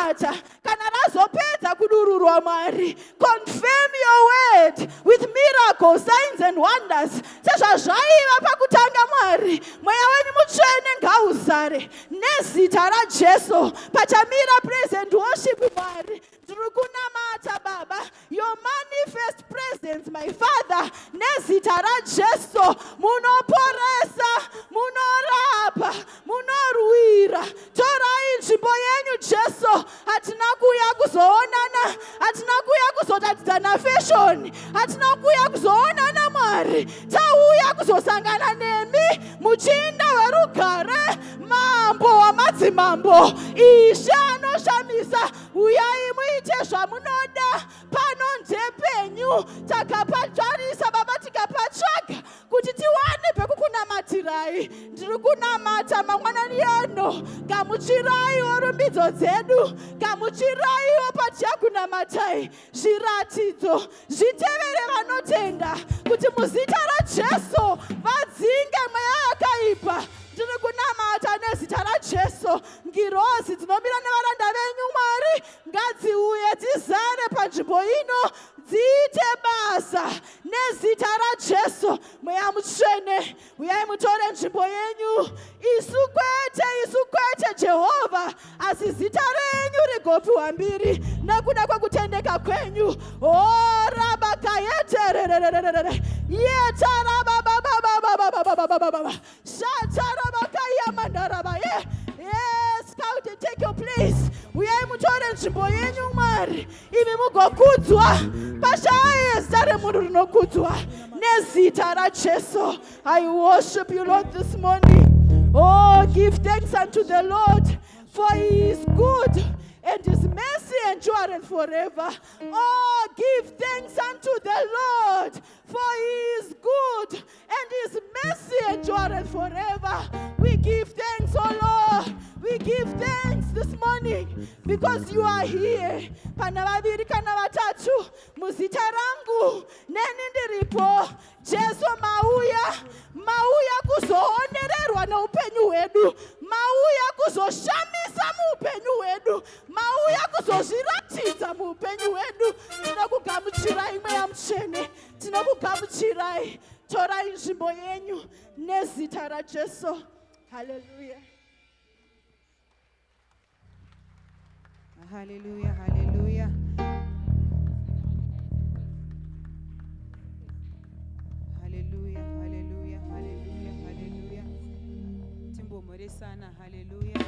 rinobata kana razopedza kudururwa Mwari. Confirm your word with miracles, signs and wonders. Sezvazvaiva pakutanga Mwari, mweya wenyu mutsvene ngauzare nezita raJesu pachamira praise and worship Mwari. Ndiri kunamata Baba, your manifest presence, my Father, nezita raJesu, munoporesa, munorapa, munorwira. Torai nzvimbo yenyu Jesu, hatina kuuya kuzoonana, hatina kuuya kuzotatidzana fashion, hatina kuuya kuzoonana Mwari, tauya kuzosangana nemi, muchinda werugare, mambo wamadzimambo, ishe anoshamisa. Uyai muite zvamunoda pano ndepenyu, takapadzvarisa Baba, tikapatsvaga kuti tiwane pekukunamatirai. Ndiri kunamata mangwanani ano, gamuchiraiwo rumbidzo dzedu, gamuchiraiwo patiakunamatai. Zviratidzo zvitevere vanotenda kuti muzita raJesu vadzinge mweya yakaipa. Ndiri kunamata nezita raJesu, ngirozi dzinomira nevaranda venyu Mwari ngadziuye dzizare panzvimbo ino, dziite basa nezita raJesu. Mweya mutsvene, uyai mutore nzvimbo yenyu. Isu kwete Jehovha, asi zita renyu rigopiwa mbiri nekuda kwekutendeka kwenyu. O rabakayetererererere yetarababababababababababa shatarabakayamandaraba. Yes, scout and take your place. Uyai mutore nzvimbo yenyu Mwari, imi mugokudzwa pashaya zita remunhu rinokudzwa nezita raJesu. I worship you, Lord, this morning. Oh, give thanks unto the Lord, for he is good and his mercy endureth forever. Oh, give thanks unto the Lord, for he is good and his mercy endureth forever. We give thanks, oh Lord. We give thanks this morning because you are here. Pana vaviri kana vatatu muzita rangu neni ndiripo. Jesu mauya kuzoonererwa noupenyu hwedu, mauya kuzoshamisa muupenyu hwedu, mauya kuzozviratidza muupenyu hwedu. Tinokugamuchirai mweya mutsvene, tinokugamuchirai. Torai nzvimbo yenyu nezita raJesu. Hallelujah. Hallelujah, hallelujah. Hallelujah, hallelujah, hallelujah, hallelujah. Timbo Moresana, hallelujah.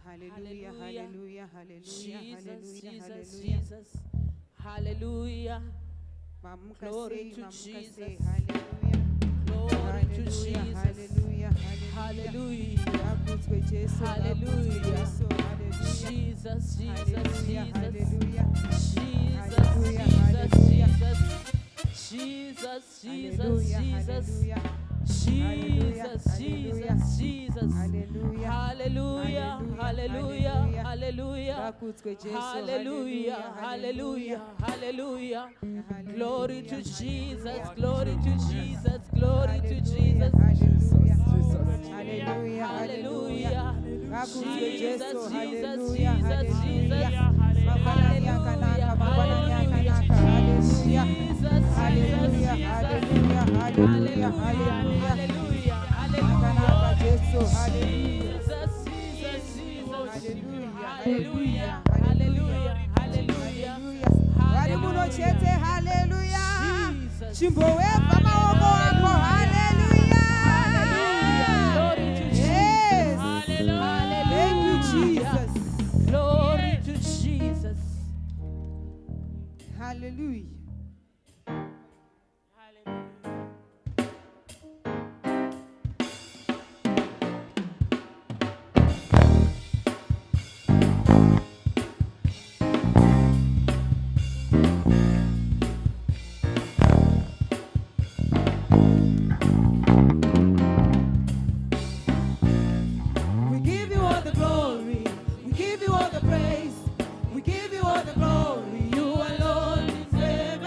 Hallelujah, hallelujah, hallelujah, Jesus. Hallelujah. Glory to Jesus. Glory to Jesus. Hallelujah, hallelujah. Hallelujah. Jesus, Jesus, Jesus. Jesus, Jesus, Jesus, Jesus. Jesus, Jesus, Jesus. Hallelujah, hallelujah, hallelujah. Hallelujah, hallelujah, hallelujah. Glory to Jesus, glory to Jesus, glory to Jesus. Hallelujah, hallelujah. Jesus, Jesus, Jesus, Jesus. Hallelujah, hallelujah, Jesus, hallelujah, hallelujah, hallelujah, hallelujah, hallelujah, Jesus, Jesus, Jesus, hallelujah, hallelujah, hallelujah, hallelujah, hallelujah. Chimbo weva maombo wako, hallelujah. Glory to Jesus, hallelujah. Thank you, Jesus. Glory to Jesus. Hallelujah. You alone deserve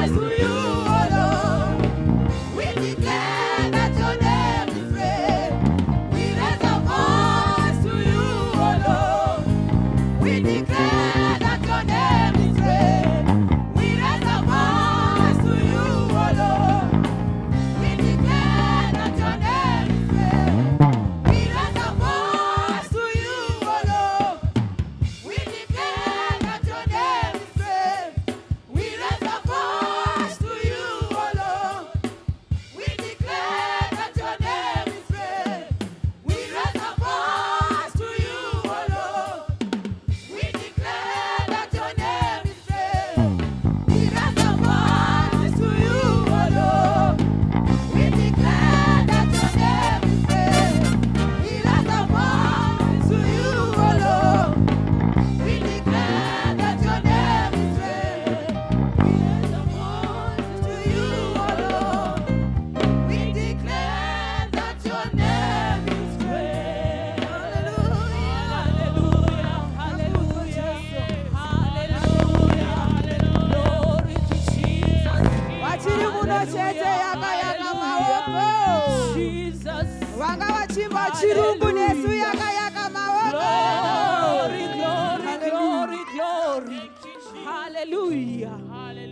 to you, oh Lord. We declare that your name is great. We raise our voice to you, oh Lord. We declare that your name is great. We raise our voice to you, oh Lord. We declare that your name is great. We raise our voice to you, oh Lord. We declare that your name is great. We raise our voice to you, oh Lord. We declare that your name is great. We raise our voice to you, oh Lord. We declare that your name is great. We raise our voice to you, oh Lord. We declare that your name is great. We raise our voice to you, oh Lord. We declare that your name is great. We raise our voice to you, oh Lord. We declare that your name is great. Glory to Jesus. Wachiri muno chete yakayaka maoko. Jesus. Wanga wachimba chirungu nesu yakayaka maoko. Glory, glory, glory, glory. Hallelujah.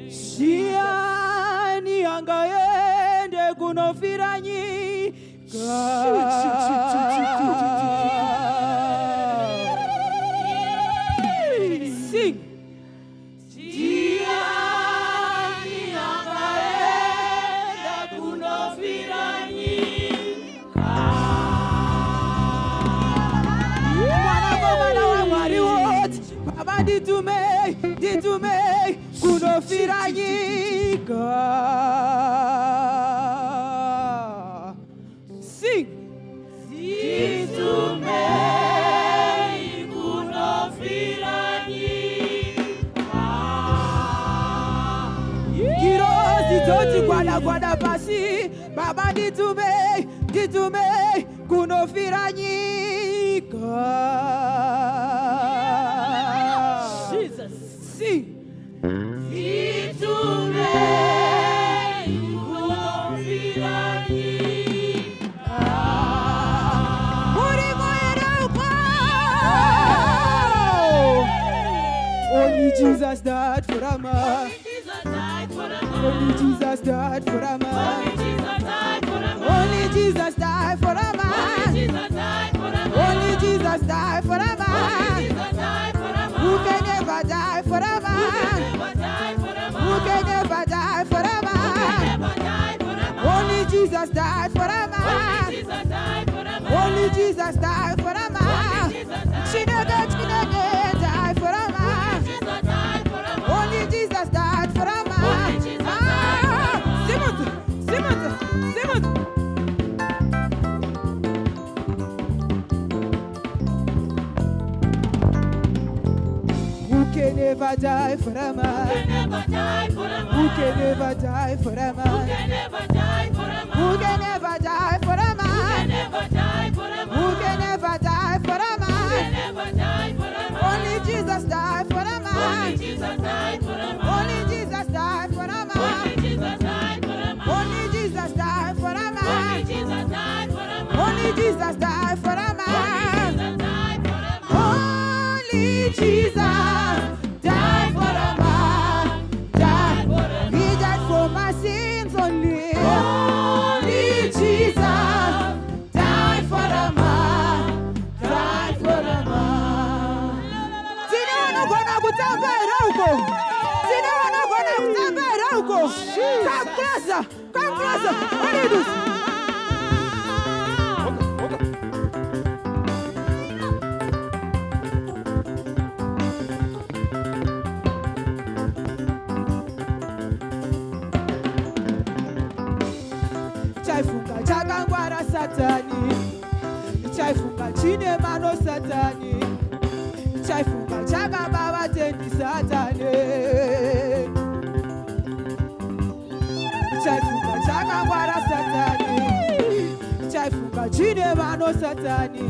Shiani angaende kunofira nyika. Sing. Jiani angaenda kunofira nyika. Mwanakomana wa Mwari wote, Baba nditume kunofira nyika. Sing. Zitume kunofira nyika. Kirozi toti gwada pasi, Baba nditume kunofira nyika. Jesus. Sing. Zitume kunofira nyika. Only Jesus died for a man. Jesus died for a Only man. Jesus died for a man. Only Jesus died for a man. Only Jesus died for a man. Only Jesus died for a man. Only Jesus died for a Only man. Jesus died for a man. Who can never die for a man? Never died for a man. Who can never die for a man? Never died for a man. Only Jesus died for a Only man. Jesus died for a man. Only Jesus died for a man. Chineke died for a man. Jesus died for a man. Only Jesus died for a man. Only Jesus died for a man. Simon. Who can never die for a man? Never died for a man. Who can never die for a man? Never died for a man. Who can never die for a man? Never died for a man. Who can never die for a man? Never died for a man. Only Jesus died for a Only man. Jesus died for a man. Only Jesus died for a Only man. Jesus died for a man. Only Jesus died for a Only man. Jesus died for a man. Only Jesus died for a man. Jesus died for a man. Only Jesus died for a man. Died for a man. He died for my sins only. Only Jesus died for a man. Died for a man. Tina wanogona kutambira huko. Tina wanogona kutambira huko. Come closer. Come closer. What do you do? Chaifunga chakangwara Satani. Chaifunga chine mano Satani. Chaifunga chakababa tendi Satani. Chaifunga chakangwara Satani. Chaifunga chine mano Satani.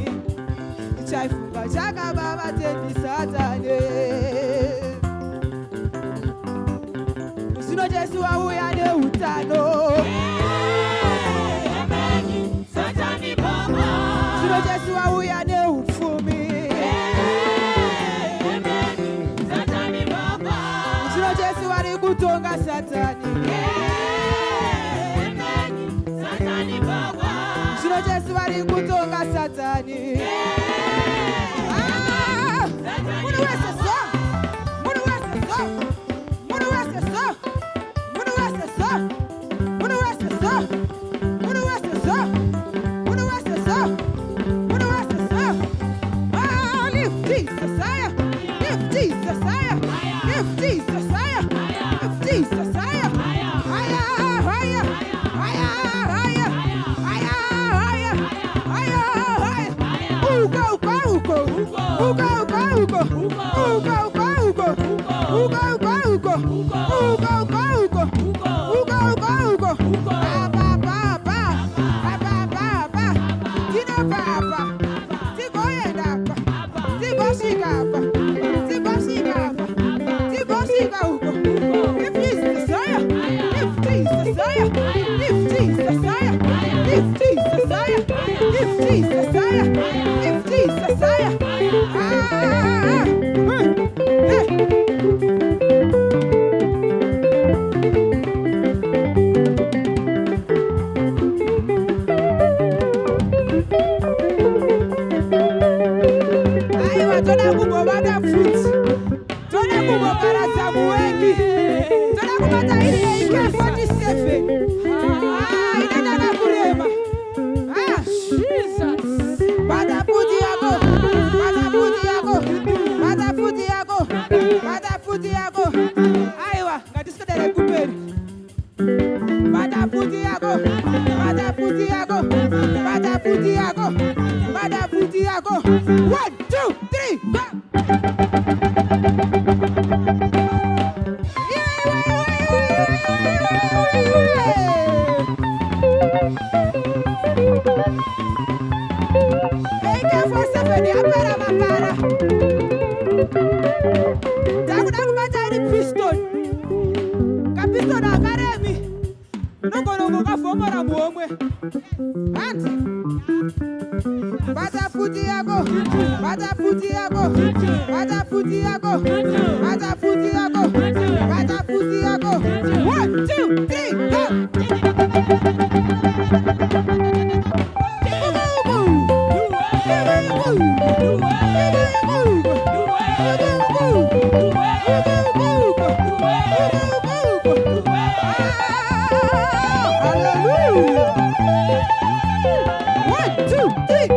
Chaifunga chakababa tendi Satani. Jesu auya neutano. Satani Baba. Zvino Jesu auya neupfumi. Satani Baba. Zvino Jesu ari kutonga Satani. Satani Baba. Zvino Jesu ari kutonga Satani. Munhu wese so. Munhu wese so. Munhu wese so. Munhu wese so. Munhu wese so. Munhu wese so. Munhu wese so. Munhu wese so. Lift Jesus higher. Lift Jesus higher. Lift Jesus higher. Lift Jesus higher. Higher, higher. Higher, higher. Higher, higher. Higher, higher. Ugo, ugo, ugo. Ugo, ugo, ugo. Ugo, ugo, ugo. Ugo, ugo, ugo. Ugo, ugo, ugo. Ugo, ugo, ugo. Ba, ba, ba. Ba, ba, ba, ba. Dino baba. Tigo yendapa. Tigo shigapa. Tigo shigapa. Tigo shiga ugo. If Jesus higher. If Jesus higher. If Jesus higher. If Jesus higher. If Jesus higher. If Jesus higher. Aiwa, toda kungobata futi. Toda kungoparadza muwengi. Toda kubata iri yeIK47. Inoda nakurema. Jesus. Bata futi yako. Bata futi yako. Bata futi yako. Bata futi yako. Aiwa, ngatisikadere kuperi. Bata futi yako. Bata futi yako. Bata futi yako. Bata futi yako. 1, 2, 3, go. AK47 yapera mapara. Takuda kubata iri piston. Kapiston akaremi. Nongonongo kavhomora muhomwe. Hanzi. Bata futi yako. Bata futi yako. Bata futi yako. Bata futi yako. Bata futi yako. 1, 2, 3, go. Hallelujah. 1, 2, 3.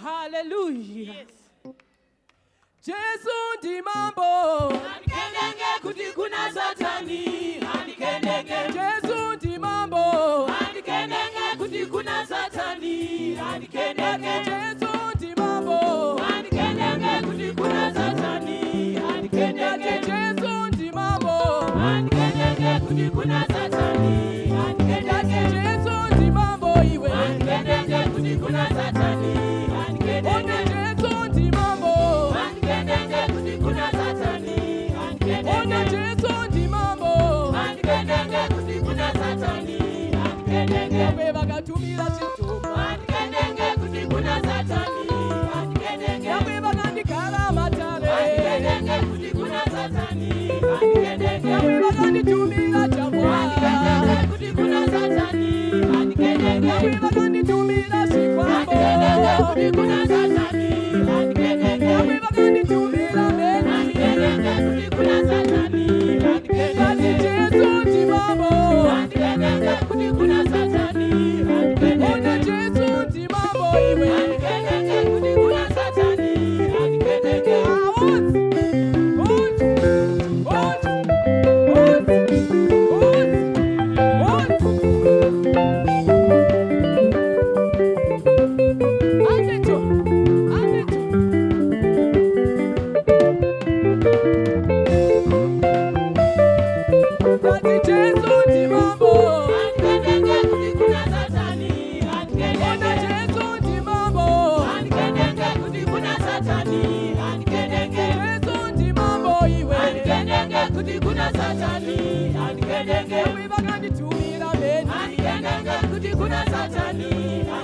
Hallelujah. Jesu ndi mambo. Handikendenge kuti kuna Satani. Handikendenge. Jesu ndi mambo. Handikendenge kuti kuna Satani. Handikendenge. Jesu ndi mambo. Handikendenge kuti kuna Satani. Handikendenge. Jesu ndi mambo. Handikendenge kuti kuna Satani. Handikendenge. Jesu ndi mambo iwe. Handikendenge kuti kuna Satani. Handikendenge. Jesu ndi mambo. Handikendenge kuti kuna Satani. Handikendenge. Jesu ndi mambo. Handikendenge kuti kuna Satani. Handikendenge. Yawe vakatumira chituma. Handikendenge kuti kuna Satani. Handikendenge. Yawe vakandikhala matare. Handikendenge kuti kuna Satani. Handikendenge. Yawe vakanditumira chakwa. Handikendenge kuti kuna Satani. Handikendenge. Yawe vakanditumira chikwambo. Handikendenge kuti kuna Satani. Handikendenge. Yawe vakanditumira meni. Handikendenge kuti kuna Satani. Handikendenge. Jesu ndi mambo. Handikendenge kuti kuna Satani. Handikendenge. Jesu ndi mambo iwe. Handikendenge kuti kuna Satani. Handikendenge. Handikendenge kuti kuna Satani. Handikendenge. Handikendenge kuti kuna Satani.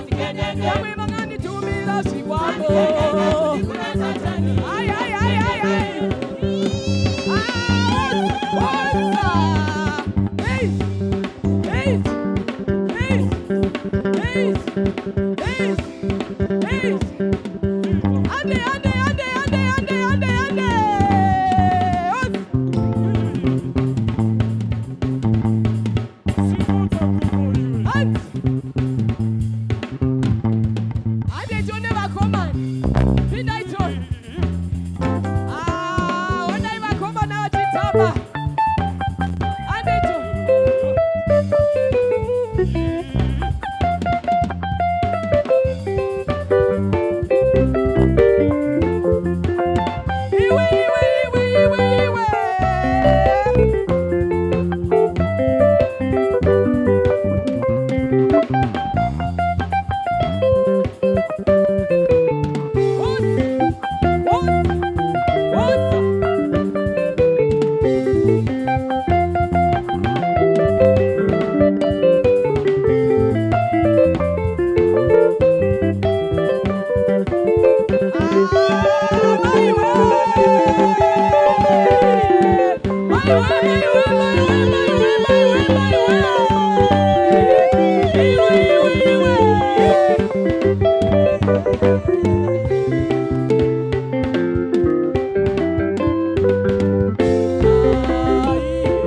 Handikendenge. Handikendenge kuti kuna Satani.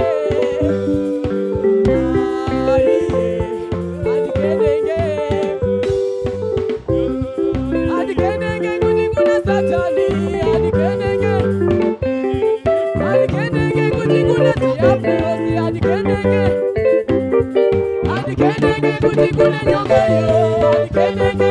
Handikendenge. Handikendenge kuti kuna Satani. Handikendenge. Handikendenge kuti kuna Satani. Handikendenge kuti kune nyonga yo. Handikendenge.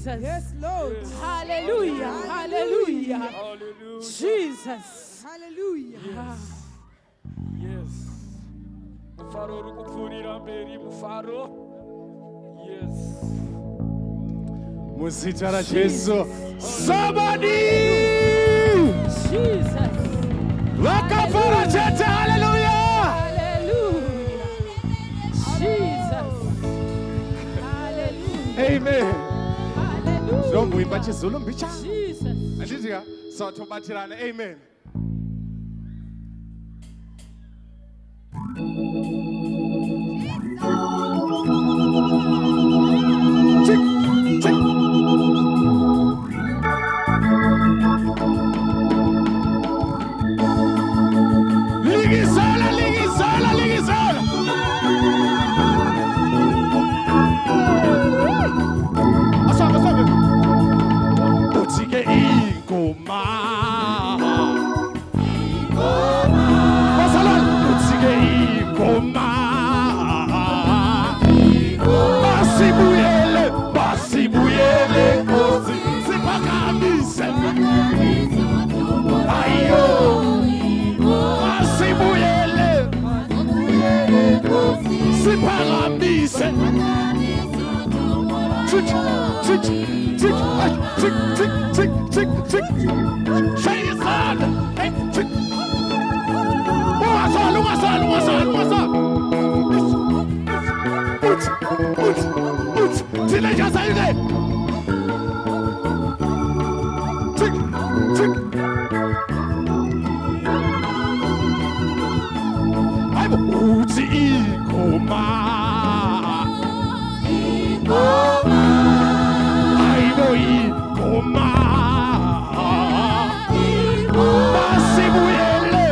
Jesus. Yes, Lord. Hallelujah. Hallelujah. Hallelujah. Jesus. Hallelujah. Yes. Mufaro rukupfurira mberi mufaro. Yes. Musitara Jesu. Somebody! Jesus. Wakafara chete, hallelujah! Hallelujah. Jesus. Hallelujah. Amen. Hallelujah. Zombuimba chizulu mbicha. Jesus. Andizika, so tobatirana, amen. Check, check. Ligisola, ligisola, ligisola. Asaba, asaba. Utike ingoma. Basalal. Utike ingoma. Basibuyele, basibuyele kosi. Sipakamise. Ayo. Basibuyele. Sipakamise. Chick, chick, chick, chick, chick, chick, chick, chick. Shaitan. Hey, chick. Teenagers are you there? Tick, tick. I'm Uzi Ikoma. I'm Ikoma. Basibuyele.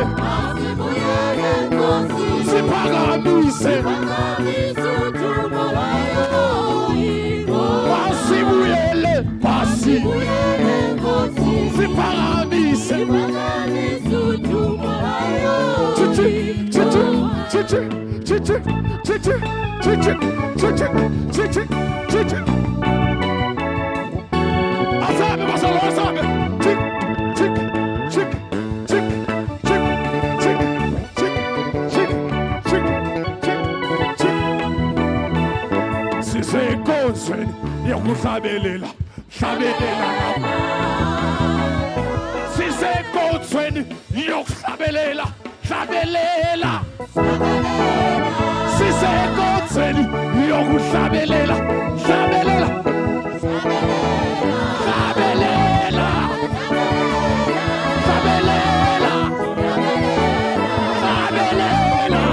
Sipagamise. Basibuyele. Basibuyele. Sipagamise. Chichi, chichi, chichi, chichi, chichi, chichi, chichi, chichi, chichi. Asabe, basalo, asabe. Chick, chick, chick, chick, chick, chick, chick, chick, chick, chick, chick. Sisekonzweni yokuhlabelela, hlabelela nabo. Sisekonzweni yokuhlabelela, hlabelela. Sisekonzweni yokuhlabelela, hlabelela. Hlabelela. Hlabelela. Hlabelela.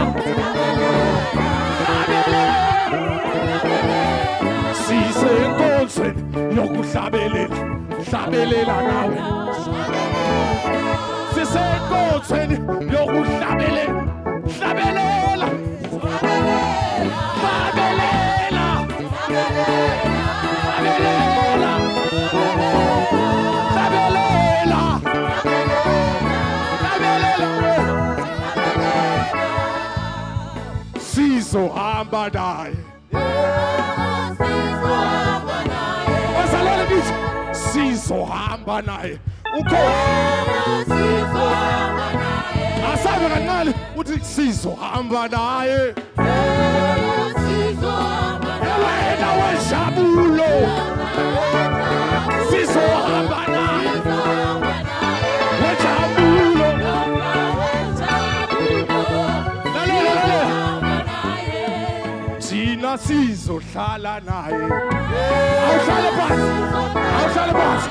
Sisekonzweni yokuhlabelela, hlabelela nawe. Sisekonzweni yokuhlabelela, hlabelela. Hlabelela. Hlabelela. Hlabelela. Hlabelela. Sizohamba naye. Wasalala bithi sizohamba naye. Asabe kancane uthi sizohamba naye. Wena wejabulo. Sizohamba naye. Wejabulo. Lalela. Thina sizohlala naye. Awuhlale phansi. Awuhlale phansi.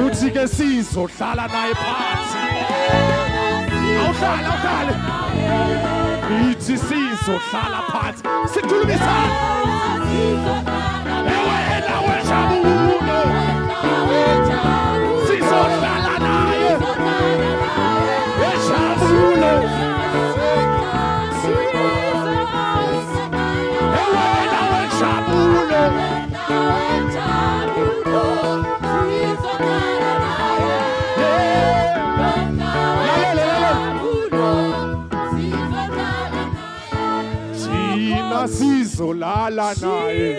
Uthi ke sizohlala naye phansi. Awuhlale, awuhlale. Ithi sizohlala phansi. Sikhulumisana. Wena wejabulo. Sizohlala naye. Wejabulo. Wena wejabulo. Thina sizolala naye.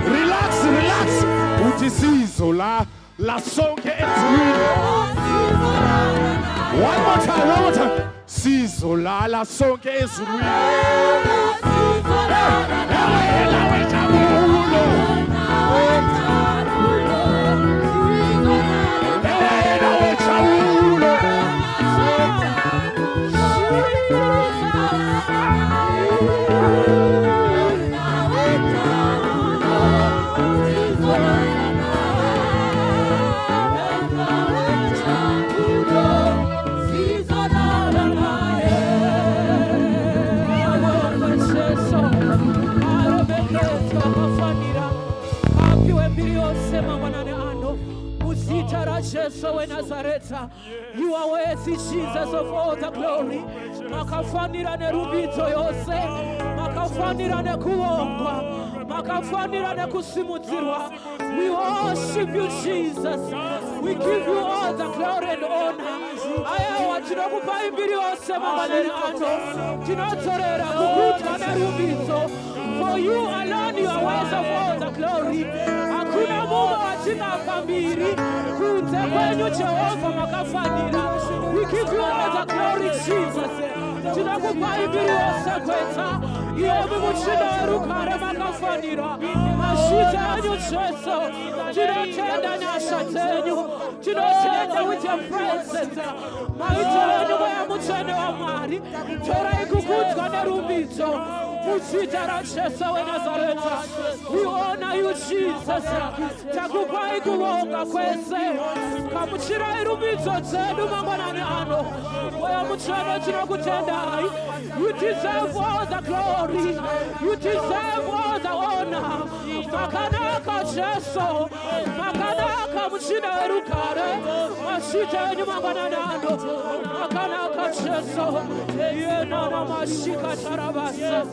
Relax, relax. Utisizo la sonke ezulwini. One more time. Sizo la sonke ezulwini. Jesus we Nazareth, you are worthy, Jesus of all the glory. Makafanira ne rubito yose, makafanira ne kuongwa, makafanira ne kusimutirwa. We worship you, Jesus. We give you all the glory and honor. Aya tinokupa imbiri yose mamanani ano, tinotorera kukutwa ne rubito. For you alone you are worthy of all the glory. Hakuna Mungu atina kambiri. Jehovah makafanira. We give you all the glory, Jesus. Tinakupa ibiri osekweta. Yebi muchina rukare makafanira. Mashita enyu cheso. Tinotenda nyasha tenyu. Tinotenda with your presence. Maito enyu kwa muchene wa mari. Tora ikukutwa nerubito. We honor you, Jesus. Takupai kuonga kwese. Kamuchira irubizo zedu mamanani ano. Waya muchana tinakutendai. You deserve all the glory. You deserve all the honor. Makanaka Jesu. Makanaka muchina irukare. Mashita enyu mamanani ano. Makanaka Jesu. Yena mamashika tarabasa.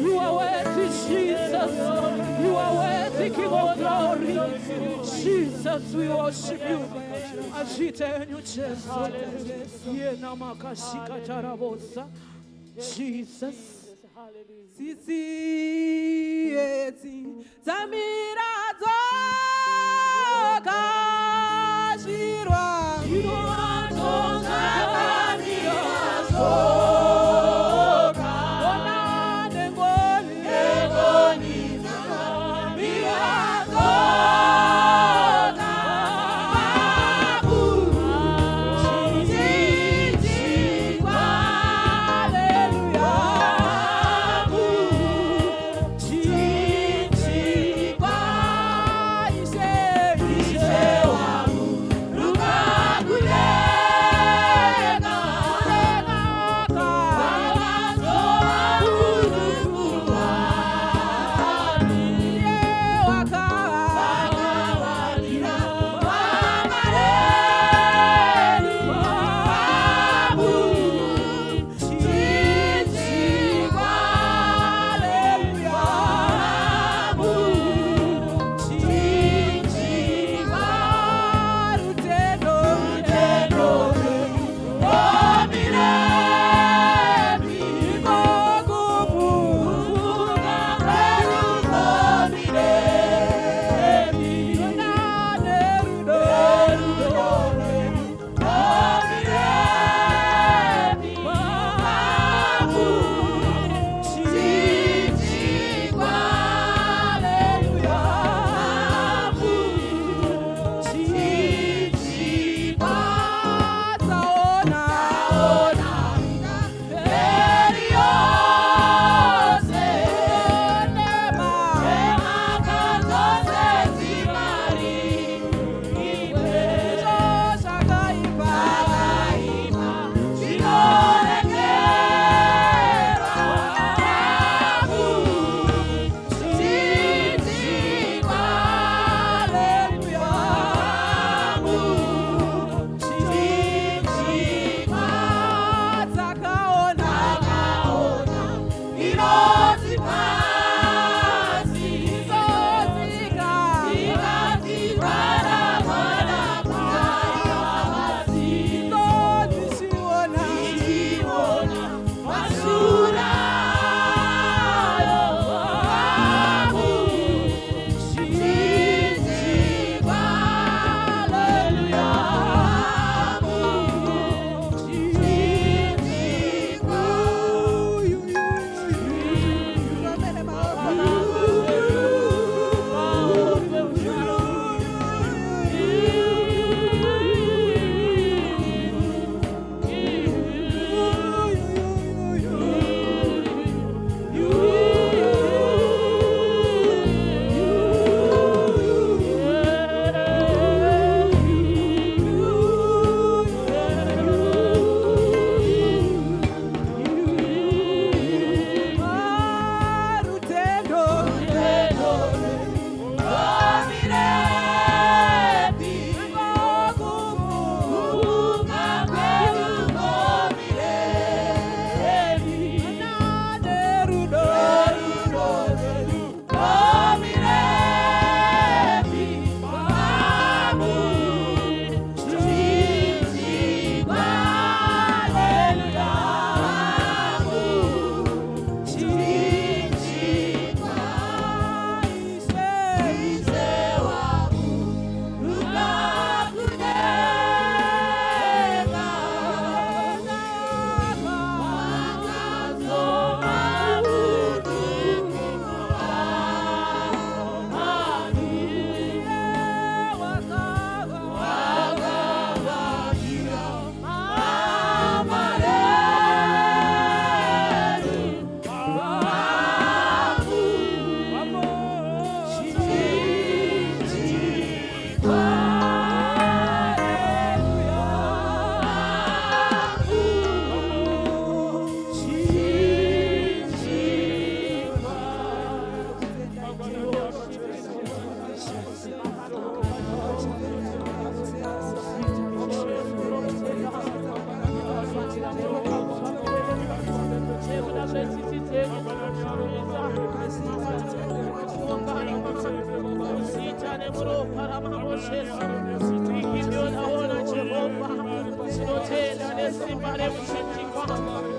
You are worthy, Jesus. You are worthy, King of glory. Jesus, we worship you. Ajite enyu Jesu. Yena makashika tarabosa. Jesus. Sisi eti Zamira toka shirwa. Shirwa toka.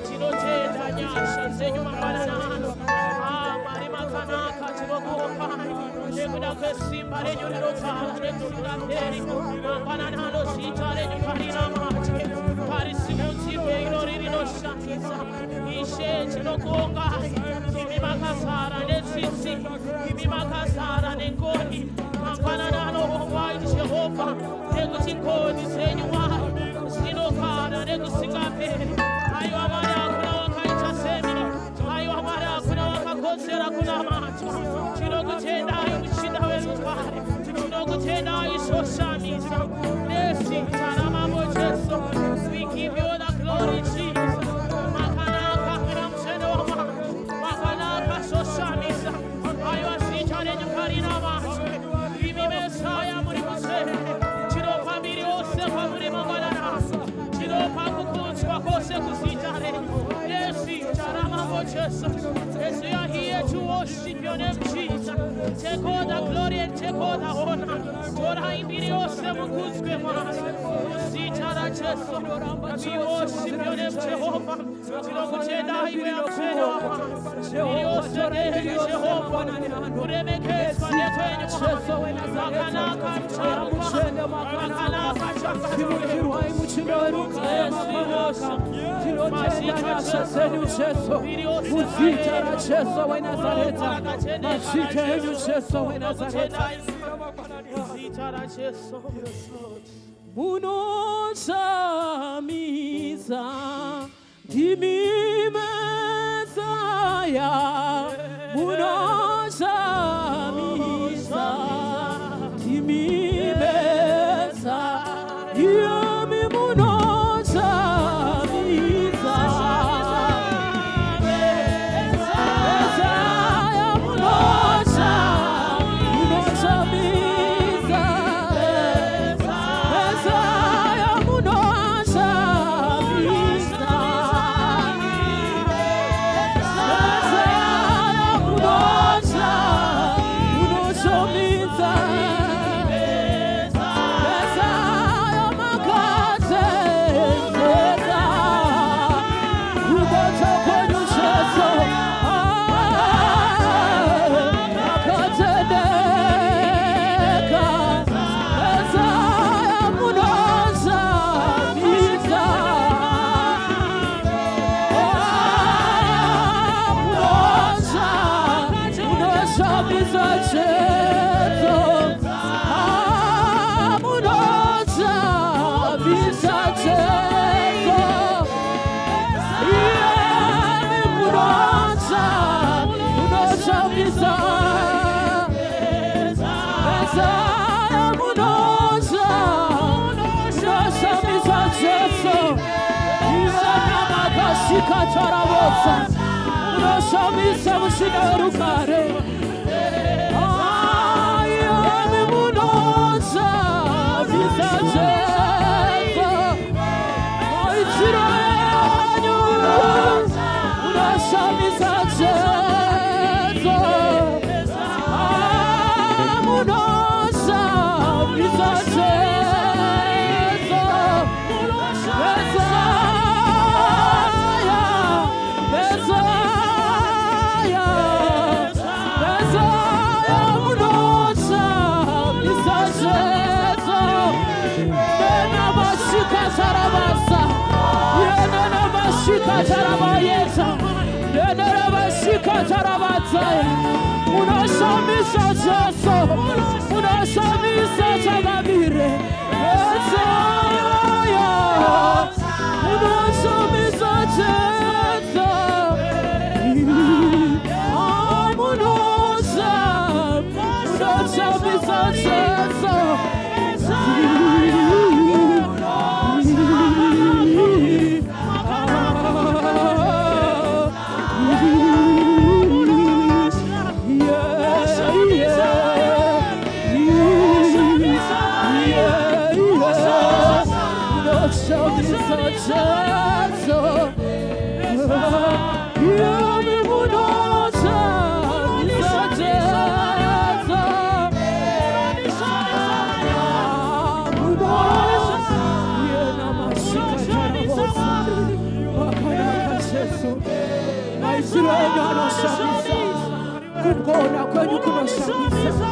tinotenda nyasha dzenyu mangwananano. Marima kanaka tinokupa nekuda kwesimba renyu rinogara nekusingaperi. Mangwananano zita renyu harina matye, harisimudzirwe iro rinoshamisa. Ishe tinokuonga, imi makazara netsitsi, imi makazara nengoni. Mangwananano wai Jehovha, nekuti ngoni dzenyu Mwari dzinogara nekusingaperi. Aiwa Mwari hakuna wakaita semi, aiwa Mwari hakuna wakakodzera kunamatwa. Tinokutendai muchinda wedu Mwari, tinokutendai zvoshamisa nezita ramambo Jesu. We give you the glory Jesus. Makanaka kuna mshendo wa Mwari, makanaka zvoshamisa. Aiwa zita renyu harina matwe, imi Mesaya muri mutsvene. Tinopa miri ose kwamuri mangwananano, tinopa kukudzwa kwose kuzita renyu nezita ramambo Jesu. As we are here to worship your name Jesus, take all the glory and take all the honor. Tora imbiri ose mukudzwe Mwari, muzita ra Jesu. We worship your name Jehovah. Tinokutendai mweamsheni wa Mwari, miri ose renyu Jehovah. Kuremekedzwa nekwenyu Mwari, makanaka mchana makanaka Timukirwai muchinda weruka mazita senyu Jesu, muzita ra Jesu wa Nazareta, mazita yenyu Jesu wa Nazareta. zita ra Jesu. Munoshamiza ndimi Mesaya, munoshamiza ndimi Mesaya, yami munoshamiza Mesaya, munoshamiza Mesaya, munoshamiza Katarabosa, unashamisa mushina werukare. Ayame munoza bizajezo, maitiro yanyu unashamisa jezo. Munoza bizajezo. Unashamisa Jesu, unashamisa Tababire, unashamisa Jesu, unashamisa Jesu. Yesu. Maisirenu anoshamisa. Kukona kwenyu kunoshamisa.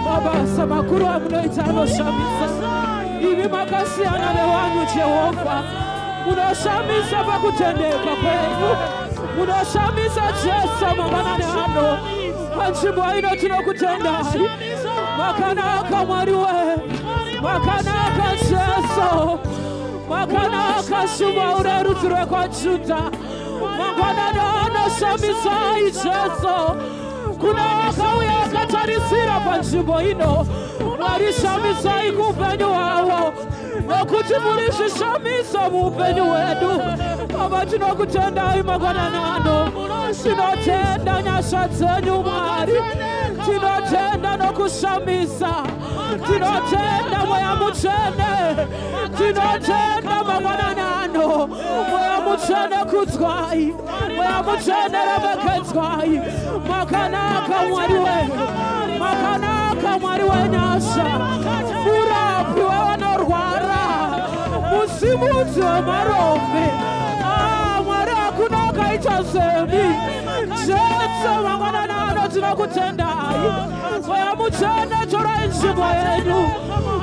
Mabasa makuru amunoita anoshamisa. Ivi makasiyana newanyu Jehova. Munoshamisa pakutendeka kwenyu. Munoshamisa Jesu mangwanani ano. Panzvimbo ino tinokutendai. Makanaka Mwari we. Makanaka Jesu. Makanaka Shumba urerudzi rwekwaJudha. Mangwanani anoshamisa Jesu. Kuna wakauya akatarisira panzvimbo ino. Mwari shamisai kuupenyu hwavo. Nokuti muri zvishamiso muupenyu hwedu. Baba tinokutendai mangwanani ano. Tinotenda nyasha dzenyu Mwari. Tinotenda nokushamisa. Tinotenda Mweya Mutsvene. Tinotenda mangwanani ano. Mweya Mutsvene kudzwai. Mweya Mutsvene remekedzwai. Makanaka Mwari wedu. Makanaka Mwari wenyasha. Murapi wevanorwara. Musimudzi wemarombe. Mwari hakuna akaita semi. Jesu mangwanani ano tinokutendai. Mweya Mutsvene torai nzvimbo yenyu.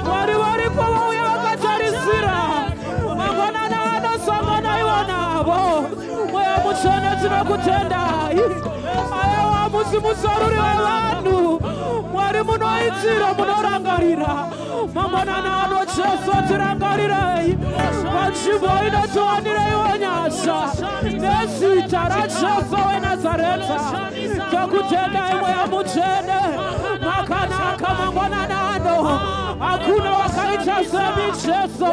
Mwari varipo vauya vakatarisira. Mangwanani ano sanganaiwa navo. Mweya Mutsvene tinokutendai. Aiwa musimusaruri wevanhu. Mwari munoitira munorangarira. Mangwanani ano Jesu tirangarirei. Panzvimbo ino tiwanirei nyasha. Nezita raJesu weNazareta. Tokutendai Mweya Mutsvene. Makanaka mangwanani ano. Hakuna wakaita semi Jesu.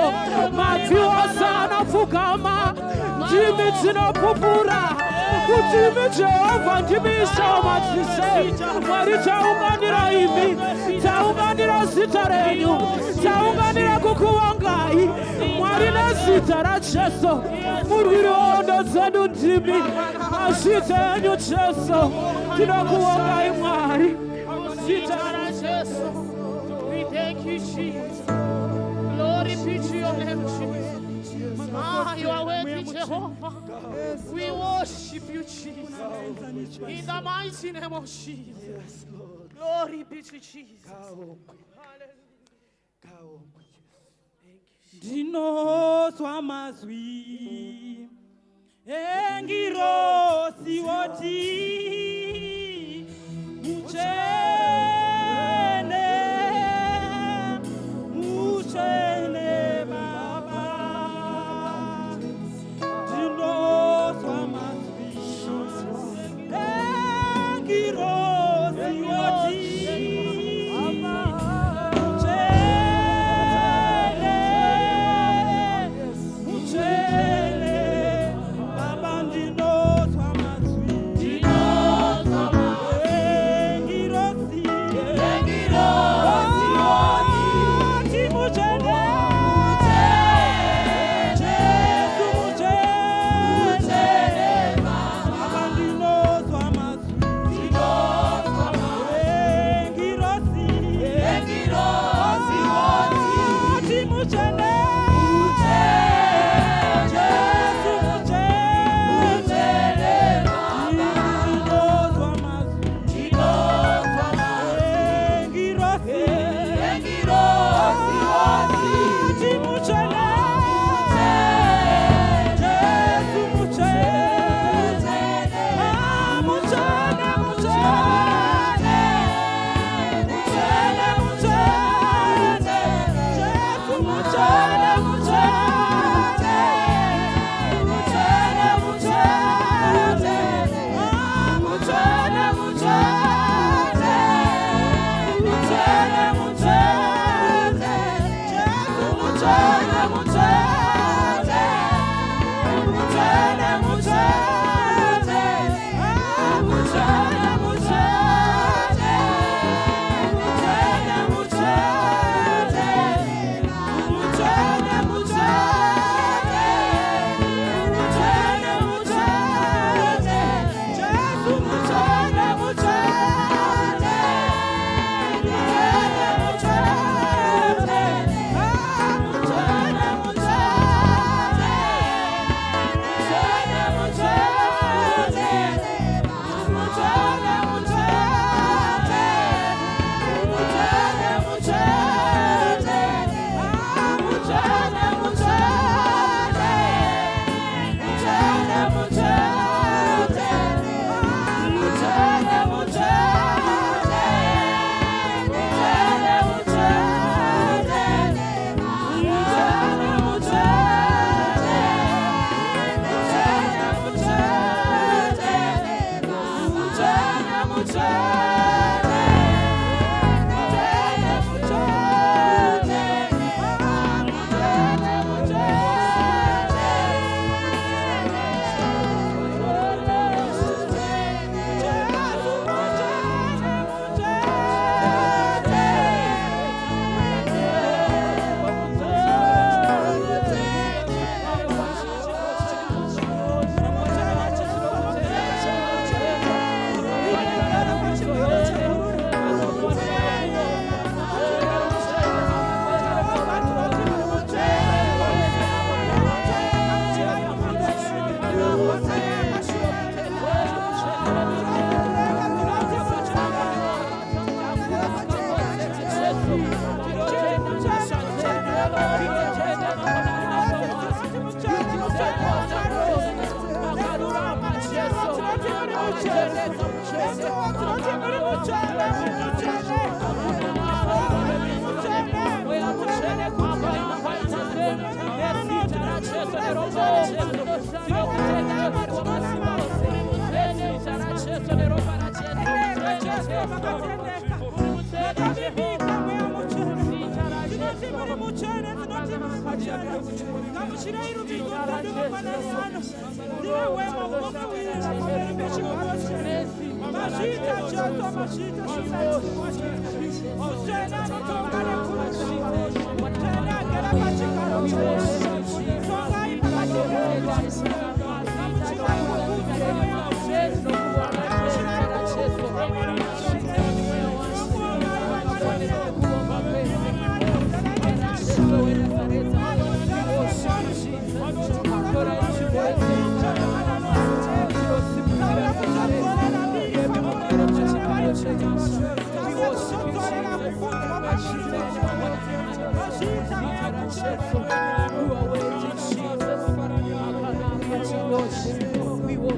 Mati wose anofugama. Ndimi dzinopupura. Kutimi Jehova ndimi ishaomatise. Mwari taunganira imi. Taunganira zita renyu. Taunganira kukuwangai. Mwari nezita raJesu. Murwiri hondo dzedu ndimi. Mazita enyu Jesu. Tinokuwangai Mwari. Zita raJesu. We thank you, Jesus. Glory be to your name, Jesus. You are worthy, Jehovah. We worship you, Jesus. In the mighty name of Jesus. Glory be to Jesus. Ndinoswa mazwi engirosi woti muchene baba. Ndinoswa mazwi engirosi woti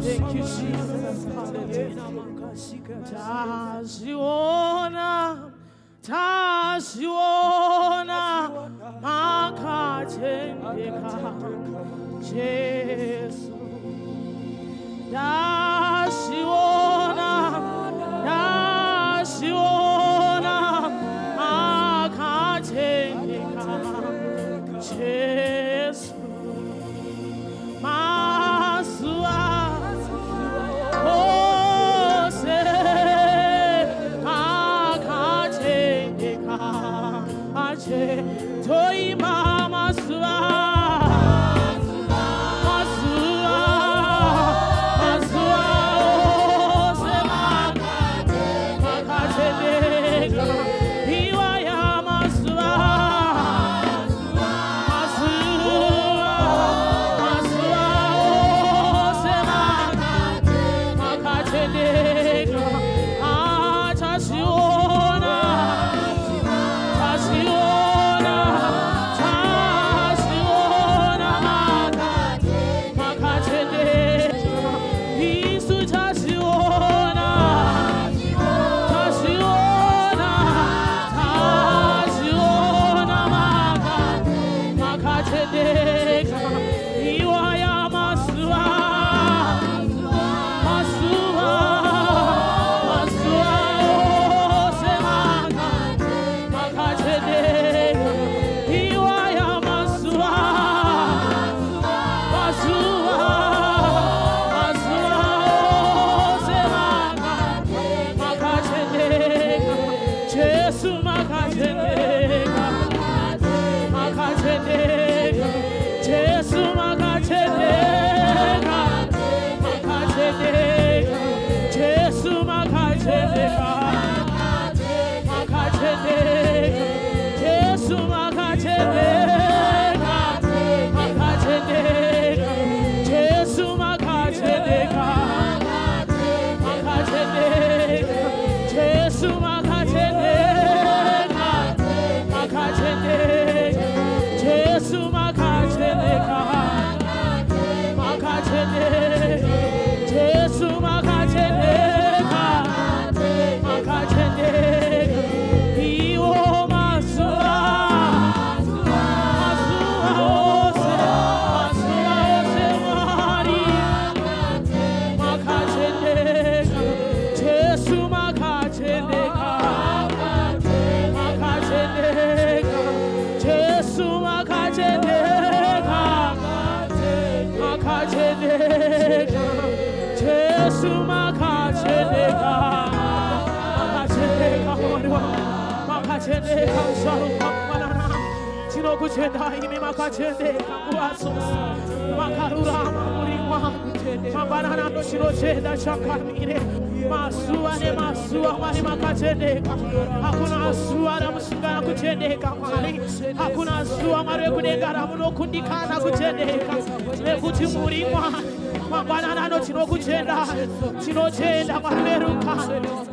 Thank you, Jesus. Tashiona makatendeka Jesu. Tashiona makatendeka Jesu. Masua Toy mama sua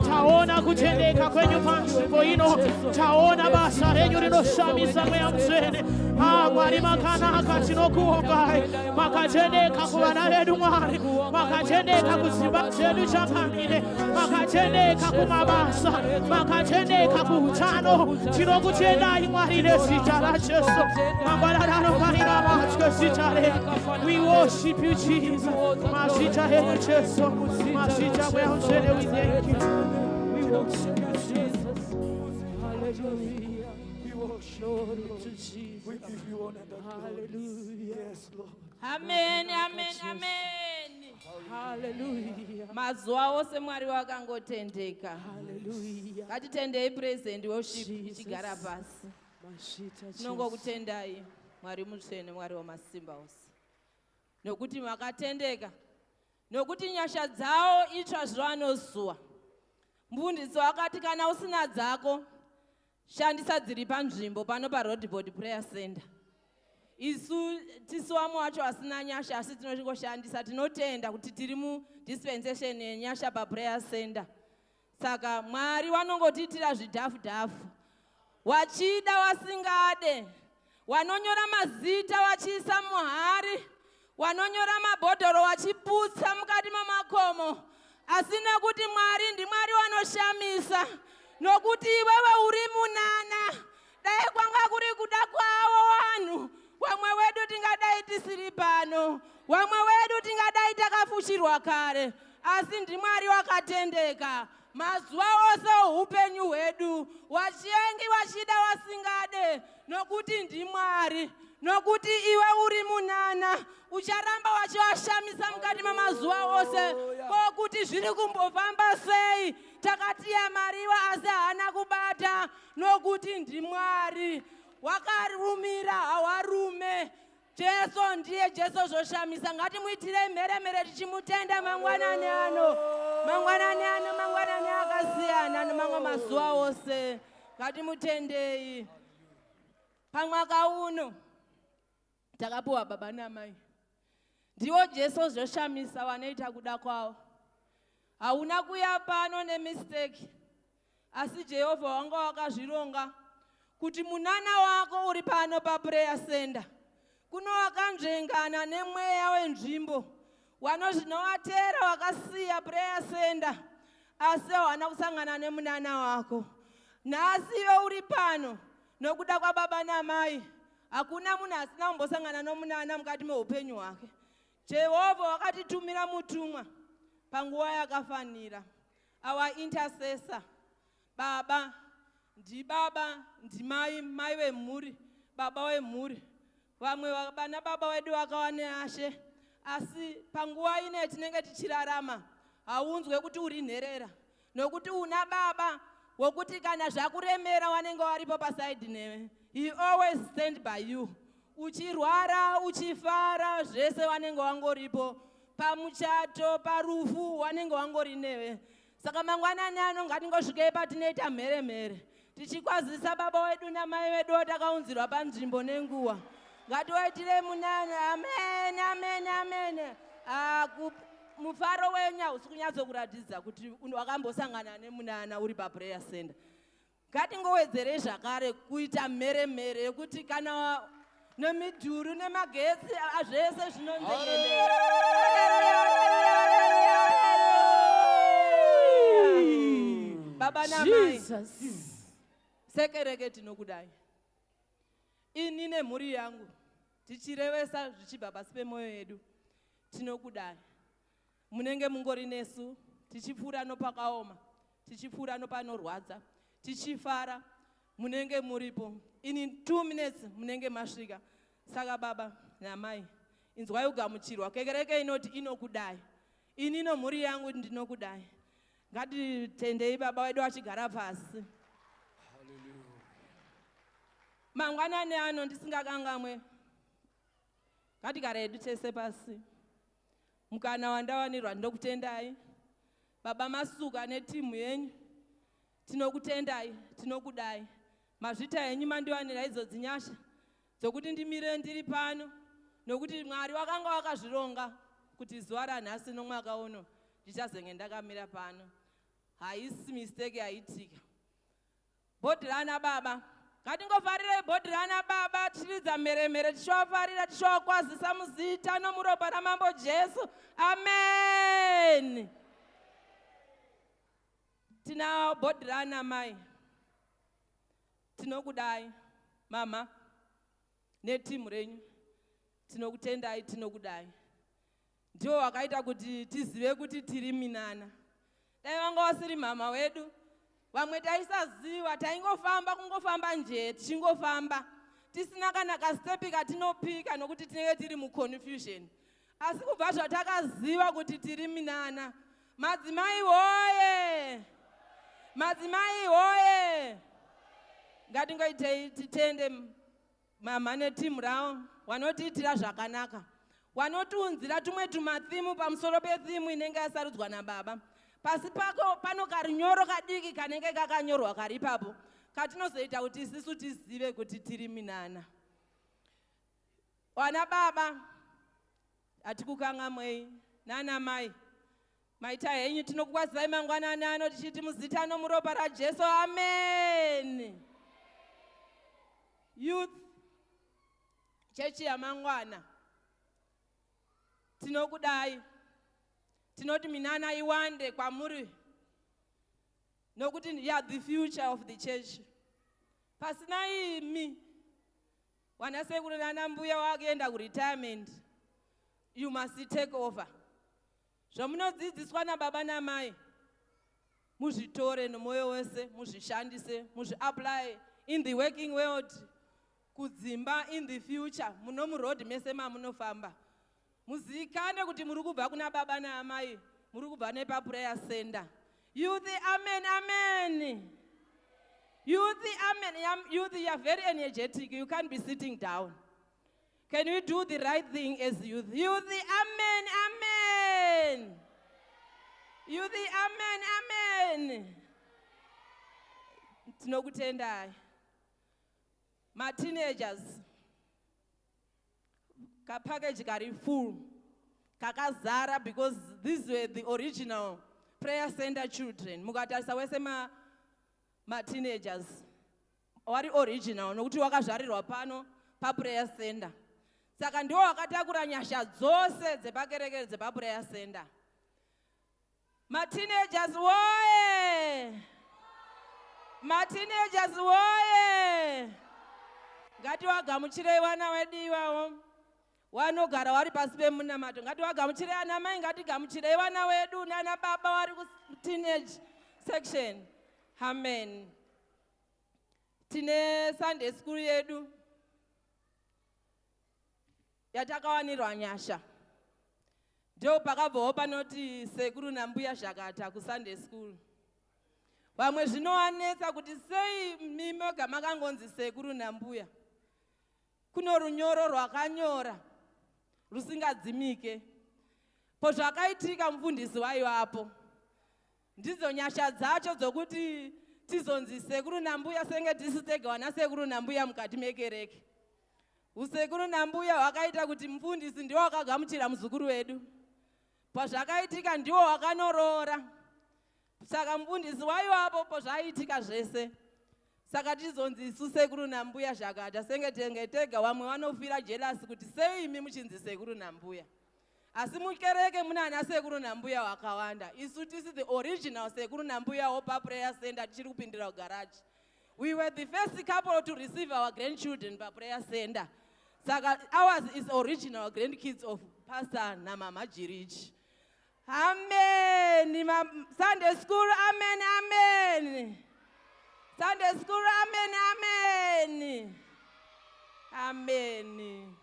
taona kutendeka kwenye pango ino, taona basa renyu rinoshamisa mweya mzene mwari makanaka tinokuongai makatendeka kuvana vedu mwari, makatendeka kuzimba zedu chakamire, makatendeka kumabasa, makatendeka kuutano, tinokutendai mwari nezita la Jesu mangwanano marina matwe zita renyu. We worship you Jesus, mazita renyu Jesu, mazita mweya mzene. We thank you. We worship you Jesus. Hallelujah. worship. Glory to Jesus. We give you honor and glory. Hallelujah. Yes, Lord. Amen, amen, amen. Hallelujah. Mazuva ose Mwari wakangotendeka. Hallelujah. Ngatitendei praise and worship Jesus. tichigara pasi. Mashita Tinongokutendai Mwari mutsvene, Mwari wamasimba ose. Nokuti makatendeka. Nokuti nyasha dzavo itsva zvavanozuva. Mbunditsi wakati kana usina dzako, shandisa dziri panzvimbo pano paRoodeport Prayer Center. Isu tisu vamwe wacho vasina nyasha asi tinochingoshandisa, tinotenda kuti tiri mudispensation yenyasha paprayer center. Saka Mwari wanongotiitira zvidhafu-dhafu. Wachida wasingade, wanonyora mazita wachiisa muhari, wanonyora mabhodhoro wachiputsa mukati mamakomo. Asi nekuti Mwari ndiMwari wanoshamisa, nokuti iwewe uri munana, dai kwanga kuri kuda kwavo vanhu, wamwe wedu tingadai tisiri pano, wamwe wedu tingadai takafushirwa kare, asi ndiMwari wakatendeka. Mazuva ose upenyu hwedu wachengi wachida wasingade, nokuti ndiMwari, nokuti iwe uri munana, ucharamba wachiwashamisa mukati mamazuva ose. Kokuti zviri kumbofamba sei, takatiyamariwa asi haana kubata, nokuti ndiMwari. Wakarumira hawarume. Jesu ndiye Jesu zvoshamisa. Ngatimuitirei mheremhere tichimutenda mangwanani ano. Mangwanani ano, mangwanani akasiyana nemamwe mazuva ose. Ngatimutendei. Pamwaka uno takapiwa baba namai. Ndiwo Jesu zvoshamisa wanoita kuda kwavo. Hauna kuya pano nemistake. Asi Jehovha wanga wakazvironga kuti munana wako uri pano paprayer center. Kuno wakanzvengana nemweya wenzvimbo. Zvinowatera wakasiya prayer center. Asi hawana kusangana nemunana wako. Nhasi iwe uri pano nokuda kwababa namai. Hakuna munhu asina kumbosangana nomunana mukati meupenyu hwake. Jehovha wakatitumira mutumwa panguva yakafanira. Our intercessor. Baba, ndimai, mai wemhuri, baba wemhuri. Vamwe vana baba wedu vakawa neashe. Asi panguva ine tinenge tichirarama, haunzwe kuti uri nherera. Nokuti una baba wokuti kana zvakuremera wanenge waripo pasaidi newe. He always stand by you. Uchirwara, uchifara, zvese wanenge wangoripo. Pamuchato, parufu, wanenge wangori newe. Saka mangwanani ano ngatingosvikei patinoita mheremhere. Tichikwazisa baba wedu namai wedu takaunzirwa panzvimbo nenguva. Ngatiwaitire munana. Amen, amen, amen. Mufaro wenyu hausi kunyatsokuratidza kuti wakambosangana nemunana uri paprayer center. Ngatingowedzerei zvakare kuita mheremhere yekuti kana nemidhuri nemagetsi zvese zvinonzvengendera. Baba namai, sekereke tinokudai. Ini nemhuri yangu tichirevesa zvichibva pasi pemwoyo yedu, tinokudai. Munenge mungori nesu, tichipfuura nopakaoma, tichipfuura nopanorwadza, tichifara, munenge muripo. In 2 minutes munenge masvika. Saka baba namai, inzwai kugamuchirwa. Kekereke inoti inokudai. Ini nemhuri yangu ndinokudai. Ngatitendei baba wedu achigara pasi. Mangwanani ano ndisingakangamwe. Ngatigare hedu tese pasi. Mukana wandawanirwa ndokutendai. Baba Masuka netimu yenyu. Tinokutendai, tinokudai. Mazvita yenyu mandiwanira idzo dzinyasha dzokuti ndimire ndiri pano, nokuti Mwari wakanga wakazvironga kuti zuva ranhasi nomwaka uno ndichazenge ndakamira pano. Haisi mistake yaitika. Bhodhi rana baba, ngatingofarire bhodhi rana baba, tichiridza mheremhere tichivafarira, tichivakwazisa muzita nomuropa ramambo Jesu. Amen. Tina bhodhi rana mai. Tinokudai mama netimu renyu. Tinokutendai, tinokudai. Ndiwo wakaita kuti tizive kuti tiri minana. Dai wanga wasiri mama wedu, Vamwe taisaziva, taingofamba kungofamba nje, tichingofamba. Tisina kana kastepi katinopika nokuti tinenge tiri muconfusion. Asi kubva zvatakaziva kuti tiri minana. Madzimai hoye! Madzimai hoye! Ngatingoitei titende mama netimu ravo vanotiitira zvakanaka. Vanotiunzira tumwe tumathimu pamusoro pethimu inenge yasarudzwa nababa. Pasi pako pano karinyoro kadiki kanenge kakanyorwa karipapo. Katinozoita kuti isusu tizive kuti tiri minana. Wana baba, atikukanga mwei, nana mai. Maita henyu tinokukwazai mangwanani ano tichiti muzita nomuropa raJesu, amen. Youth, chechi yamangwana. Tinokudai. Tinoti minana iwande kwamuri. Nokuti you are the future of the church. Pasina imi. Wanasekuru nana mbuya wageenda retirement. You must take over. Zvomunodzidziswa nababa namai. Muzvitore nomoyo wese, muzvishandise, muzviapply in the working world. Kudzimba in the future, munomuroad mese mamunofamba. Muzikane kuti muri kubva kuna baba naamai, muri kubva nepa prayer center. Youth, amen, amen. Youth, amen. Youth, you are very energetic. You can't be sitting down. Can you do the right thing as youth? Youth, amen, amen. Youth, amen, amen. Tinokutendai. My teenagers, ka package kari full, kakazara, because these were the original prayer center children. Mukatarisa wese ma teenagers, wari original, nokuti wakazvarirwa pano pa prayer center. Saka ndiwo wakatakura nyasha dzose dzepakerekere dzepa prayer center. Ma teenagers woye! Ma teenagers woye! Ngati wagamuchirei wana wedu iwawo. Wanogara wari pasi pemunamato. Ngati wagamuchirei ana mai, ngati gamuchirei wana wedu nana baba wari ku teenage section. Amen. Tine Sunday school yedu. Yatakawanirwa nyasha. Ndio pakabvawo panoti sekuru nambuya zvakata ku Sunday school. Vamwe zvinowanetsa kuti sei mimoga makangonzi sekuru nambuya. Kuno runyoro rwakanyora rusingadzimike. Pozvakaitika mufundisi waivapo. Ndidzo nyasha dzacho dzokuti tizonzi sekuru nambuya senge tisitega wana sekuru nambuya mukati mekereke. Usekuru nambuya wakaita kuti mufundisi ndiwo wakagamuchira muzukuru wedu. Pozvakaitika ndiwo wakanorora. Saka mufundisi waivapo pozvaitika zvese. Saka tizonzi isu sekuru nambuya zvakata senge tengetega vamwe vanofira jealous kuti sei imi muchinzi sekuru nambuya. Asi mukereke muna ana sekuru nambuya wakawanda. Isu tisi the original sekuru nambuya opa prayer center tichiri kupindira garage. We were the first couple to receive our grandchildren pa prayer center. Saka ours is original grandkids of Pastor na Mama Jirich. Amen. Sunday school, amen, amen. Sunday school, amen, amen. Amen.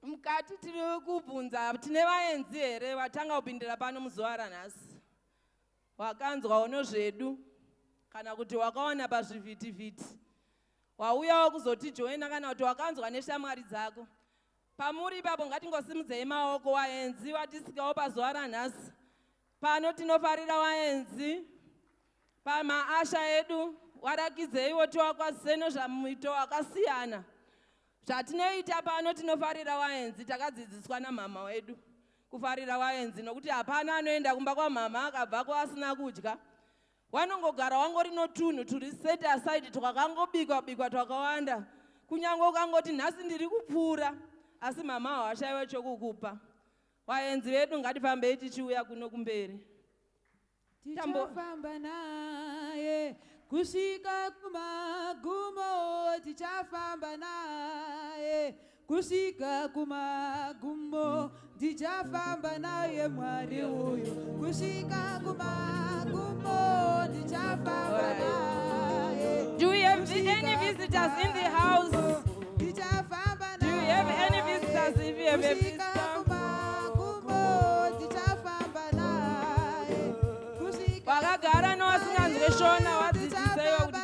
Mukati tiri kubvunza tine vaenzi here watanga kupindira pano muzuva ranhasi. Wakanzwa uno zvedu kana kuti wakaona pazvivhitivhiti. Wauyawo kuzotijoina kana kuti wakanzwa neshamwari dzako. Pamuri ipapo ngatingosimudzei maoko waenzi watisikawo pazuva ranhasi. Pano tinofarira waenzi. Pamaasha edu warakidzeiwo tiwakwazise nezvamuito wakasiyana. Zvatinoita pano tinofarira waenzi, takadzidziswa namama wedu kufarira waenzi nokuti hapana anoenda kumba kwamama akabvako asina kudya. Wanongogara wangori notunhu turi set aside twakangobikwa twakawanda. Kunyange ukangoti nhasi ndiri kupfuura asi mama hawashaiwa chokukupa. Waenzi wedu ngatifambei tichiuya kuno kumberi. Tichafamba naye kusvika kumagumo, tichafamba naye kusvika kumagumo ndichafamba naye Mwari uyu kusvika kumagumo ndichafamba naye. Do we have any visitors in the house? Ndichafamba Do you have any visitors? If you have a visitor, wakagara newasinganzwe Shona wadzidzisaiwa kuti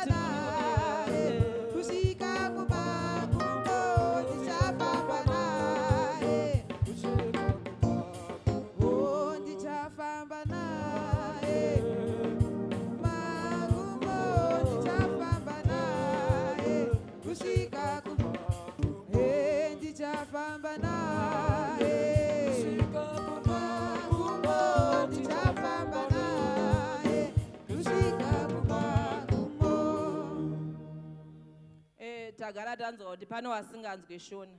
tagara tanzwa kuti pane wasinganzwe Shona.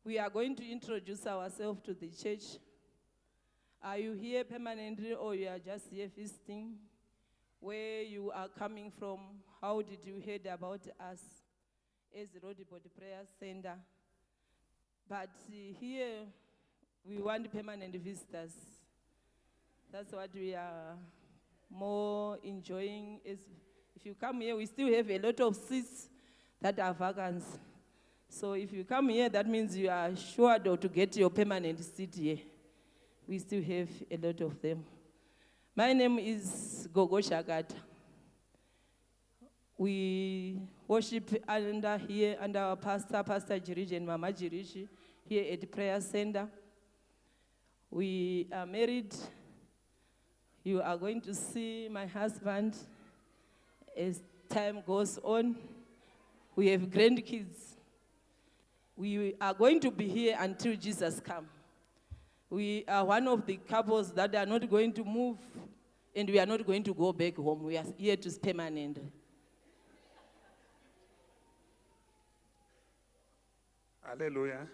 We are going to introduce ourselves to the church. Are you here permanently or you are just here visiting? Where you are coming from? How did you hear about us as the Roodeport Prayer Center? But here we want permanent visitors. That's what we are more enjoying. Is if you come here, we still have a lot of seats that are vacant. So if you come here, that means you are sure to get your permanent seat here. We still have a lot of them. My name is Gogo Shagata. We worship under our pastor, Pastor Jiriji and Mama Jiriji, here at the prayer center. We are married. You are going to see my husband as time goes on. We have grandkids. We are going to be here until Jesus comes. We are one of the couples that are not going to move, and we are not going to go back home. We are here to stay permanent. Hallelujah.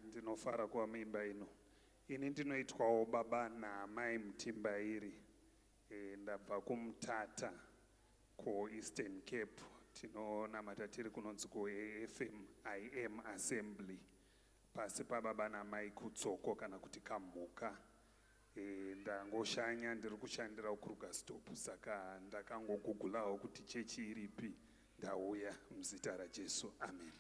Ndinofara kuwa mimba ino. Ini ndinoitwawo baba naamai Mutimbairi. Ndabva kuMutata ku-Eastern Cape. Tinonamata tiri kunonzi ku-AFM Assembly. Pasi pababa naamai kutsoko kana kuti kamhuka. Ndangoshanya ndiri kushandira kuKrugerstop, saka ndakangogugulawo kuti chechi iripi, ndauya muzita raJesu. Amen.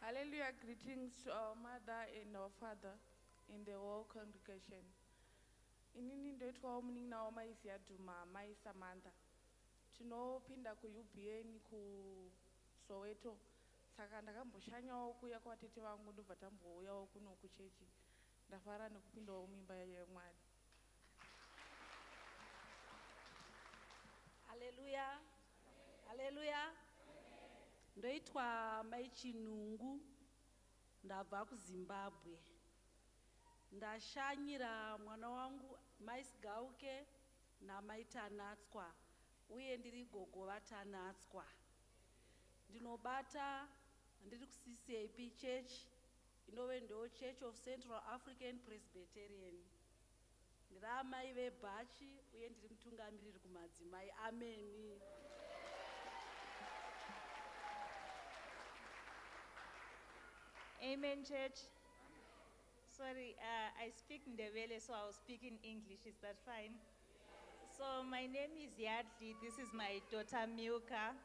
Hallelujah. Greetings to our mother and our father in the whole congregation. Inini ndoitwawo munin'ina wamaisi yadhuma mai Samantha. Tinopinda ku-UBN ku-Soweto. Saka ndakamboshanyawo kuya kwavatete vangu ndobva tambouyawo kuno kuchechi. Ndafara nekupindawo mimba yaMwari. Hallelujah. Hallelujah. Ndoitwa mai Chinungu, ndabva kuZimbabwe. Ndashanyira mwana wangu mai Sigauke namai Tanatswa, uye ndiri gogo vaTanatswa. Ndinobata ndiri kuCCAP Church, inove ndo Church of Central African Presbyterian. Ndiri amai veBhachi uye ndiri mutungamiriri kumadzimai. Ameni. Amen, church. Sorry, I speak Ndebele, so I'll speak in English. Is that fine? So my name is Yadli. This is my daughter Milka.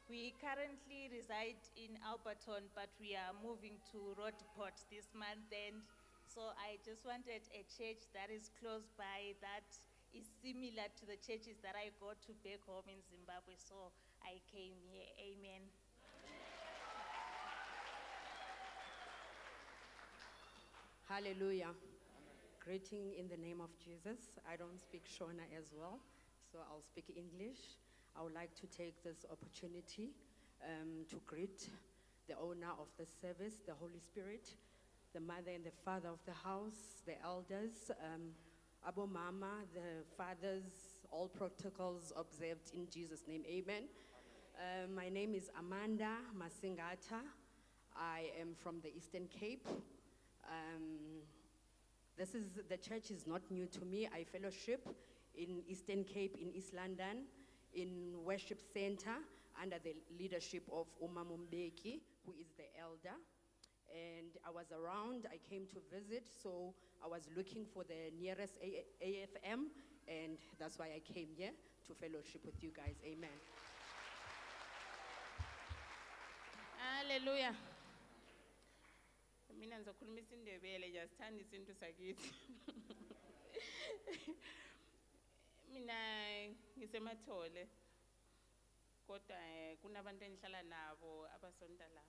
We currently reside in Alberton, but we are moving to Roodeport this month. And so I just wanted a church that is close by, that is similar to the churches that I go to back home in Zimbabwe. So I came here. Amen. Hallelujah. Greeting in the name of Jesus. I don't speak Shona as well, so I'll speak English. I would like to take this opportunity to greet the owner of the service, the Holy Spirit, the mother and the father of the house, the elders, Abo Mama, the fathers, all protocols observed in Jesus' name. Amen. My name is Amanda Masingata. I am from the Eastern Cape. The church is not new to me. I fellowship in Eastern Cape, in East London, in Worship Center under the leadership of Uma Mumbeki, who is the elder. And I was around, I came to visit, so I was looking for the nearest AFM, and that's why I came here to fellowship with you guys. Amen. Hallelujah. Mina ngizokhuluma isiNdebele ngiyathanda isintu sakithi. Mina ngisemathole kodwa kunabantu engihlala nabo abasonta la.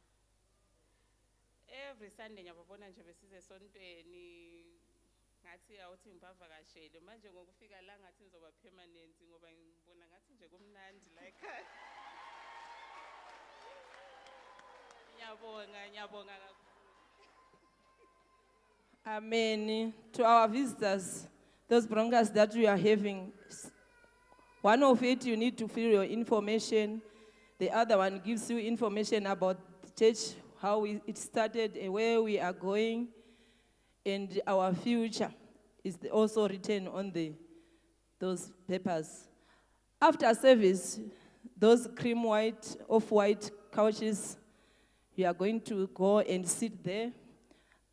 Every Sunday ngiyababona nje besize esontweni ngathi awuthi ngibavakashele manje ngokufika la ngathi ngizoba permanent ngoba ngibona ngathi nje kumnandi la ekhaya. Ngiyabonga kakhulu. Amen. To our visitors, those broadcasts that we are having, one of it you need to fill your information. The other one gives you information about the church, how it started, and where we are going, and our future is also written on those papers. After service, those cream white, off-white couches, you are going to go and sit there.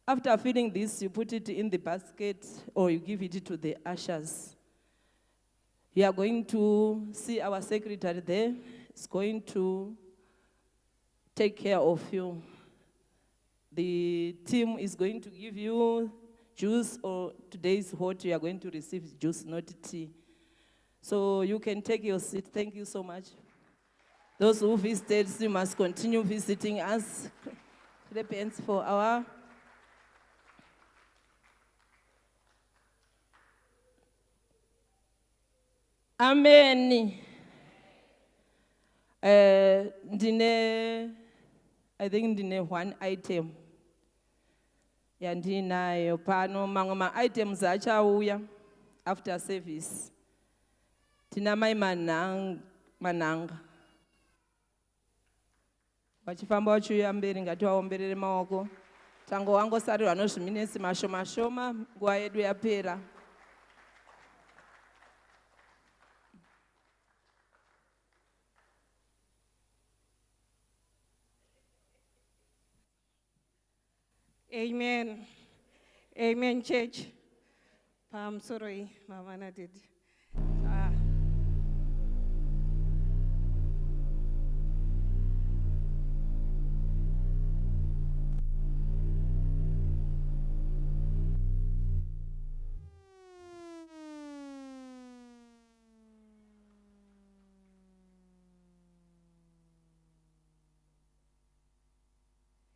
After filling this, you put it in the basket or you give it to the ushers. You are going to see our secretary there. It's going to take care of you. The team is going to give you juice, or today is hot, you are going to receive juice, not tea. So you can take your seat. Thank you so much. Those who visited, you must continue visiting us. Clap hands for our... Amen. I think ndine one item. Yandinayo pano mangoma items achauya after service. Tina mai mananga. Wachifamba wachuya mberi ngati waomberere maoko. Tango wango sari wanozviminesi mashoma nguva yedu yapera. Amen. Amen, church. I'm sorry, Mama did.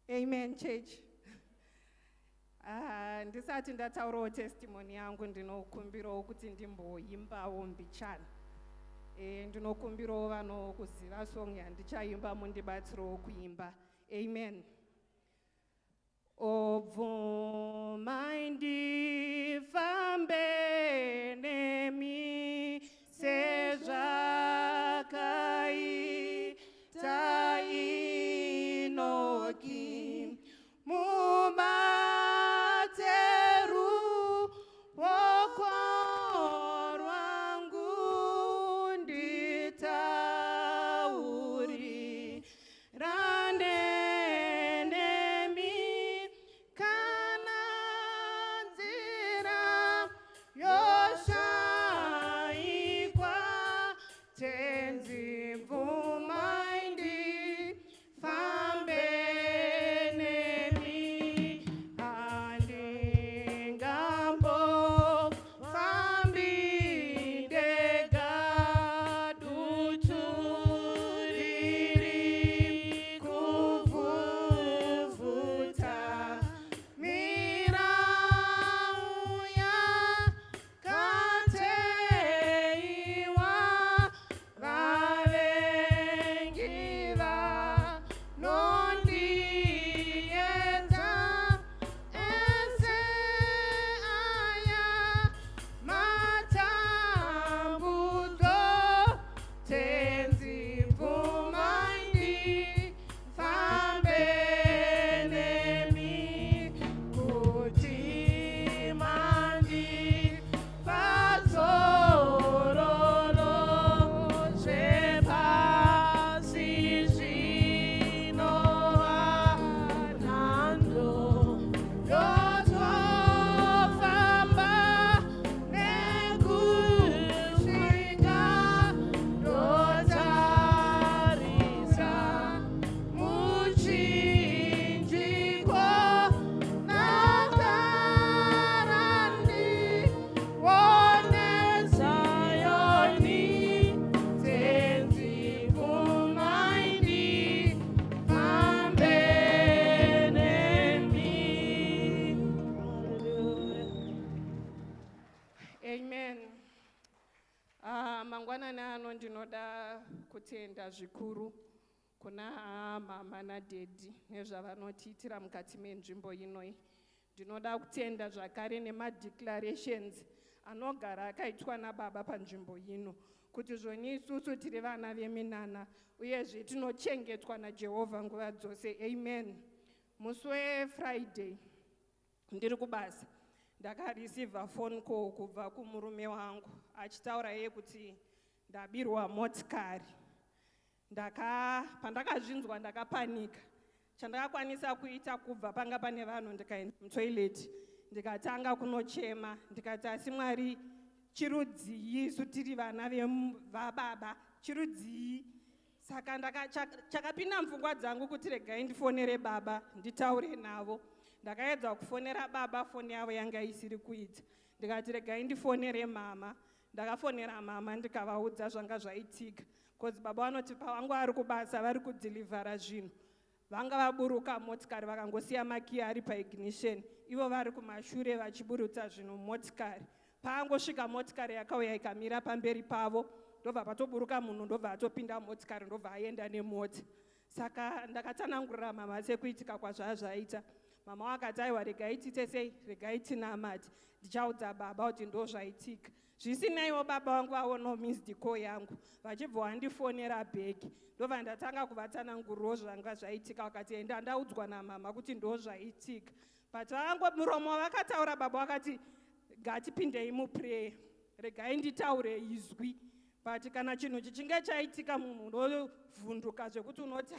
Amen, church. Ndisati ndataurawo testimony yangu ndinokumbirawo kuti ndimboimbawo mbichana. Ndinokumbirawo vanokuziva song yandichaimba mundibatsirewo kuimba. Amen. Obvuma ndifambe nemi sezvakaita inoki mumateru wokwarwangu nditauri randenemi kana nzira yoshaikwa te ndinoda kutenda zvikuru kuna mama nadedhi nezvavanotiitira mukati menzvimbo inoi. Ndinoda kutenda zvakare nemadeclarations anogara akaitwa nababa panzvimbo ino, kuti zvoni isusu tiri vana veminana uyezve tinochengetwa naJehovha nguva dzose. Amen. Musi weFriday ndiri kubasa ndakareceiva phone call kubva kumurume wangu achitaura yeye kuti ndabirwa motikari. Pandakazvinzwa ndakapanika. Chandakakwanisa kuita kubva panga pane vanhu ndikaenda mutoilet ndikatanga kunochema ndikati asi Mwari chirudzii isu tiri vana vababa chirudzii. Saka chakapinda mupfungwa dzangu kuti regai ndifonere baba nditaure navo. Ndakaedza kufonera baba, foni yavo yanga isiri kuita. Ndikati regai ndifonere mama. Ndakafonera mama ndikavaudza zvanga zvaitika. Because baba vanoti pavangu vari kubasa vari kudhilivhara zvinhu. Vanga vaburuka motikari vakangosiya makiyi ari paignition. Ivo vari kumashure vachiburutsa zvinhu motikari. Paangosvika motikari yakauya ikamira pamberi pavo. Ndobva patoburuka munhu ndobva atopinda motikari ndobva aenda nemota. Saka ndakatsanangurira mama sekuitika kwazvazvaita. Mama wakati aiwa regai tiite sei, regai tinamate. Ndichaudza baba kuti ndozvaitika. Zvisinaiwo baba vangu vaonawo missed call yangu. Vachibva vandifonera bhegi. Ndobva ndatanga kuvatsanangurirawo zvanga zvaitika. Vakati enda ndaudzwa namama kuti ndozvaitika. But muromo wakataura baba wakati ngatipindei muprayer. Regai nditaure izwi. But kana chinhu chichinge chaitika munhu unovhunduka zvekuti unoti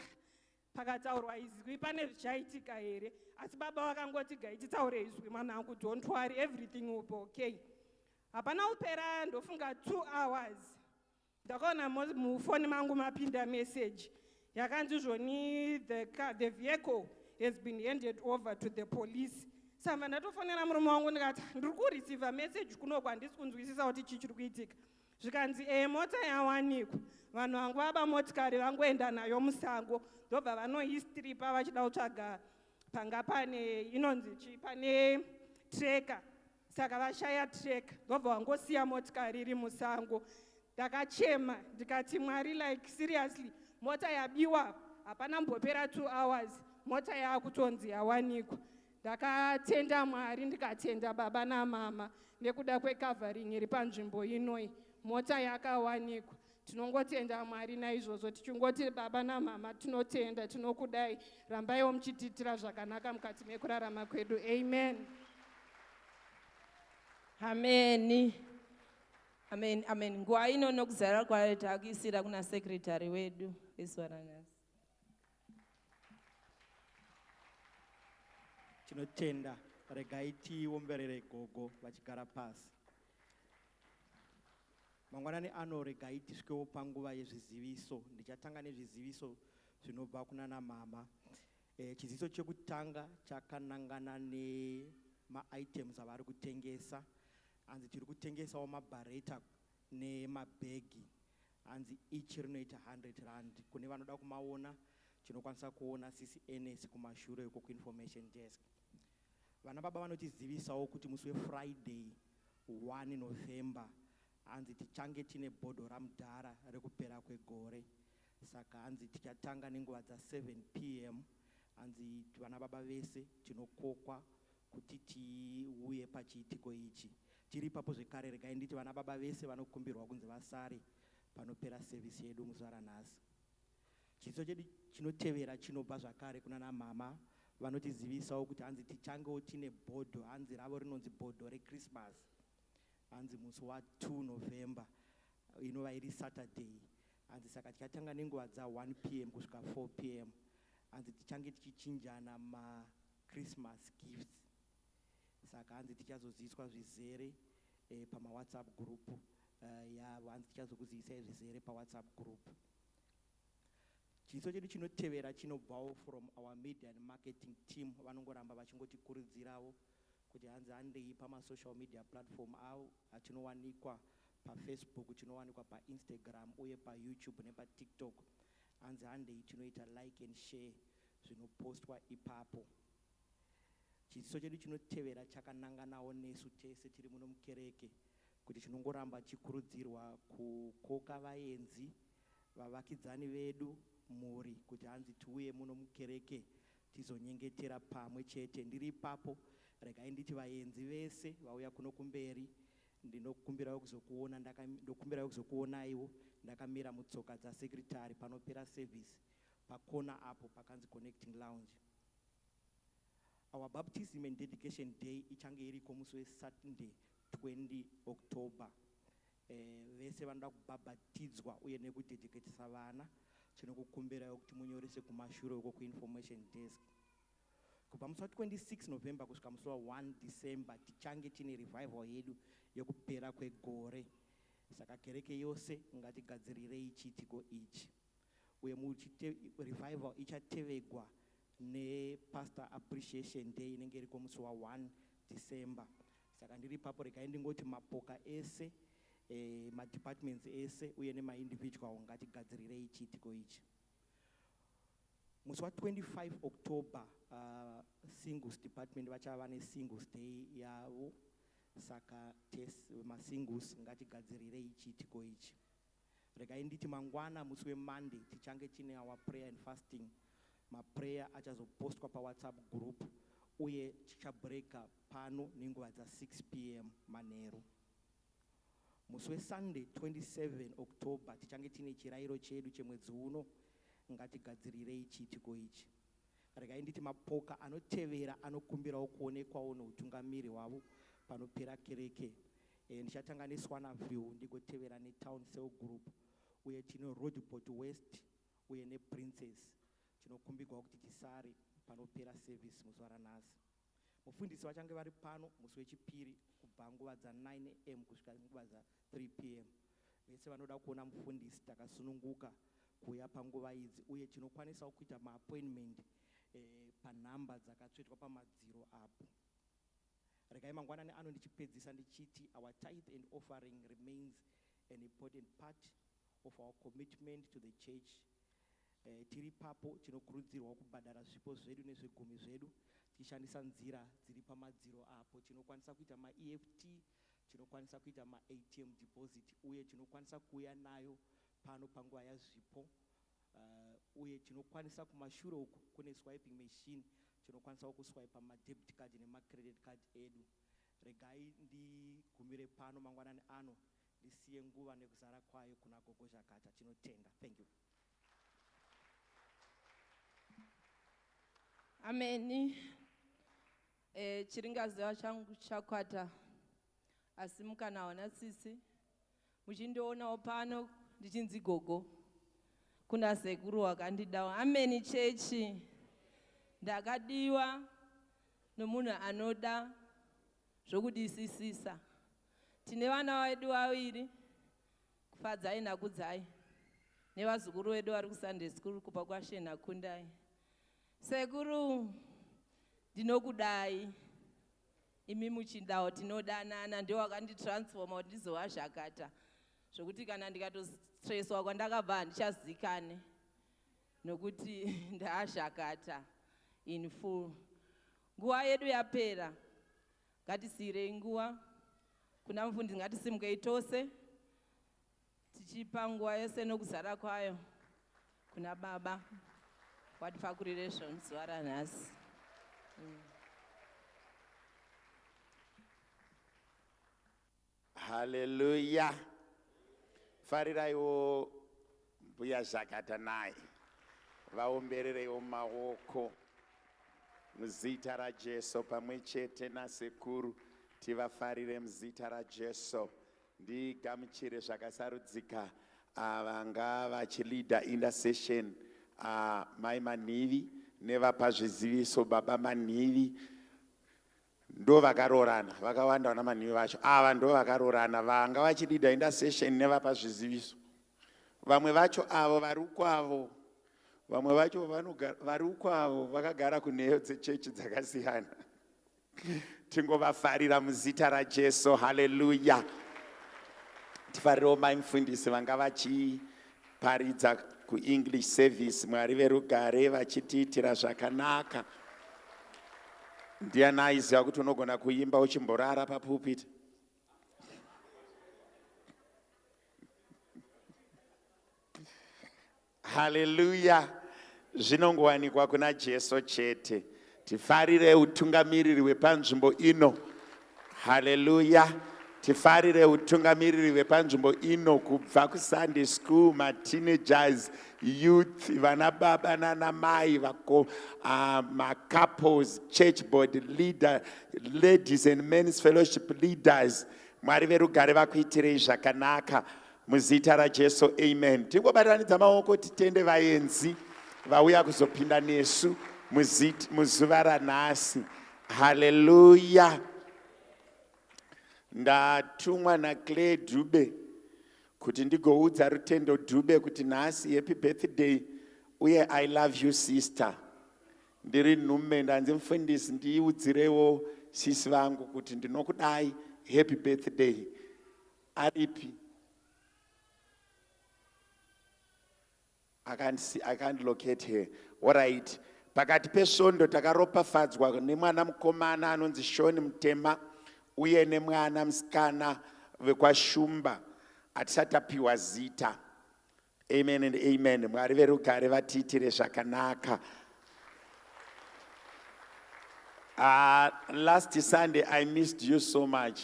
pakataurwa izwi pane zvichaitika here. Asi baba vakangoti gaititaure izwi mwana wangu, don't worry, everything will be okay. Hapana kupera ndofunga 2 hours. Ndakaona mufoni mangu mapinda message yakanzi zvoni the vehicle has been handed over to the police. Saka ndatofonera murume wangu ndikati ndiri kureceiva message kunoko handisi kunzwisisa kuti chichiri kuitika. Zvikanzi mota yawanikwa. Vanhu vangu vaba motikari vangoenda nayo musango. Ndobva vanoistripa vachida kutsvaga panga pane inonzi pane tracker. Saka vashaya tracker. Ndobva vangosiya motikari iri musango. Ndakachema ndikati Mwari, like seriously, mota yabiwa hapana mbopera 2 hours. Mota yakutonzi yawanikwa. Ndakatenda Mwari ndikatenda baba namama nekuda kwecovering iri panzvimbo inoi. Mota yakawanikwa. Tinongotenda Mwari naizvozvo tichingoti baba namama tinotenda, tinokudai. Rambaiwo muchitiitira zvakanaka mukati mekurarama kwedu. Amen. Amen. Amen. Amen. Nguva ino nokuzara kwayo takuisira kuna sekretari wedu Iswaranasi. Tinotenda regai tiomberere gogo vachigara pasi. Mangwanani ano regai tisvikewo panguva yezviziviso. Ndichatanga nezviziviso zvinobva kunana mama. Chiziviso chekutanga chakanangana nema-items avari kutengesa. Hanzi tiri kutengesawo mabareta nemabhegi. Hanzi each rinoita 100 rand. Kune vanoda kumaona tinokwanisa kuona CCNS kumashure uko kuinformation desk. Vana baba vanotizivisawo kuti musi weFriday 1 November hanzi tichange tine bhodho ramudhara rekupera kwegore. Saka hanzi tichatanga nenguva dza7 PM. Hanzi vana baba vese tinokokwa kuti tiuye pachiitiko ichi. Tiri ipapo zvekare regai nditi vana baba vese vanokumbirwa kunzi vasare panopera service yedu muzara nhasi. Chiso chedu chinotevera chinobva zvakare kunana mama vanotizivisawo kuti hanzi tichangewo tine bhodho, hanzi ravo rinonzi bhodho reChristmas. Hanzi musi wa2 November inova iri Saturday. Hanzi saka tichatanga nenguva dza1 PM kusvika 4 PM. Hanzi tichange tichichinjana ma-Christmas gifts. Saka hanzi tichazoziviswa zvizere pama-WhatsApp group yavo. Hanzi tichazokuzivisai zvizere pa-WhatsApp group. Chiso chedu chinotevera chinobvawo from our media and marketing team. Vanongoramba vachingotikurudzirawo kuti hanzi handei pama-social media platform avo. Achinowanikwa paFacebook, chinowanikwa paInstagram uye paYouTube nepaTikTok. Hanzi handei chinoita like and share zvinopostwa ipapo. Chiziso chedu chinotevera chakananganawo nesu tese tiri muno mukereke kuti chinongoramba chikurudzirwa kukoka vaenzi vavakidzani vedu muri kuti hanzi tiuye muno mukereke tizonyengetera pamwe chete. Ndiri ipapo regai nditi vaenzi vese vauya kuno kumberi ndinokumbirawo kuzokuonaiwo ndakamira mutsoka dzasekretary panopera service pakona apo pakanzi connecting lounge. Our baptism and dedication day ichange iriko musi weSaturday 20 October. Vese vanoda kubhabhatidzwa uye nekudediketisa vana. Tinokukumbirawo kuti munyorese kumashure uko kuinformation desk. Kubva musi wa26 November kusvika musi wa1 December tichange tine revival yedu yekupera kwegore. Saka kereke yose ngatigadzirirei chiitiko ichi. Uye revival ichatevegwa ne-Pastor Appreciation Day inenge iriko musi wa1 December. Saka ndiri ipapo regai ndingoti mapoka ese, ma-departments ese uye nema-individual ngatigadzirirei chiitiko ichi. Musi wa25 October, Singles Department vachava ne-Singles Day yavo. Saka ma-singles ngatigadzirirei chiitiko ichi. Regai nditi mangwana musi weMonday tichange tine our prayer and fasting. Maprayer achazopostwa paWhatsApp group uye tichabreka pano nenguva dza6 p.m. manheru. Musi weSunday 27 October tichange tine chirayiro chedu chemwedzi uno, ngatigadzirirei chiitiko ichi. Regai nditi mapoka anotevera anokumbirawo kuonekwawo noutungamiri hwavo panopera kereke. Ndichatanga neSwanaview ndigotevera neTown Cell Group uye tino Roodeport West uye nePrincess. Tinokumbirwa kuti tisare panopera service musi waranhasi. Mufundisi vachange vari pano musi wechipiri kubva nguva dza9 a.m. kusvika nguva dza3 p.m. Vese vanoda kuona mufundisi takasununguka kuuya panguva idzi uye tinokwanisawo kuita maappointment panhamba dzakatsvetwa pamadziro apo. Regai mangwanani ano ndichipedzisa ndichiti our tithe and offering remains an important part of our commitment to the church. Tiri papo tinokurudzirwa kubhadhara zvipo zvedu nezvegumi zvedu tichishandisa nzira dziri pamadziro apo. Tinokwanisa kuita ma-EFT, tinokwanisa kuita ma-ATM deposit uye tinokwanisa kuuya nayo pano panguva yazvipo. Uye tinokwanisa kumashure uku kune swiping machine, tinokwanisa kuswipa ma-debit card nema-credit card edu. Regai ndigumire pano mangwanani ano ndisiye nguva nekuzara kwayo kuna gogo Zhakata. Tinotenda. Thank you. Ameni. Chiringaziva changu chakwata asi mukanaona sisi muchindionawo pano ndichinzi gogo kuna sekuru wakandidawo. Ameni chechi. Ndakadiwa nomunhu anoda zvokudisisisa. Tine vana vedu vaviri, kufadzai nakudzai, nevazukuru vedu vari kuSunday school kubva kwaShona Kundai. Sekuru, ndinokudai. Imi muchindawo tinodanana, ndiwo wakanditransforma kuti ndizova Zhakata. Zvokuti kana ndikatostreswa kwandakabva handichazikane nokuti ndaZhakata in full. Nguva yedu yapera. Ngatisiyirei nguva kuna mufundisi, ngatisumukei tose tichipa nguva yose nokuzara kwayo kuna Baba watipa kurelation zuva ranhasi. Hallelujah. Fariraiwo mbuya Zhakata naye vaomberereiwo maoko muzita raJesu pamwe chete nasekuru. Tivafarire muzita raJesu. Ndigamuchire zvakasarudzika vanga vachilida intercession, mai Manhivi nevapa zviziviso baba Manhivi. Ndo vakarorana, vakawanda wana Manhivi vacho. Ava ndo vakarorana vanga vachilida intercession nevapa zviziviso. Vamwe vacho avo vari ukwavo, vamwe vacho vari ukwavo vakagara kuneyo dzechechi dzakasiyana. Tingovafarira muzita raJesu. Hallelujah. Tifarirewo mai mufundisi vanga vachiparidza kuEnglish service, Mwari verugare vachitiitira zvakanaka. Ndiani aiziva kuti unogona kuimba uchimborara papulpit? Hallelujah. Zvinongowanikwa kuna Jesu chete. Tifarire utungamiriri wepanzvimbo ino. Hallelujah. Tifarire utungamiriri wepanzvimbo ino kubva kuSunday school, ma-teenagers, youth, vana baba nana mai, ma-couples, church board leader, ladies and men's fellowship leaders. Mwari verugare vakuitirei zvakanaka muzita raJesu. Amen. Tingobatanidza maoko titende vaenzi vauya kuzopinda nesu muzuva ranhasi. Hallelujah. Ndatumwa naClaire Dube kuti ndigoudza Rutendo Dube kuti nhasi happy birthday uye I love you sister. Ndiri nhume ndanzi mufundisi ndiudzirewo sisi vangu kuti ndinokudai happy birthday. Aripi? I can't locate her. All right. Pakati pesvondo takaropafadzwa nemwana mukomana anonzi Shona Mutema uye nemwana musikana vekwashumba atisati apiwa zita. Amen and amen. Mwari verugare vatiitire zvakanaka. Last Sunday I missed you so much.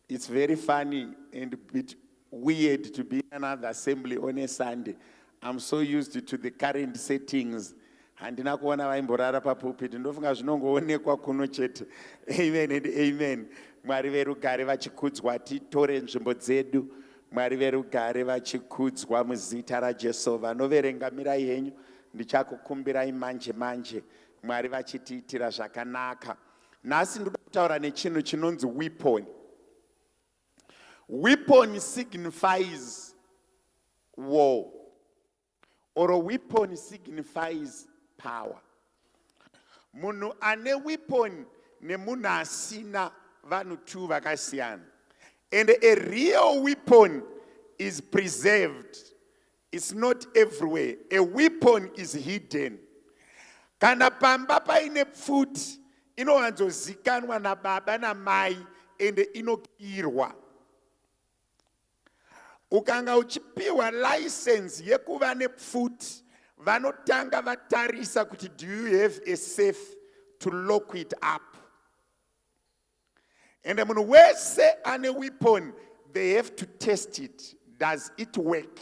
It's very funny and a bit weird to be in another assembly on a Sunday. I'm so used to the current settings. Handina kuona vaimborara papulpit ndofunga zvinongoonekwa kuno chete. Amen and amen. Mwari verugare vachikudzwa, titore nzvimbo dzedu. Mwari verugare vachikudzwa muzita raJesu. Vanoverenga mirai henyu ndichakukumbirai manje manje. Mwari vachitiitira zvakanaka. Nhasi ndoda kutaura nechinhu chinonzi weapon. Weapon signifies war, or a weapon signifies power. Munhu ane weapon nemunhu asina vanhu two vakasiyana. And a real weapon is preserved. It's not everywhere. A weapon is hidden. Kana pamba paine pfuti inowanzozikanwa nababa namai ende inokirwa. Ukanga uchipiwa license yekuva nepfuti, vanotanga vatarisa kuti do you have a safe to lock it up. And munhu wese ane weapon, they have to test it. Does it work?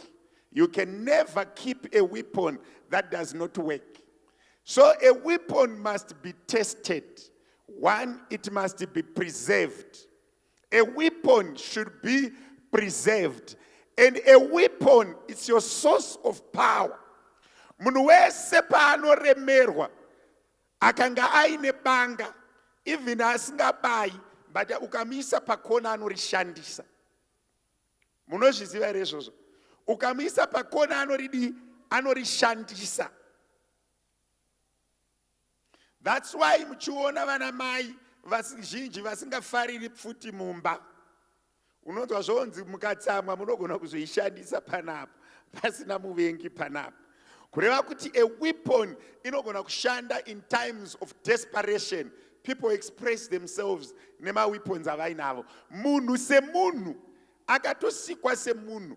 You can never keep a weapon that does not work. So a weapon must be tested. One, it must be preserved. A weapon should be preserved. And a weapon is your source of power. Munhu wese paanoremerwa akanga aine banga, even asingabayi, but ukamisa pakona anorishandisa. Munozviziva here izvozvo? Ukamisa pakona anorishandisa. That's why muchiona vana mai vazhinji vasingafariri pfuti mumba. Unonzwa zvonzi mukatsamwa munogona kuzoishandisa panapo pasina muvengi panapo. Kureva kuti a weapon inogona kushanda in times of desperation. People express themselves nema weapons avainavo. Munhu semunhu akatosikwa semunhu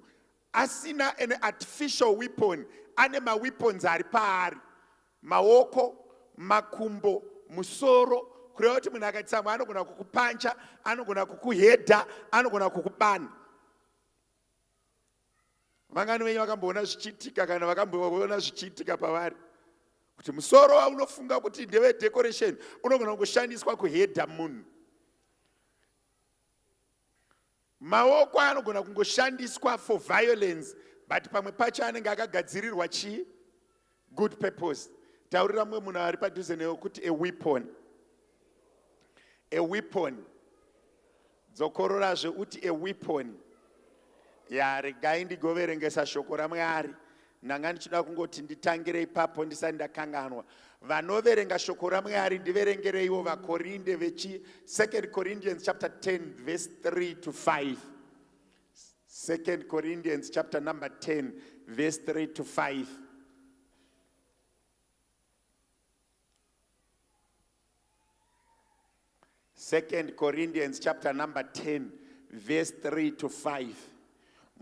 asina an artificial weapon, ane ma weapons ari paari. Maoko, makumbo, musoro. Kureva kuti munhu akatsamwa anogona kukupancha, anogona kukuhedha, anogona kukubana. Vangani venyu vakamboona zvichiitika kana vakamboona zvichiitika pavari kuti musoro unofunga kuti ndeve decoration unogona kungoshandiswa kuhedha munhu. Maoko anogona kungoshandiswa for violence, but pamwe pacho anenge akagadzirirwa chii? Good purpose. Taurira mumwe munhu ari padhuze newe kuti a weapon. A weapon. Dzokororazve uti a weapon. Ya regai ndigoverengesa shoko raMwari. Nanga ndichida kungoti nditangire ipapo ndisati ndakanganwa. Vanoverenga shoko raMwari ndiverengereiwo vakorinde vechi 2 Corinthians chapter 10 verse 3 to 5. 2 Corinthians chapter number 10 verse 3 to 5. Second Corinthians chapter number 10 verse 3 to 5.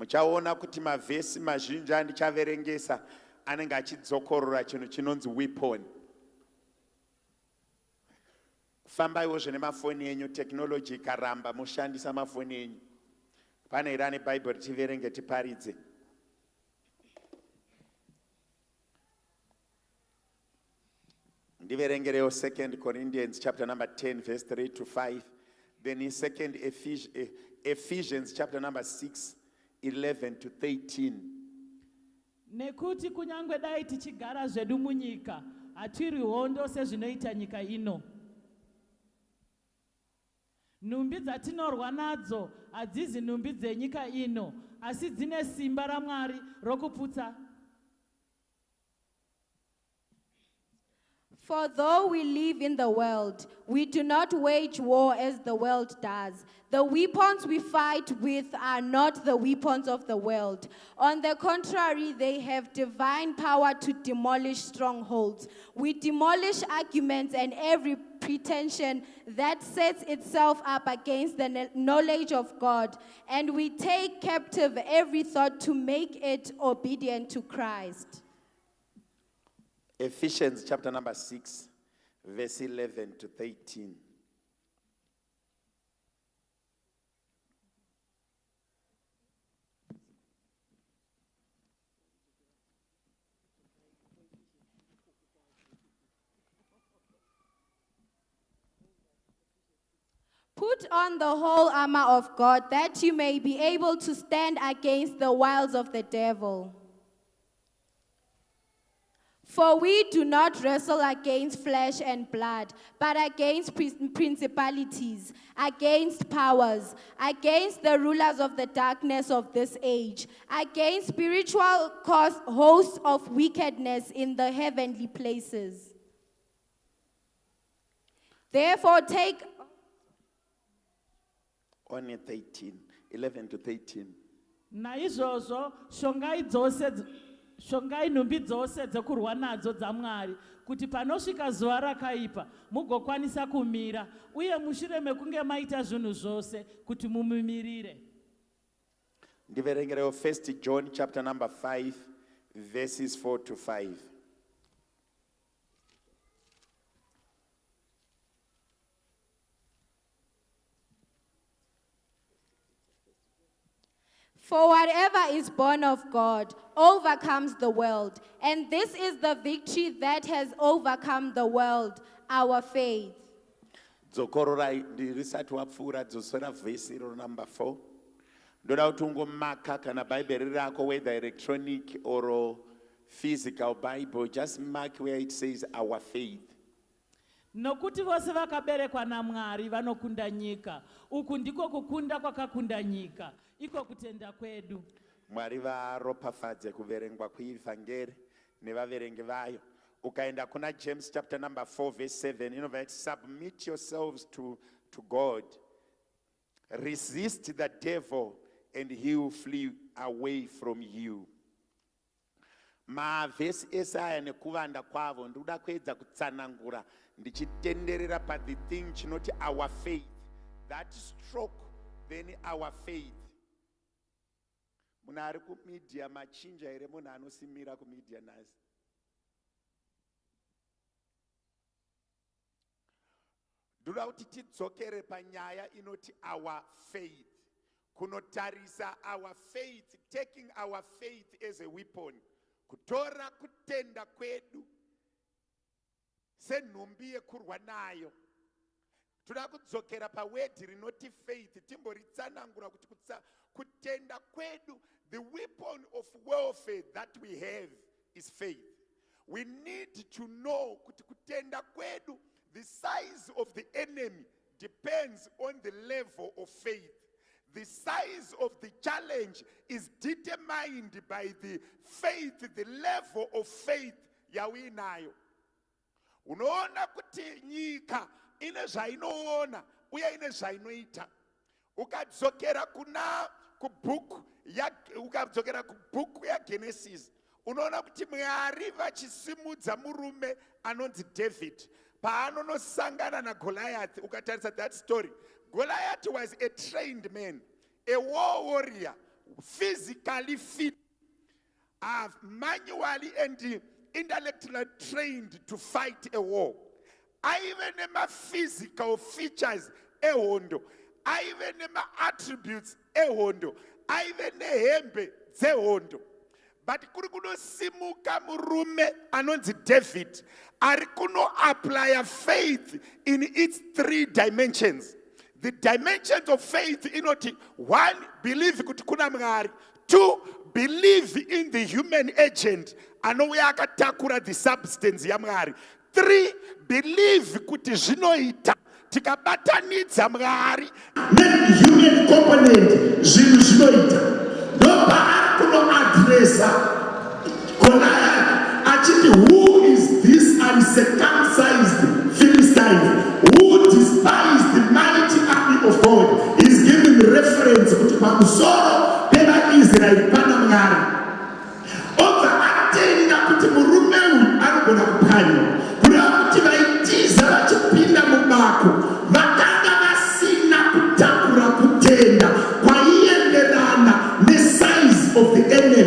muchaona kuti mavhesi mazhinji andichaverengesa anenge achidzokorora chinhu chinonzi weapon. Kufambaiwo zvine mafoni enyu, technology ikaramba mushandisa mafoni enyu. Pane iri ane Bible tiverenge tiparidze. Ndiverengerewo 2 Corinthians chapter number 10 verse 3 to 5. Then in 2nd Ephesians chapter number 6, 11 to 13. Nekuti kunyangwe dai tichigara zvedu munyika, hatiri hondo sezvinoita nyika ino. Nhumbi dzatinorwa nadzo hadzizi nhumbi dzenyika ino, asi dzine simba raMwari rokuputsa. For though we live in the world, we do not wage war as the world does. The weapons we fight with are not the weapons of the world. On the contrary, they have divine power to demolish strongholds. We demolish arguments and every pretension that sets itself up against the knowledge of God, and we take captive every thought to make it obedient to Christ. Ephesians chapter number 6, verse 11 to 13. Put on the whole armor of God, that you may be able to stand against the wiles of the devil. For we do not wrestle against flesh and blood, but against principalities, against powers, against the rulers of the darkness of this age, against spiritual hosts of wickedness in the heavenly places. Therefore take... Only 13, 11 to 13. Naizvozvo shongai nhumbi dzose dzekurwa nadzo dzaMwari, kuti panosvika zuva rakaipa mugokwanisa kumira, uye mushure mekunge maita zvinhu zvose kuti mumumirire. Ndiverengerewo 1 John chapter number 5 verses 4 to 5. For whatever is born of God overcomes the world, and this is the victory that has overcome the world, our faith. Dzokororai ndirisati wapfuura dzosera vhesi iro number 4. Ndoda kuti ungomaka kana Bible rako, whether electronic or physical Bible, just mark where it says our faith. Nokuti vose vakaberekwa naMwari vanokunda nyika. Uku ndiko kukunda kwakakunda nyika, iko kutenda kwedu. Mwari varopafadze kuverengwa kuivhangeri nevaverengi vayo. Ukaenda kuna James chapter number 4 verse 7, inobva iti submit yourselves to God. Resist the devil and he will flee away from you. Mavhesi esaya nekuvanda kwavo ndoda kuedza kutsanangura ndichitenderera pa the thing chinoti our faith, that stroke, then our faith. Munhu ari kumedia machinja here, munhu anosimira kumedia nhasi. Ndoda kuti tidzokere panyaya inoti our faith, kunotarisa our faith, taking our faith as a weapon, kutora kutenda kwedu senhumbi yekurwa nayo. Toda kudzokera pawedhi rinoti faith, timboritsanangura kuti kutenda kwedu, the weapon of warfare that we have is faith. We need to know kuti kutenda kwedu, the size of the enemy depends on the level of faith. The size of the challenge is determined by the faith, the level of faith yawinayo. Unoona kuti nyika ine zvainoona uye ine zvainoita. Ukadzokera kubhuku yaGenesis, unoona kuti Mwari vachisimudza murume anonzi David paanonosangana naGoliath. Ukatarisa that story, Goliath was a trained man, a war warrior, physically fit, are manually and intellectually trained to fight a war. Even my physical features ehondo, even my attributes ehondo, even hembe zehondo. But kuno simuka murume anonzi David, arikuno apply faith in its 3 dimensions. The dimensions of faith inoti: 1, believe kuti kuna Mwari; 2, believe in the human agent anouya akatakura the substance ya Mwari; 3, believe kuti zvinoita tikabatanidza Mwari human component zvinhu zvinoita. Nobody kuno addressa Goliath achiti, who is this uncircumcised Philistine who despised the mighty army of God? Is giving reference kuti pamusoro pevaIsraeri pana Mwari. Obva atenga kuti murume uyu anogona kupanywa, kureva kuti vaitiza vachipinda mumako vakanga vasina kutakura kutenda kwaienderana nesize of the enemy.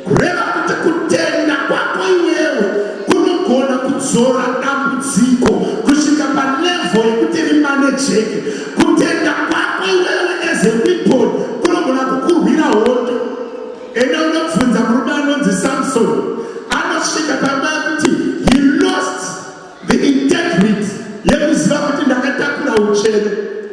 Kureva kuti kutenda kwako iwewe kunogona kudzora dambudziko kusvika palevel yekuti rimanejeke. Kutenda kwako iwewe as a weapon kunogona kukurwira hondo. Ende unobvunza murume anonzi Samson, anosvika pamba kuti he lost the integrity yekuziva kuti ndakatakura uchene,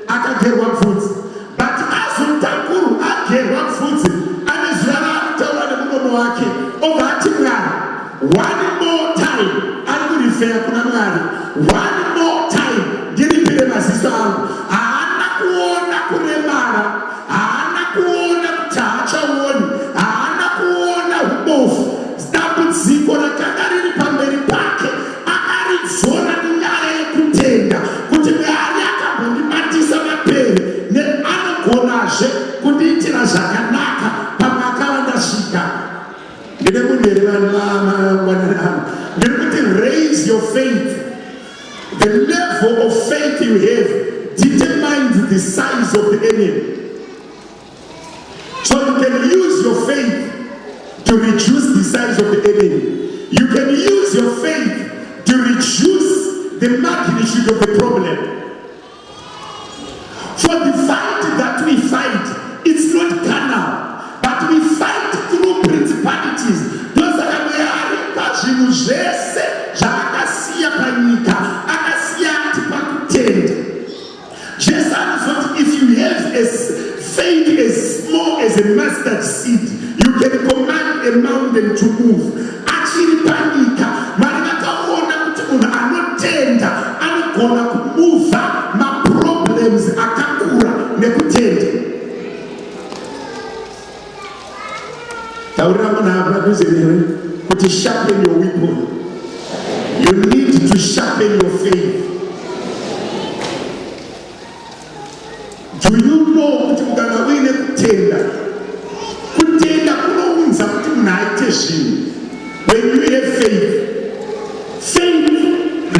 akagerwa bvudzi. But azotakuru agerwa bvudzi, ane zuva raakutaura nemuromo wake obva ati Mwari, one more time, ari kurifeya kuna Mwari, one more time ndiripire maziso angu. Haana kuona kuremara, haana kuona kuti haachaoni, haana kuona ubofu. Dambudziko rakanga riri pamberi pake akaridzora nenyaya yekutenda kuti Mwari akambondibatisa mapere neanogonazve kundiitira zvakanaka pamwe akava ndasvika. Ndine munhu here vanamwananama, ndiri kuti raise your faith. The level of faith you have determines the size of the enemy. So you can use your faith to reduce the size of the enemy. You can use your faith to reduce the magnitude of the problem. For the fight that we fight, it's not carnal, but we fight through principalities. Those are the zvinhu zvese zvaakasiya panyika, akasiya ati pakutenda. Jesu anozoti, if you have a faith as small as a mustard seed, you can command a mountain to move. Achiri panyika, Mwari vakaona kuti munhu anotenda anogona kumuvha maproblems akakura nekutenda. Taurira munhu apa padhuze newe kuti sharpen your weapon. You need to sharpen your faith. Do you know kuti mukanga uine kutenda, kutenda kunounza kuti munhu aite zvinhu. When you have faith,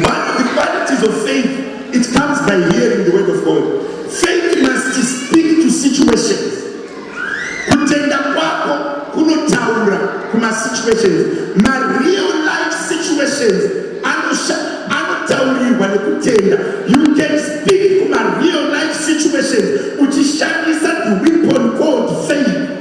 one of the qualities of faith, it comes by hearing the word of God. Faith must speak to situations. Kutenda kwako kunotaura kuma situations. Ma real life situations anotaurirwa nekutenda. You can speak kuma real life situations uchishandisa the weapon called faith.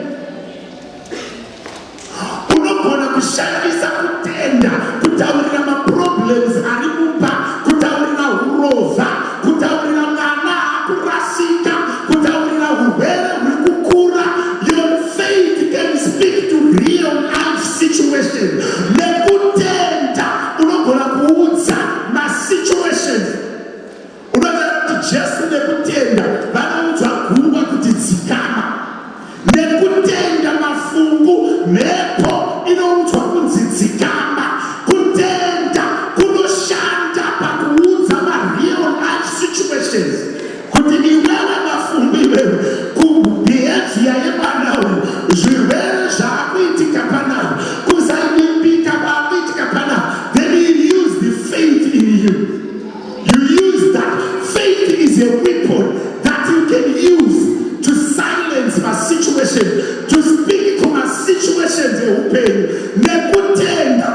Unogona kushandisa kutenda kutaurira maproblems ari mumba, kutaurira urova, kutaurira mwana akurasika, kutaurira urwere huri kukura. Your faith can speak to real life situations. Nekutenda unogona kuudza ma situations. Unoziva kuti Jesu nekutenda vanoudzwa gungwa kuti dzikama. Nekutenda mafungu mhepo inoudzwa kunzi dzikama. Kutenda zveupenyu. Nekutenda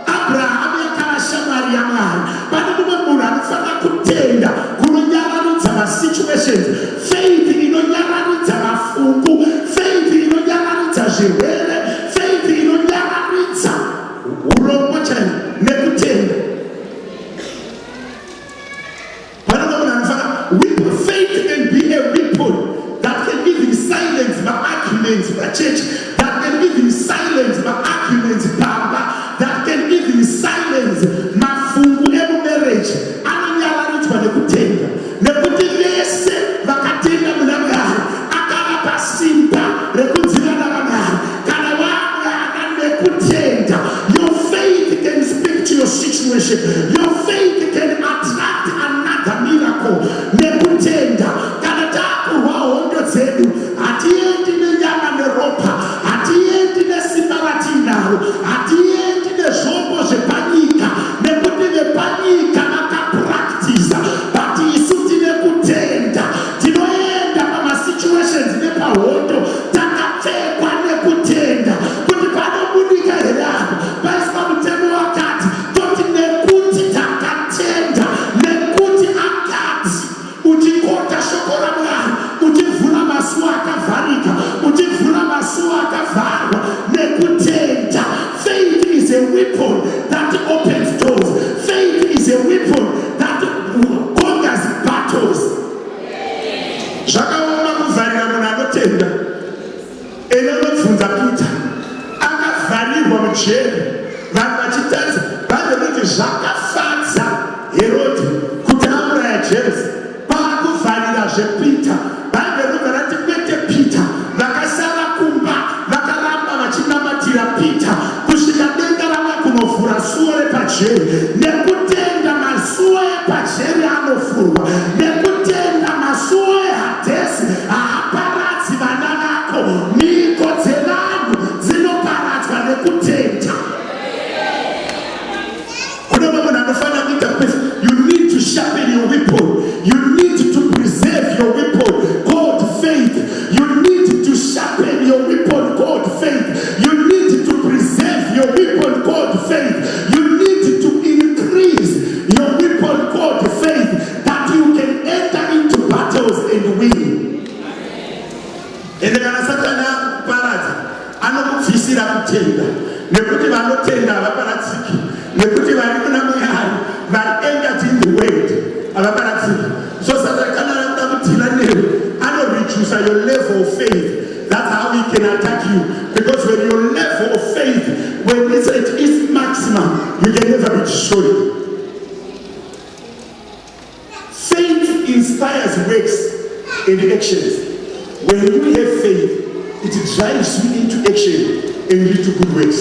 Abraham yakava shamwari yaMwari. Pane mumwe munhu anofanira kutenda kunonyaradza masituations, faith inonyaradza mafungu, faith inonyaradza zvirwere, faith inonyaradza urombo chaizvo nekutenda. Pane mumwe munhu anofanira, faith can be a weapon that can even silence my arguments in the church, that can even silence my arguments pamba, that can even silence mafungu emumarriage. Anonyaradzwa nekutenda, nekuti vese vakatenda muna Mwari akavapa simba rekudzivana naMwari. Kana wamwana nekutenda, your faith can speak to your situation, your faith can attract another miracle. Nekutenda, kana takurwa hondo dzedu, hatiendi nenyama neropa, hatiendi nesimba ratinaro, hatiendi nezvombo zvepanyika, nekuti vepanyika vakapractiza, but isu tine kutenda. Tinoenda pamasituations nepahondo takapfekwa nekutenda, kuti panobudika here apo paiswa mutemo wakati toti nekuti takatenda, nekuti akati uchikota shoko raMwari, uchivhura masuo akavharika, uchivhura masuo akavharwa nekutenda. Faith is a weapon that opens doors. Faith is a weapon that conquers battles. Zvakaoma kuvharira munhu anotenda. Enonobvunza Pita akavharirwa mujeri, vanhu vachitarisa vanoti zvakafadza Herodhi kuti auraya Jesu. Pakuvharirazve Pita, vanhu rati kwete Pita, vakasara kumba vakaramba vachinamatira Pita kusvika denga rava kunovhura suo repajeri. Nekutenda masuo epajeri anovhurwa, nekutenda masuo eHadhesi haaparadzi vana vako. Mhiko dzevanhu dzinoparadzwa nekutenda. Kune mumwe munhu anofanira kuita kwese. You need to sharpen your weapon. You need to preserve your weapon called faith. You need to sharpen your weapon called faith. You need to preserve your weapon called faith. You need to increase your weapon called faith, that you can enter into battles and win. Ende kana Satani akuparadza, anokubvisira kutenda, nekuti vanotenda havaparadziki, nekuti vari kuna Mwari, vari anchored in the word, havaparadziki. So Satani kana anoda kudhila newe, anoreduce your level of faith. That's how he can attack you. Because when your level of faith, when it's at its maximum, you can never be destroyed. Faith inspires works and actions. When you have faith, it drives you into action and into good works.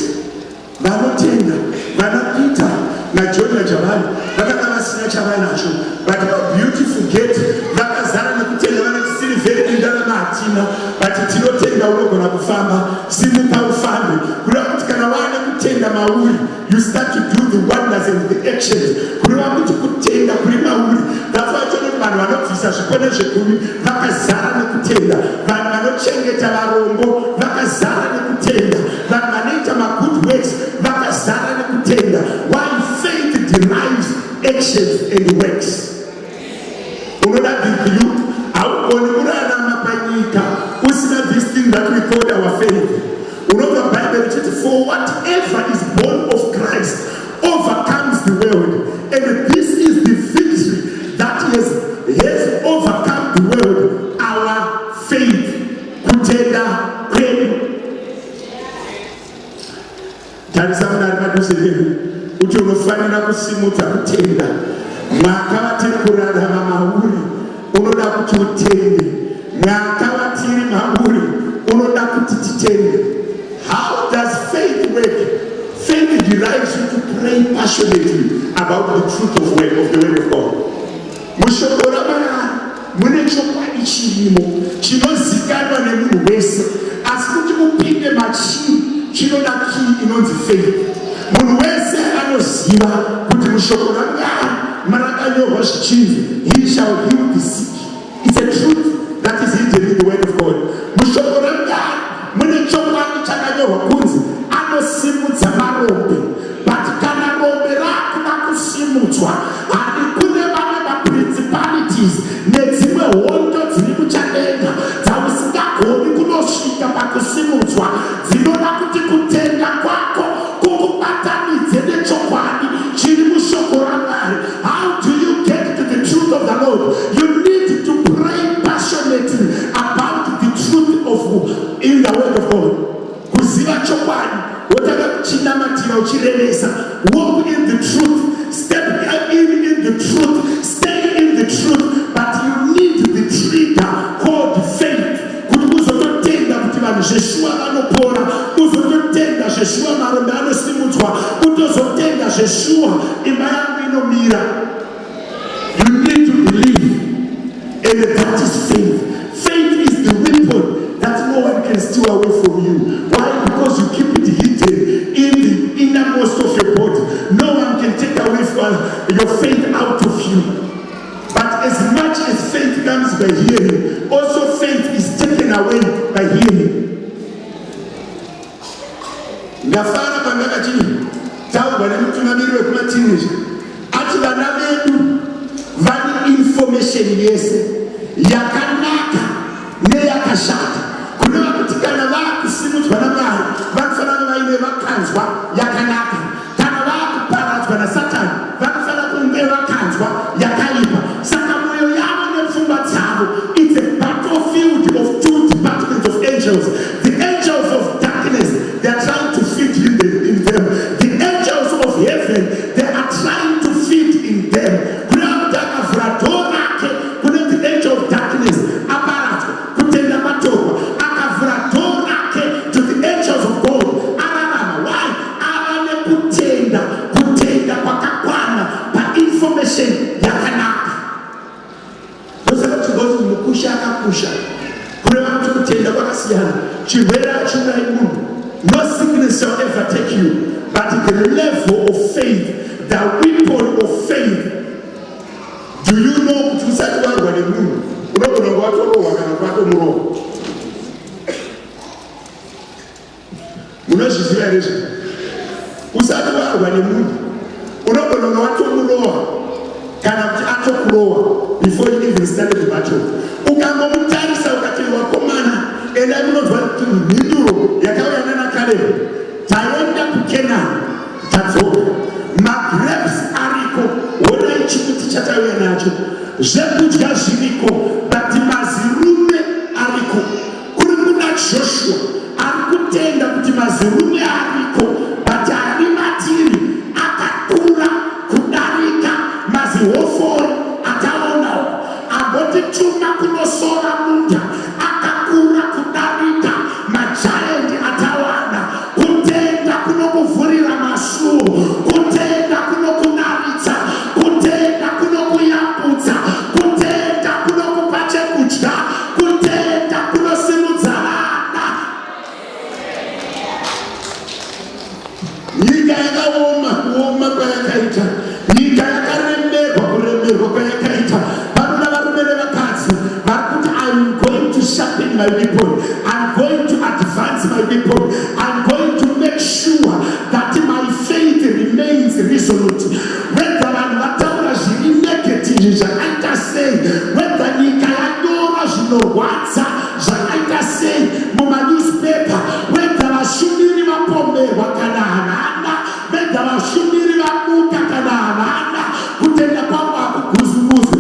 Vanotenda, vanapita, na John na Javani, vakavasina chavanacho, but how beautiful get, vakazara nekutenda vanoti very indalama hatina, but tinotenda unogona kufamba, simuka ufambe. Kureva kuti kana wane kutenda mauri, you start to do the wonders and the actions. Kureva kuti kutenda kuri mauri. That's why vanhu vanobvisa zvikone zvegumi vakazara nekutenda, vanhu vanochengeta varombo vakazara nekutenda, vanhu vanoita magood works vakazara nekutenda. Why? Faith derives actions and works. Unoda bhibiyu haugoni kurarama panyika usina this thing that we call our faith. Unobva Bible richiti, for whatever is born of Christ overcomes the world, and this is the victory that has overcome the world, our faith. Kutenda kwedu. Tarisa munhu ari padhuze newe kuti unofanira kusimudza kutenda. Mwakavatiri kurarama mauri, unoda kuti utende. Mwakavatiri mauri, unoda kuti titende. How does faith work? Faith derives you to pray passionately about the truth of the word of God. Mushoko raMwari mune chokwadi chirimo chinozikanwa nemunhu wese, asi kuti mupinde machii chinoda kii inonzi faith. Munhu wese anoziva kuti mushoko raMwari marakanyorwa zvichinzi, he shall heal the sick. It's a truth that is hidden in the word of God. Mushoko raMwari mune chokwadi chakanyorwa kunzi uchinamatira uchirevesa. Walk in the truth. Step in the truth. Stay in the truth. But you need the trigger called faith. Kuti uzototenda kuti vanhu zveshuwa vanopora, uzototenda zveshuwa maronda anosimudzwa, utozotenda zveshuwa imba yangu inomira. You need to believe, and that is faith. Faith is the weapon that no one can steal away from you. Why? Because you keep it hidden in the innermost of your body. No one can take away your faith out of you. But as much as faith comes by hearing, also faith is taken away by hearing. Ngafara pangaka chini, taubwa na mtunamiri wekumateenager. Ati vana vedu vane information yese yakanaka neyakashata. Kune vakuti kana vakusimudzwa naMwari vanofanira vaine vakanzwa yakanaka. Kana vakuparadzwa naSatani vanofanira kunge vakanzwa yakaipa. Saka mwoyo yavo nepfungwa dzavo, it's a battlefield of two departments of angels. The angels of darkness, they are trying to feed in them. The angels of heaven, they are trying to feed in them. The angel of darkness, to the angels of God. Why? Information yakanaka. Those are to go to Mukusha Kapusha. To tenda kwakasiyana. Chivera chunaimu. No sickness shall ever take you. But the level of faith, the weapon of faith. Do you know to say to one the moon? Before you even started the battle. And I'm not going to Niduro, Yakawa Nana Kale, Tayenda Pukena, that's all. Magrebs Ariko, what I chipped Chatawe Nacho, Zepuja Shimiko, Batimazirume Ariko, Kurumuna Joshua, Arkutenda Batimazirume Ariko, Batarimatiri, Akakura, Kudarika, Maziwofo, Ataona, Aboti Chuma Kunosora Munda, Akakura, Kudarika, Majaendi Atawana, Kutenda Kunokufurira Masu, Kutenda Kunokunaritsa, Kutenda Kunokuyaputsa, Kutenda Kunokupache Kuchta, Kutenda Kunosimudzana. Nyika yakaoma kwayakaita, nyika yakaremberwa kwayakaita. Vanhu varume nevakadzi vari kuti I'm going to sharpen my weapon, I'm going to advance my weapon, I'm going to make sure that my faith remains resolute. Whether vanhu vataura zviri negative zvakaita sei, whether nyika yanyora zvinorwadza zvakaita sei mumanewspaper, whether vashumiri vapomberwa kana havana, whether vashumiri vamuka kana havana, kutenda kwavo hakuguzumuzi.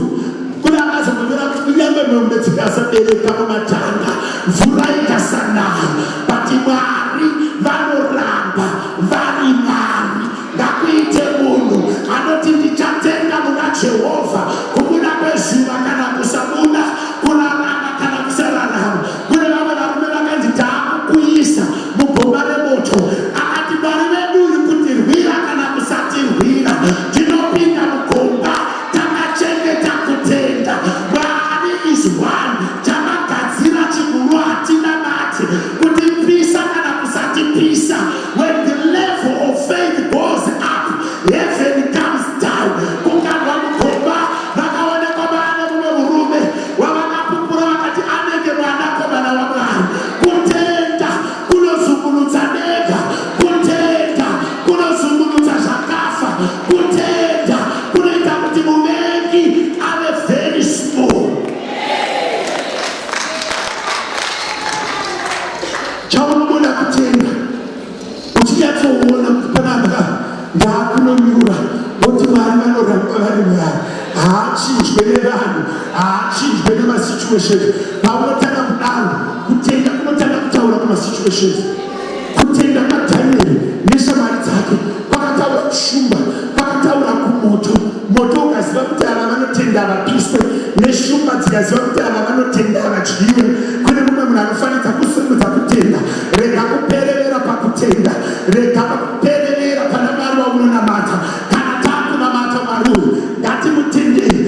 Kuna vazogonyera kuti kunyange mombe dzikasabereka mumatanga, mvura ikasanaya, but Mwari vanoramba vari Mwari. Ngakuite munhu anoti ndichatenga muna Jehovha, kumuda kwezuva kana kusamuda, kurarama kana kusararama. Kune vamwe varume vakanzi taakukuisa mugomba remoto, akati Mwari vedu uri kutirwira kana kusatirwira, tinopinda mugomba takachengeta kutenda. Mwari is one. Takagadzira chiguru hatina mati kuti pisa kana kusatipisa. When the level of faith goes up, heaven comes down. Kukanwa mugomba vakaonekwa vaane mumwe murume wavakapupura vakati anenge mwanakomana waMwari. Kutenda kunozungurudza nega, kutenda kunozungurudza zvakafa, kutenda kunoita kuti muvengi ave very small. Chaunobuda kutenda uchinyatsoona kuti panapa ndaakunonyura kuti Mwari vanoramba vari Mwari. Haachinjwe nevanhu, haachinjwe nemasituations. Paunotanga kudaro, kutenda kunotanga kutaura kumasituations. Kutenda kwaDhanieri neshamwari tikaziva kuti ava vanotenda havadyiwe. Kune mumwe munhu anofanira kusumudza kutenda. Rega kuperevera pakutenda. Rega kuperevera pana Mwari waunonamata. Kana takunamata Mwari uyu, ngatimutendei.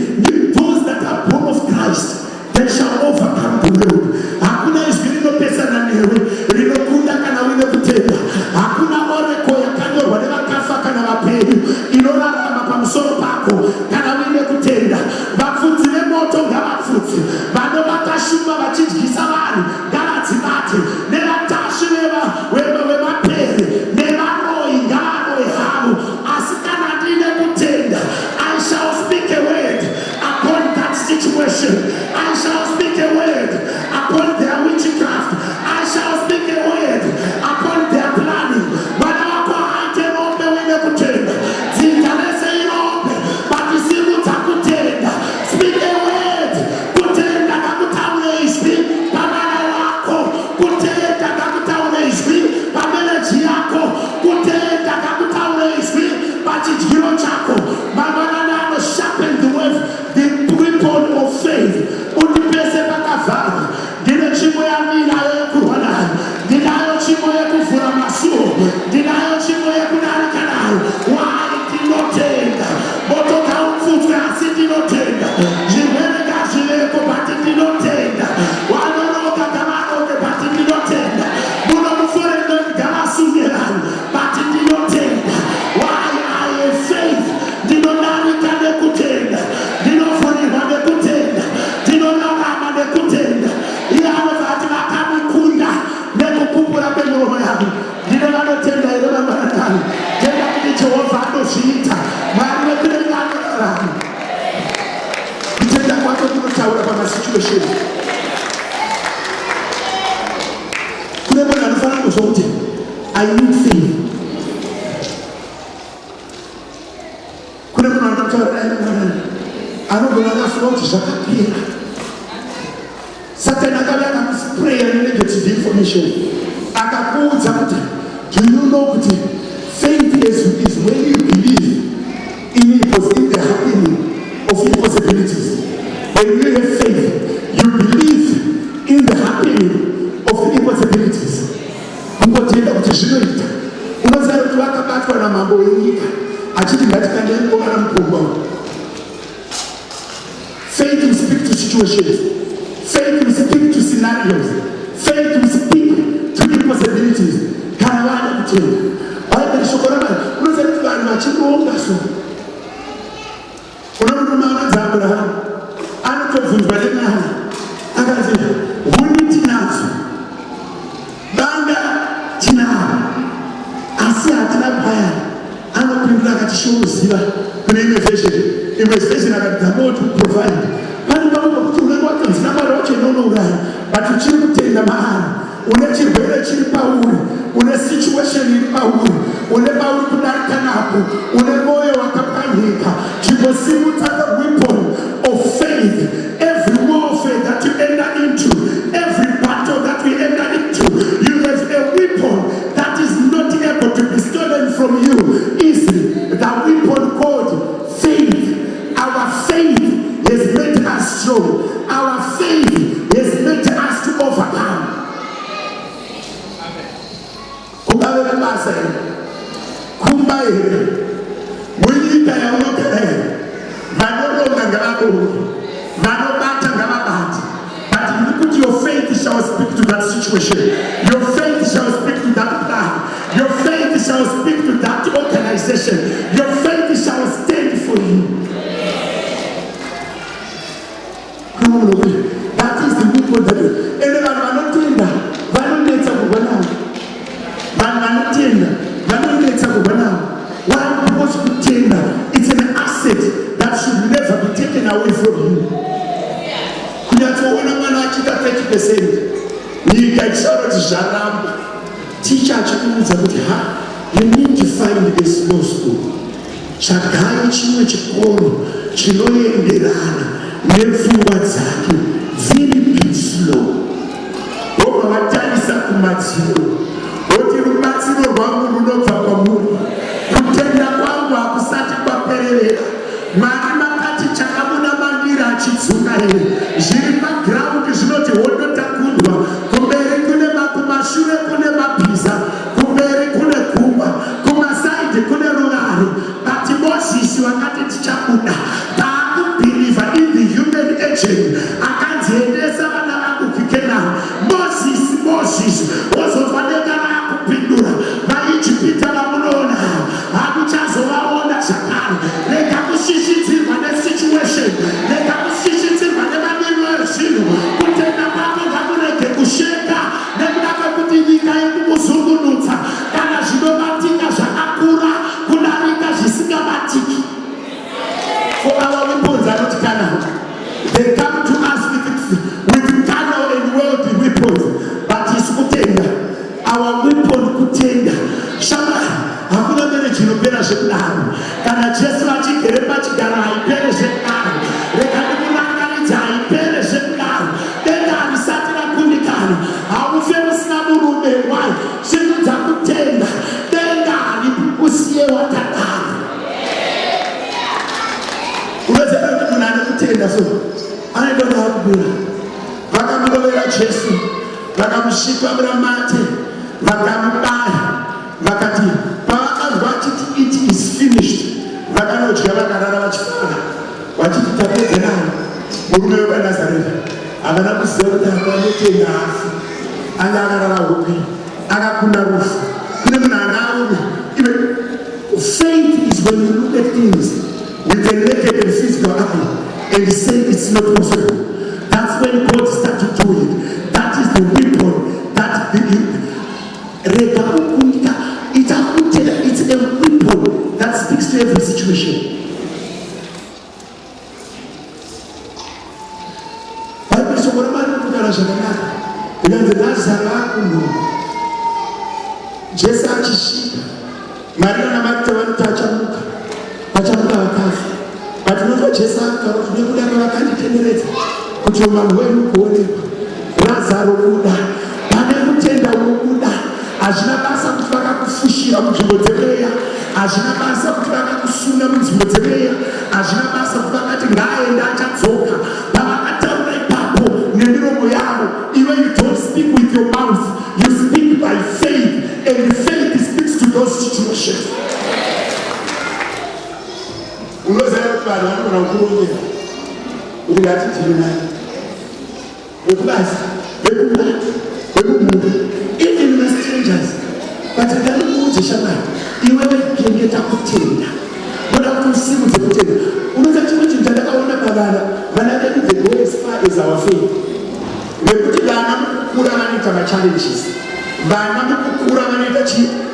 Those that are born of Christ, they shall overcome the world. Hakuna izwi rinopesana newe rinokunda kana uine kutenda. Hakuna oreko yakanyorwa nevakafa kana vapenyu inorarama pamusoro pako kana uine kutenda. Vapfudzi vemoto ngavapfudze, vanovata shumba vachidyisa vanhu ngavadzibate, nevatashi vemapere nevaroyi ngavaroyi havo. Asi kana ndine kutenda, I shall speak a word upon that situation. I shall speak a word upon their witchcraft. I shall speak a word upon their planning. Mwana wako haite nombe wene kutenda. Zingalese inombe, batisimu takutenda. Speak a word. Kutenda kakutaune izwi pamana wako. Kutenda kakutaune izwi pameleji yako. Kutenda kakutaune izwi pachidyiro chako. Mwana nano sharpen the weapon of faith. Undipese pakavhara. Ndine chimwe yamirayo yekurwa nayo. Ndinayo chimwe yekuvhura masuo. Ndinayo chimwe yekudarika nayo. Why ndinotenda? Motoka upfutswe asi ndinotenda. Zvirwere ngazviveko bati ndinotenda. Wanoroka ngavaroke bati ndinotenda. Muno muforendo ngavasungerani bati ndinotenda. Why I have faith? Ndinodarika nekutenda. Ndinovhurirwa nekutenda. Ndinorarama nekutenda. Iye anovati vakamukunda nekupupura kwemiromo yavo. Ndino vanotenda here vamwanakani. Tenda kuti Jehovha anozviita. Mwari wekudenga anorarama. Kutenda kwako kunotaura pamasituation. Kune munhu anofanira kuzwa kuti I need faith. Kune munhu anotaura anogona akafunga kuti zvakapera. Satan akauya akakuspraya negative information. Akakuudza kuti do you know kuti faith is when you believe in the happening of impossibilities. When you have faith, you believe in the happening of the impossibilities. Kungotenda kuti zvinoita. Unoziva kuti vakabatwa namambo wenyika achiti ngatikandei kuona mupungwa. Faith will speak to situations. Faith will speak to scenarios. Faith will speak to impossibilities. Kana vana kutenda. Waita shoko raMwari. Unoziva kuti vanhu vachinoonga so. Unoona Abrahamu anotobvunzwa neMwari. Akati huni tinadzo. Banga tinavo. Asi hatina paya. Anopindura akati shouziva kune imwe version. Imwe version akati the Lord will provide. Pane pamwe pakuti unenge watonzi naMwari wacho inonouraya, but uchiri kutenda maari. Une chirwere chiri pauri, une situation iri pauri, une pauri kudarika napo, une moyo wakapanyika. Chinosimudza the weapon of faith. Every warfare that you enter into, every battle that we enter into, you have a weapon that is not able to be stolen from you easily. The weapon called faith. Our faith has made us strong. Our faith has made us to overcome. Ungavera basa kumba here munyika yaunogara here vanoronga ngavaronge vanobata ngavabate. But look, your faith shall speak to that situation. Your faith shall speak to that plan. Your faith shall speak to that organization. Your faith shall stand for you. That is the people that do. And then vanotenda vanonetsa kubva navo. Vanhu vanotenda vanonetsa kubva navo. Why? Because kutenda, it's an asset that should never be taken away from you. Kunyatsoona mwana achita 30%, nyika ichisaura kuti zvaramba. Teacher achikuudza kuti you need to find a slow school. Tsvagai chimwe chikoro chinoenderana nepfungwa dzake. Very bit slow. Vobva vatarisa kumadziro. Voti rubatsiro rwangu runobva kwamuri. Kutenda kwangu hakusati kwapererera. Mwari makati chakamunamandira achidzoka here. marriage inopera zvekudaro. Kana Jesu achigere pachigaro haipere zvekudaro. Rega ndikurangaridza haipere zvekudaro. Denga harisati rakundikana. Haufe usina murume wai. Zvinhu dzakutenda. Denga haripi usiye watadaro. Unoziva kuti munhu ane kutenda so anoenda kuakubira. Vakamurovera Jesu, vakamushikwamira mate, vakamubaya, vakati pavakanzwa achiti it is finished, vakanodya vakarara vachifara, vachiti tapedza naye. Murume wepaNazareta havana kuziva kuti akanotenda hafu, anga akarara hope, akakunda rufu. Kune munhu angaone. Faith is when you look at things with the naked and physical eye and say it's not possible. That's when God started to do it. That is the weapon that it's a weapon that speaks to every situation. Bible says, Jesu achishipa Maria na Martha vanotaachamuka vachamuka vakafa. But unozwa Jesu akataura kuti nekuda kwavakanditenderedza kuti umambo hwenyu kuonekwa. Lazaro kuda, pane kutenda unokuda. Hazvina basa kuti vakakufushira munzvimbo dzemweya, hazvina basa kuti vakakusuna munzvimbo dzemweya, hazvina basa kuti vakati ngaaende achadzoka. Pavakataura ipapo nemiromo yavo, iwe you don't speak with your mouth, you speak by faith, and faith speaks to those situations. Unoziva kuti vanhu vanogona kukurongera kuti ngatitiri naye vekubasa vekumhuri even the strangers but ndanokuudze shamwari iwewe gengeta kutenda noda kuti usimudze kutenda. Unoziva chimwe chinhu chandakaona pavana vedu they go as far as our faith. Nekuti vana mukukura vanoita machallenges, vana mukukura vanoita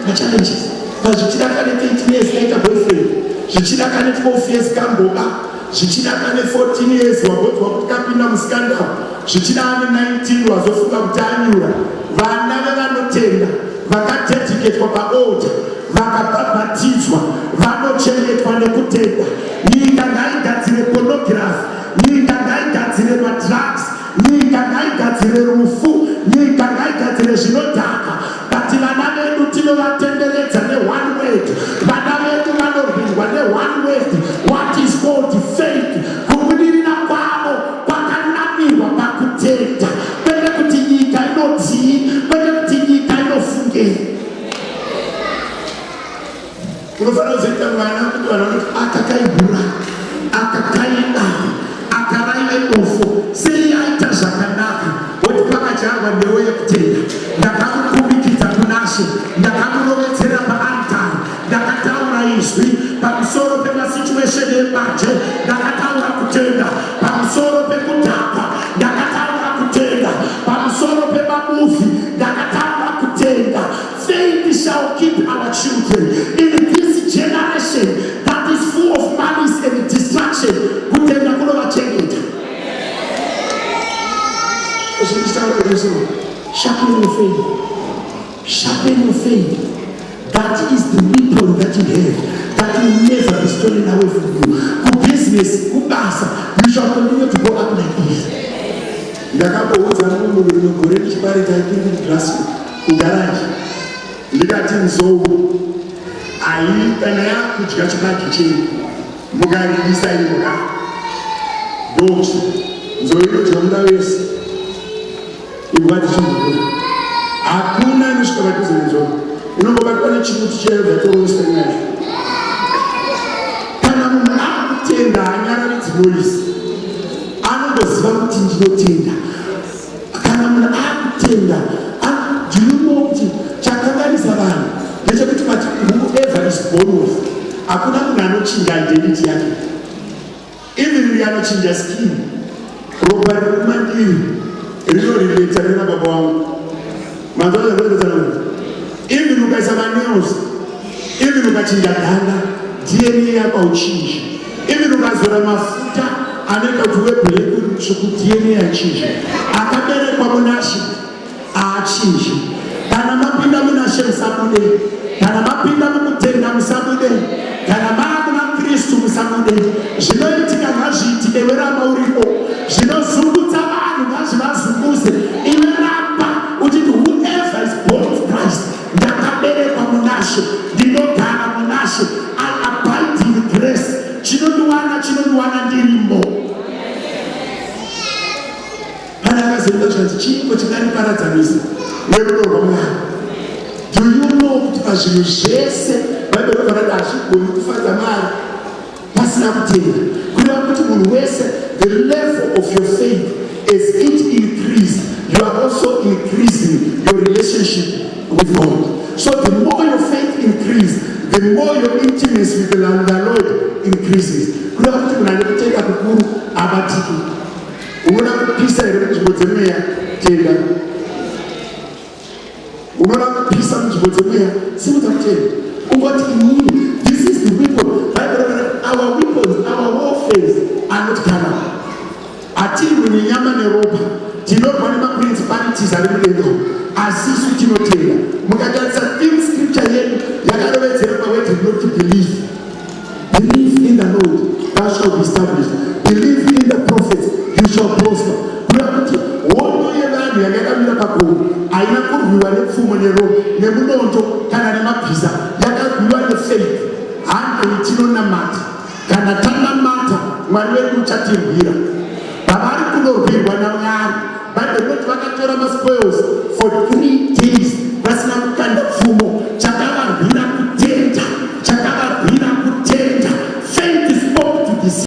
machallenges. Zvichida kane 13 years kaita boyfriend, zvichida kane 12 years kamboba, zvichida kane 14 years wagodzwa kuti kapinda muskandal, zvichida ane 19 wazofunga kuti anyura. Vana vevanotenda vakadediketwa paaltar, vakabhabhatidzwa, vanochengetwa nekutenda. Nyika ngaigadzire pornography, nyika ngaigadzire madrugs, nyika ngaigadzire rufu, nyika ngaigadzire zvinodhaka. But vana vedu tinovatenderedza ne-one word. Vana vedu vanorwirwa ne-one word, what is called faith. Kubudirira kwavo kwakanamirwa pakutenda, kwete kuti nyika inodzii, kwete kuti nyika inofungei. Unofanira kuzoita mwana kuti vanhu vanoti akakaibhura, akakaidai, akaraiva idofo, sei aita zvakanaka. Woti pakajarwa mbeu yekutenda, ndakamukumikidza kunashe, ndakamurovedzera paaritari, ndakataura izwi pamusoro pemasituation ebanje, ndakataura kutenda pamusoro pekudhakwa, ndakataura kutenda pamusoro pemamuvi, ndakataura kutenda. Faith shall keep our children in this generation that is full of malice and distraction. Kutenda kunovachengeta. Sharpen your faith. Sharpen your faith. That is the weapon that you have, that will never be stolen away from you. Good business, good basa, you shall continue to go up like this. Ndakapoudza munhu gore chipari chaipinda glasi kugarage, ndikati nzou ai kana yakudya chibagi chenyu mukaririsa imoka ndokuti nzou inodya muda wese ibwati chimukura. Hakuna inosvika padhuze nenzou, inongobatwa nechimuti cheyobva toroswa nacho. Kana munhu akutenda haanyararidzi noise, anongoziva kuti ndinotenda. Kana munhu akutenda, ndinoona kuti chakanganisa vanhu ndechekuti pati whoever is born with, hakuna munhu anochinja identity yake. Even uyo anochinja skin, ropa riri kumandiri rinoreleta nena baba wangu. Even ukaisa manails, even ukachinja ganda, DNA yako hauchinji. Even ukazora mafuta anoita kuti weblack uri mutsvuku, DNA hachinji. Akaberekwa munashe haachinji. Kana mapinda munashe musabude, kana kana mapinda mukutenda musabude, kana maakuna Kristu musabude. Zvinoitika ngazviitike iwe ramba uripo, zvinozungudza vanhu ngazvivazunguze iwe ramba uchiti whoever is born of Christ, ndakaberekwa munashe, ndinogara munashe, I abide in grace. Chinondiwana ndirimo. Pana akazoita kuti chiiko chingariparadzanisa nerudo rwaMwari. Do you know kuti pazvinhu zvese Bhaibheri rinoti hazvigoni kufadza Mwari pasina kutenda. Kureva kuti munhu wese, the level of your faith, as it increases, you are also increasing your relationship with God. So the more your faith increases, the more your intimacy with the Lord increases. Kureva kuti munhu ane kutenda kukuru abatiki. Unoda kupisa here munzvimbo dzemweya, tenda. Unoda kupisa munzvimbo dzemweya, simudza kutenda. Ungoti inini, this is the weapon. Our weapons, our warfares are not carnal. Atiri munyama neropa, tinorwa nemaprincipalities ari mudenga, asi isu tinotenda. Mukatarisa theme scripture yedu yakarovedzera paweti rinoti believe. Believe in the Lord, thou shalt be established. Believe in the prophets, you shall prosper. Kureva kuti hondo yevanhu yakakamira pagomo haina kurwiwa nepfumo nemunondo kana nemabhiza, yakarwiwa nefaith. Handei tinonamata, kana tanamata Mwari wedu uchatirwira. Pavari kunorwirwa naMwari, Bhaibheri rinoti vakatora maspoils for 3 days vasina kukanda pfumo. Chakavarwira kutenda, chakavarwira kutenda. Faith spoke to the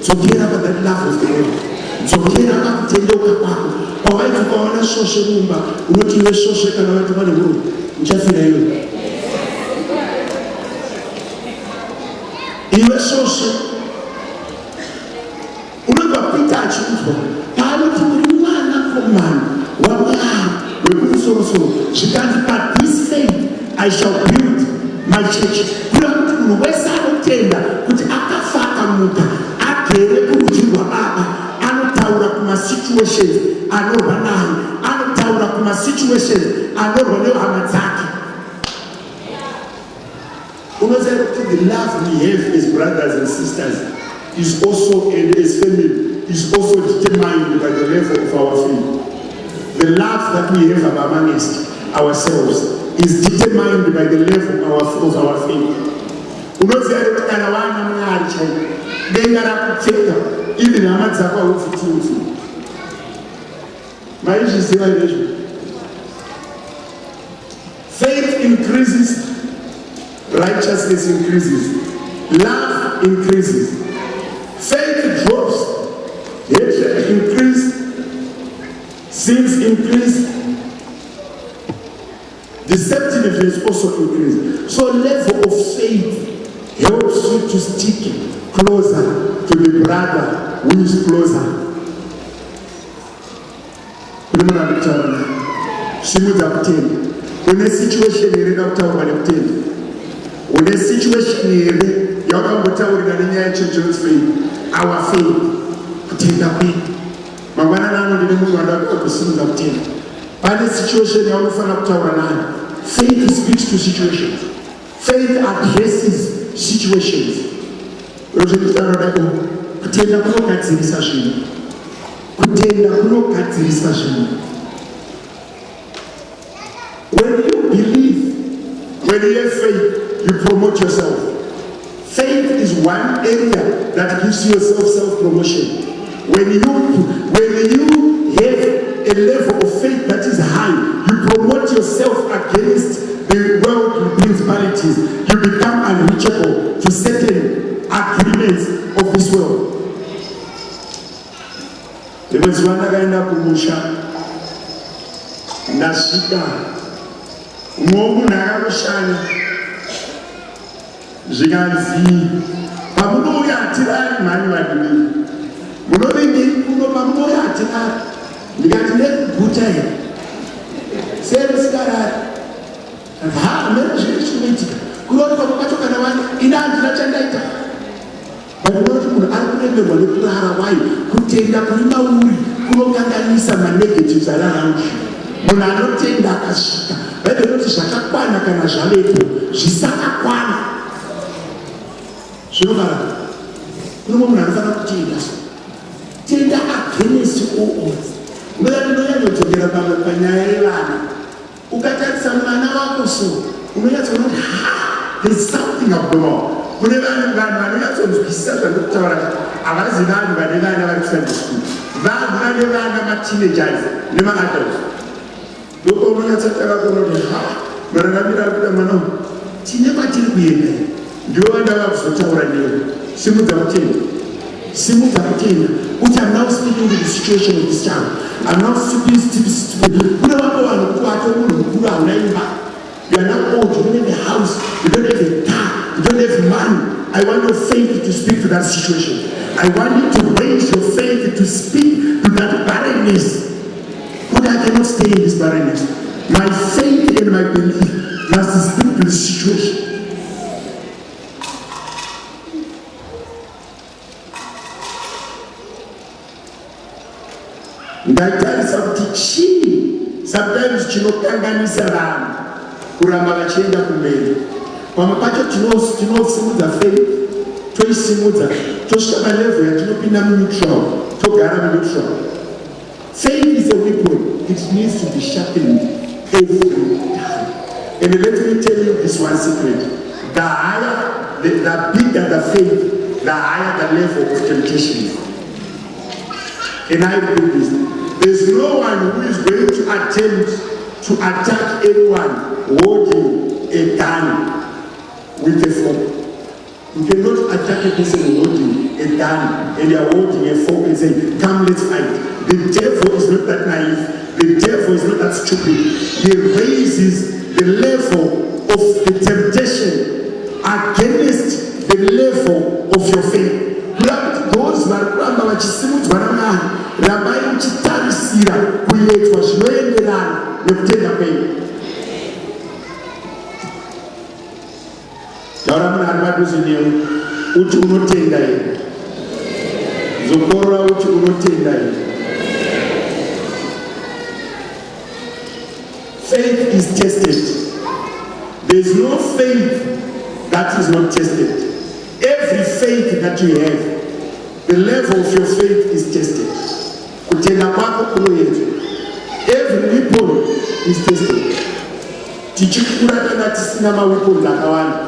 dzokera padati lavo zvikoro, dzokera pakutendeuka kwako. Pawaiti ukaona shoshe mumba, unoti iwe shoshe kana vati vane huru, uchafira iwe. Iwe shoshe, unobva Pita achiudzwa, paanoti uri mwana komana waMwari wekumusoro-soro, zvikanzi by this faith I shall build my church. Kureva kuti munhu wese anotenda kuti akafa akamuka agere kurudyi rwaBaba anotaura kumasituations anorwa naye, anotaura kumasituations anorwa nehama dzake. Unoziva kuti the love we have as brothers and sisters is also, and as family, is also determined by the level of our faith. The love that we have amongst ourselves is determined by the level of our faith. Unoziva kuti kana wana Mwari chaiye, denga rakupfeka, even hama dzako haudzitiudzi. Maizviziva izvozvo? Faith increases, righteousness increases, love increases. Faith drops, hatred increases, sins increase, deceptiveness also increases. So level of faith helps you to stick closer to the brother who is closer. Simudza kutenda. Une situation here kutaura nekutenda. Une situation here yawakambotaurira nenyaya yechildren's faith, our faith, kutenda kwedu. Mangwana nano ndine munhu wandakauya kusimudza kutenda. Pane situation yaunofana kutaura nayo. Faith speaks to situations. Faith addresses situations. Kutenda kunogadzirisa zvinhu. Kutenda kunogadzirisa zvinhu. When you believe, when you have faith, you promote yourself. Faith is one area that gives you self-promotion. When you have a level of faith that is high, you promote yourself. yourself against the worldly principalities, you become unreachable to certain agreements of this world. Because when I end up in Musha, Nashika, Momu Naramushani, Jiganzi, Pamunoya Tira, Manuadini, Munovi, Pamunoya Tira, Nigatine Butai, Sales Gara, and how many Kulo Pakato Kanawan, Inan Chandaita. But not to argue with the Hawaii, who take that Uri, who can see some negatives around you. When I don't take that as but the notice that Aquana can as a lady, she sat Aquana. Shona, no woman has not take that against all odds. But I know you to get about the Panayana. Who got that some man also? Who has not there's something abnormal. Whenever I'm going to be set and looked at, I was in Ireland by the line of Sunday school. That never had teenagers, never adults. Look over at the house, but I'm not going to see never did be in there. You are the house for Tower and Simultaneously, which I'm now speaking to the situation of this child. I'm not speaking to you are not old, you don't have a house, you don't have a car, you don't have money. I want your faith to speak to that situation. I want you to raise your faith to speak to that barrenness. But I cannot stay in this barrenness. My faith and my belief must speak to the situation. And I tell you something, sometimes you know, kuramba vachienda kumberi pamwe pacho tinosimudza faith toisimudza tosvika palevel yatinopinda muneutral togara muneutral. Faith is a weapon, it needs to be sharpened every time. And let me tell you this one secret: the higher, the bigger the faith, the higher the level of temptation. And I believe this: there's no one who is going to attempt to attack anyone holding a gun with a fork. You cannot attack a person holding a gun and they are holding a fork and saying, come, let's fight. The devil is not that naive. The devil is not that stupid. He raises the level of the temptation against the level of your faith. Those varamba vachisimudzwa naMwari rambai muchitarisira kuitwa zvinoenderana nekutenda kwenyu. Taura munhu ari padhuze newe uti unotenda here, zokorora uti unotenda here. Faith is tested. There is no faith that is not tested. Every faith that you have, the level of your faith is tested. Kutenda kwako kunoyedzwa. Every weapon is tested. Tichikura kana tisina maweapons akawanda,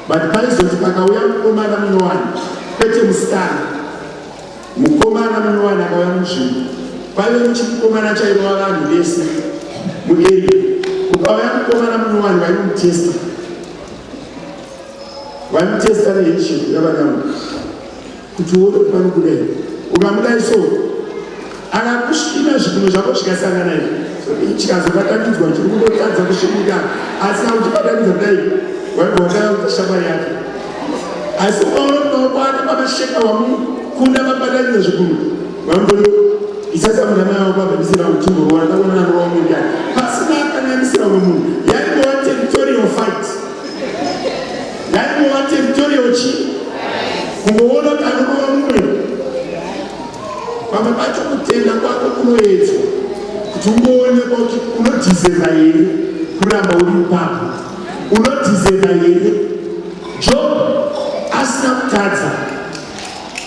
but paizoti pakauya mukomana munowana, kwete musikana, mukomana munowana akauya munzvimbo, paive muchimukomana chairova vanhu vese muarea, kukauya mukomana munowana vaimutesta, vaimutesta neheadship yavanamu kuti uone kuti panokudai. Ukamudai so akakusvina zvinhu zvako zvikasangana izvo, chikazobatanidzwa chiri kundotadza kusvinika, asi auchibatanidza kudai waibva watakuta shamwari yake. Asi ukaonekwaane pamasheka wamukunda vabatanidza zvikuru, vambono isatsamuna mai wako abvisira utumbo wakaonana nowaumwe ndani pasina akanganisira umwe munhu. Yaingova territorial fight, yaingova territorial chi kungoona kuti anokova mumwe. Pamwe pacho kutenda kwako kunoedzwa kuti ungoonekwa kuti unodhiserva here kuramba uri ipapo, unodhiserva here. Job asina kutadza.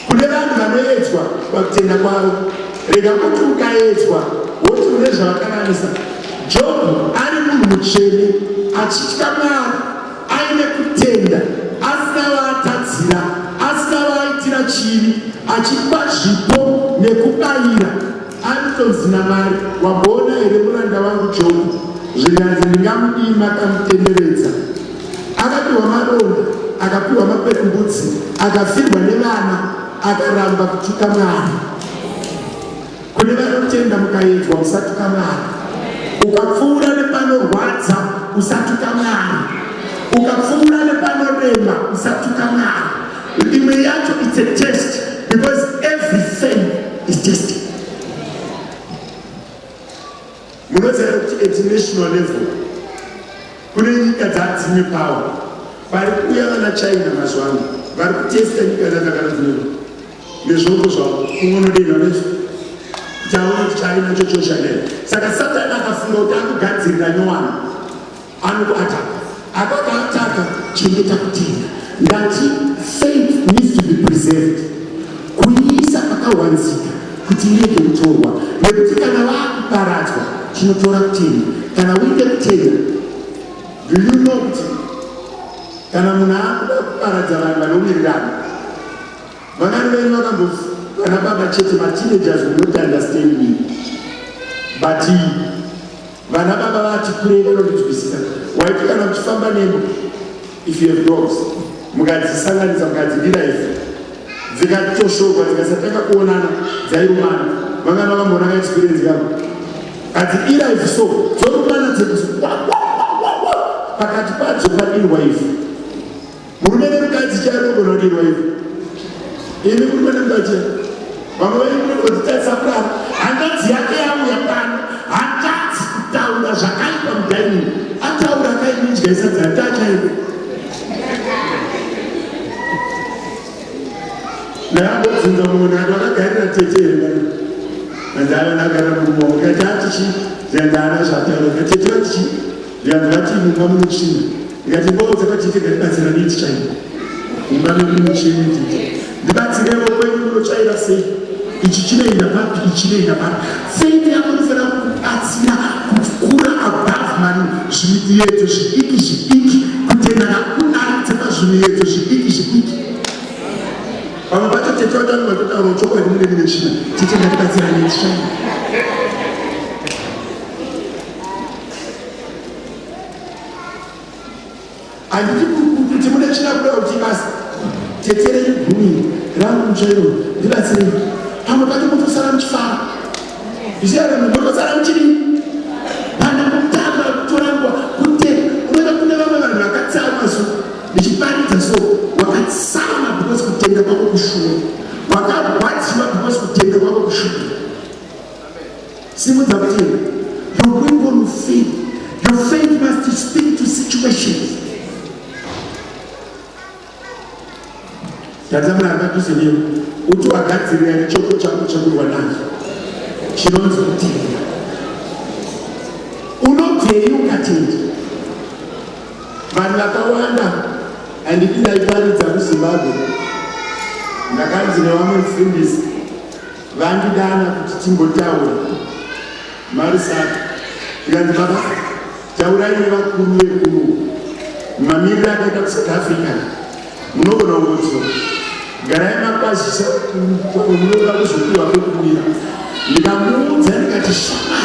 Kune vanhu vanoedzwa pakutenda kwavo, rega kuti ukaedzwa woti une zvavakananisa. Job ari munhu mutsvene achitya Mwari, aine kutenda, asina vaatadzira, asina vaaitira chivi, achipa zvipo nekubayira. Anotonzi naMwari, wamboona here muranda wangu Job, zvikanzi ndingamudii makamutenderedza. Akapiwa maronda, akapiwa maperembudzi, akafirwa nevana, akaramba kutuka Mwari. Kune vanotenda mukaedzwa musatuka Mwari. Ukapfuura nepanorwadza usatuka Mwari. Ukapfuura nepanorema usatuka Mwari. Imwe yacho it's a test because everything is tested. Munoziva kuti at national level kune nyika dzadzine power. Vari kuuya vana China mazuva ano vari kutesta nyika dzakagara dzinoita nezvombo zvavo kungonodenwa nezvo kuti aone kuti China chochoshanera. Saka Satani akafunga kuti akugadzirira nyowani anokuataka. Akakaataka chengeta kutenda. Ndati faith needs to be preserved. Kuiisa pakawanzika kuti irege kutorwa. Nekuti kana vakuparadzwa chinotora kutenda. Kana uite kutenda, do you know kuti kana munhu akuda kuparadza vanhu vanowirirana, vanani venyu vakambofi vana baba chete mateenagers will not understand me, but vana baba vati kurei vanondinzwisisa. Waiti kana uchifamba nembo, if you have dogs, mukadzisanganisa mukadzidira ife dzikatoshorwa dzikasatanga kuonana dzairumana, vangana vakamboona experience yavo kadzidira ife so dzorumana dzekuzi pakati padzo padirwa ife. Murume nemukadzi chaanogona kudirwa ife. Ini murume nemukadzi vamwe vainogodzitatisa kurara hanzvadzi yake yauya pano hatadzi kutaura zvakaipa mudhaini ataura akainidya isadzi hatachaiko ndaambobvunza munhu ati wakagarira tete here andaavanagara murumo kati atichi zviandaana zvataura katete vatichi zvianzi vati mumba munochina ndikati mboudza katete ngatibatsira neti chaiko mumba memunochini tete ndibatsirevo kwenyu munotsvaira sei ichi chinoenda papi ichi chinoenda papi. Faith yako inofanira kukubatsira kukura above mani zvimiyeto zvidiki zvidiki kutenda nakunaritsa pazvimiyeto zvidiki zvidiki. Vamwe vacho tete vatani vatotaura chokwadi munenge nechina tete ngatibatsira neti chaiko. Handiti kuti mune china kuda kuti basa teterei gumi rangu muchairo ndibatsirei. Pamwe pacho mutosara muchifara zvichirana mutosara muchidii vana mutanga kutorangwa kutenda. Unoita kune vamwe vanhu vakatsamwa so ndichiparidza so wakatsama because kutenda kwako kushuwa, wakarwadziwa because kutenda kwako kushuwa. Simudza kutenda. Your weapon of faith, your faith must speak to situations. Tadzamuna akatuze newe uti wagadzirira nechoko chako chekurwa nacho chinonzi kutenda. Unobvei ukatenda? Vanhu vakawanda handiti ndaiparidza kuZimbabwe, ndakanzi nevamwe mufundisi vandidana kuti timbotaura marisaka ndikanzi baba taurai nevakuru vekuru mamiriro akaita kuSouth Africa munogona kungodzwa garai makwazisa munoda kuzopiwa kwekumira. Ndikamuudza ndikati Shona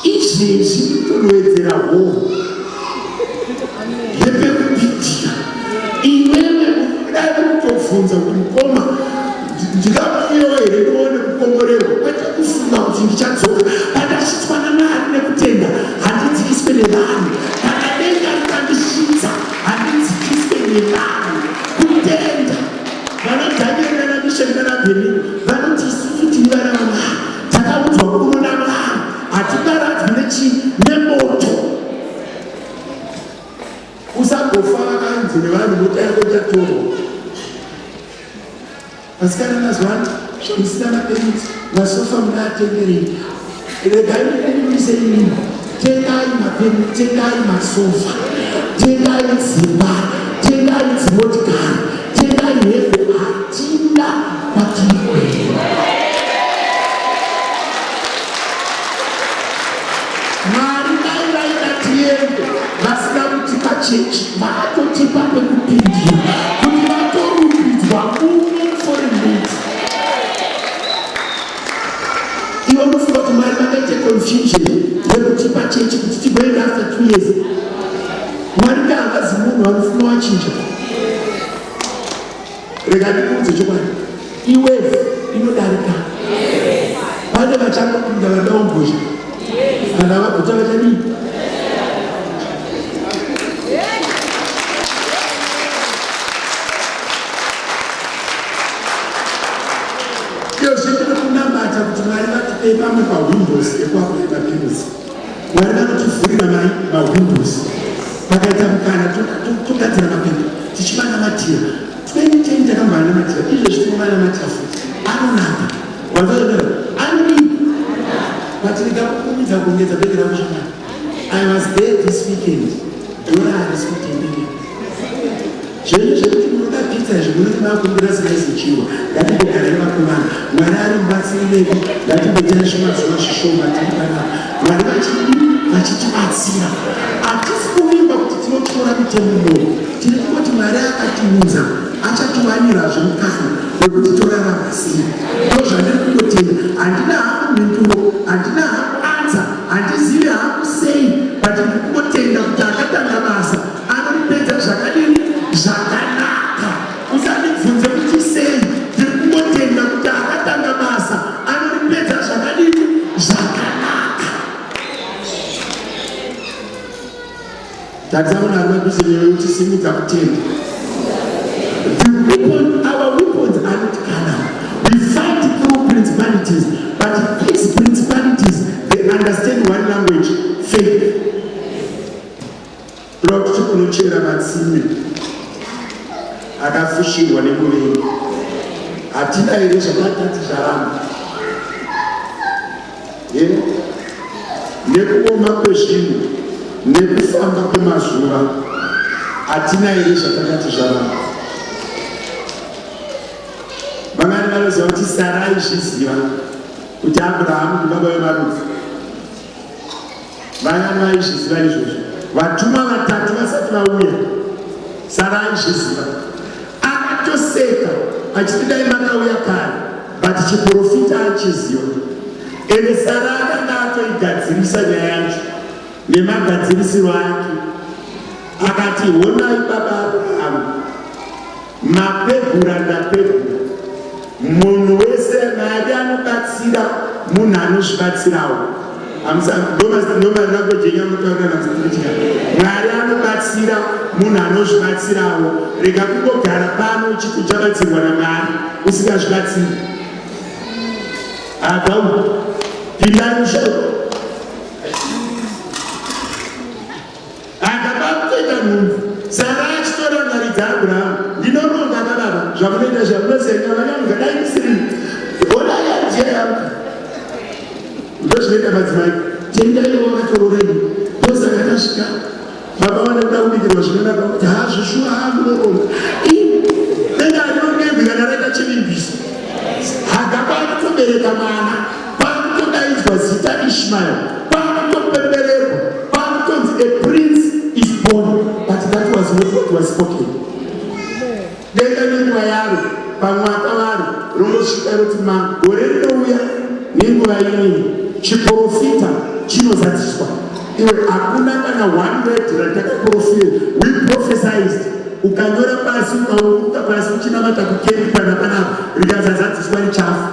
izvezvi tondowedzera hoho yepekupitira iwewe dai kutobvunza kuti mukoma ndingamuyewo here ndione kukomborerwa kwete kufunga kuti ndichadzoka pandachitwa naMwari nekutenda handidzikiswe nevanhu kana denga rikandisvitsa handidzikiswe nevanhu. Kutenda vanodhanyirira namisheni nanaBhenini vanoti isusu tiri vana vaMwari takaudzwa kuno naMwari hatiparadzwi nemoto. Usagofa vakanzi nevanhu votayakotatorwa vasikana mazwani zvamusina mapenzi vasofa muna atenderei. Regai ndinimise inini, tengai mapenzi, tengai masofa, tengai dzimba, tengai dzimotikari, tengai hembe, hatina kwatiri kuenda. Mwari dai vaida tiende vasina kutipa chechi vakatotipa pekupindira kuti vatorumbidzwa uno for a minute. Ivo mufunga kuti Mwari vakaita confusion yekutipa chechi Mwari kaangazi munhu anofuna wachinja. Rega ndikuudze chokwadi. Iwave inodarika. Pane vachangopinda vadaombozha. Kana vaguta vachadii? Iyo zvichiri kunamata kuti Mwari vatipe pamwe pawindows ekwakuita mapirizi. Mwari vanotivhurira mawindows. Pakaita mukana togadzira mapepa tichivanamatira. 2010 takambanamatira. Izvezvi tinovanamatira futi. Anonaka. Wazvaona? Anodipa. Patirika kukumidza kuongedza bhegi rangu zvakare. I was there this weekend. Dora haris kutendeka. Zvinhu zvekuti munoda pizza zvomunoti makumbira zinaizechirwa. Ngatimbogarai vakomana. Mwari ari mubatsiri wedu. Ngatimboitai zvemazuva zvishoma tiri panapa. Mwari vachitibatsira. Hatisi kuvimba kuti tinotyora mitemo moro. Tiri kungoti Mwari akatiunza achatiwanirazve mukana wekuti torarama sei. Ndozvandiri kungotenda. Handina hangu mhinduro, handina hangu anza, handizivi hangu sei, but ndiri kungotenda kuti akatanga basa anoripedza zvakadini zvakanaka. Usandibvunze kuti sei, ndiri kungotenda kuti akatanga basa anoripedza zvakadini zvakanaka. Tataona rwekuti kuti simudza kutenda. Our weapons are not carnal. We fight through principalities, but these principalities, they understand one language, faith. Lord, tukunochera matsime akafushirwa nemuvengi. Hatina here zvakatati zvaramba. Nekuoma kwezvinhu, nekufamba kwemazuva, hatina here zvakatati zvaramba. Vamweni vanoziva kuti Sara aizviziva kuti Abhurahamu ndibaba vemarudzi. Vamweni vaizviziva izvozvo. Vatumwa vatatu vasati vauya, Sara aizviziva. Akatoseka achiti dai makauya kare, but chiprofita achiziva. Ende Sara akanga atoigadzirisa nyaya yacho nemagadzirisiro ake. Akati, honai baba Abhurahamu, mapegura ndapegura. Munhu wese Mwari anobatsira munhu anozvibatsirawo. Ndomarinagojenga mutaura nadzikurikira. Mwari anobatsira munhu anozvibatsirawo. Rega kungogara pano uchiti uchabatsirwa naMwari usingazvibatsiri. Abau pindai mushoko. Akabakutoita nhumbu. Sara achitora mari dzaAbhurahamu. Ndinoronga baba zvamunoita zvamunoziva vanyangu dai musiri. Ona yaje yangu. Ndozvinoita madzimai. Tendaiwo vatororei. Ndosaka tasvika. Baba vanoda kubikirwa zvinonaka kuti hazvishuwa munoronga. Denga rinongezwi kana raita chivimbiso. Hagapa anotobereka mwana. Paanotodaidzwa zita Ishmael. Paanotopembererwa. Paanotonzi a prince is born. But that was not what was spoken. Denga nenguva yaro pamwaka waro ronosvika roti gore rinouya nenguva inei chiprofita chinozadziswa. Iwe hakuna kana one word ratakaprofita. We prophesied. Ukanyora pasi ukauruka pasi uchinamata kukeri panapa rikazadzadziswa richafa.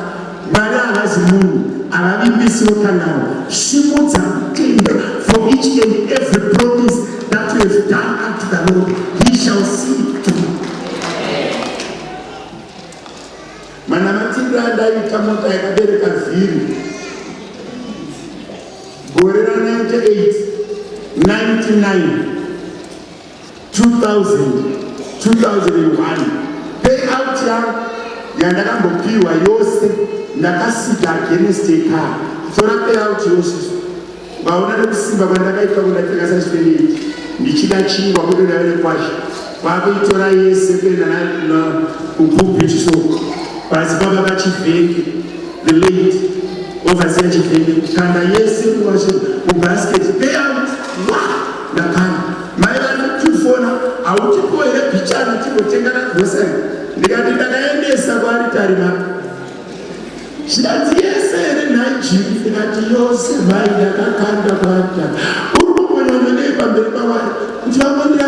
Mwari havazi munhu, havavimbisi rokangano. Simudza kutenda for each and every promise that you have done unto the Lord. He shall see it through. Manamatira ndaita mota yakabereka vhiri gore ra98 99 2000 2001 payout yandakambopiwa yose ndakasika against a car. Tora payout yose vaona nekusimba kwandakaita kundatekasa chipendeti ndichida chingwa kutodavire kwazvo vakuitora yese kuenda nayo kupulpit soko pasi papa pachivhenge the late overseer chivhenge kanda yese kubasket payout ndakana mai vari kufona hautipo here bhichana tigotenga nagrosari ndikati ndakaendesa kuaritari mapa zvidanzi yese here naijiri ndikati yose mai ndakakanda kuaritari uri kumbonyononei pamberi pamwari kuti vamone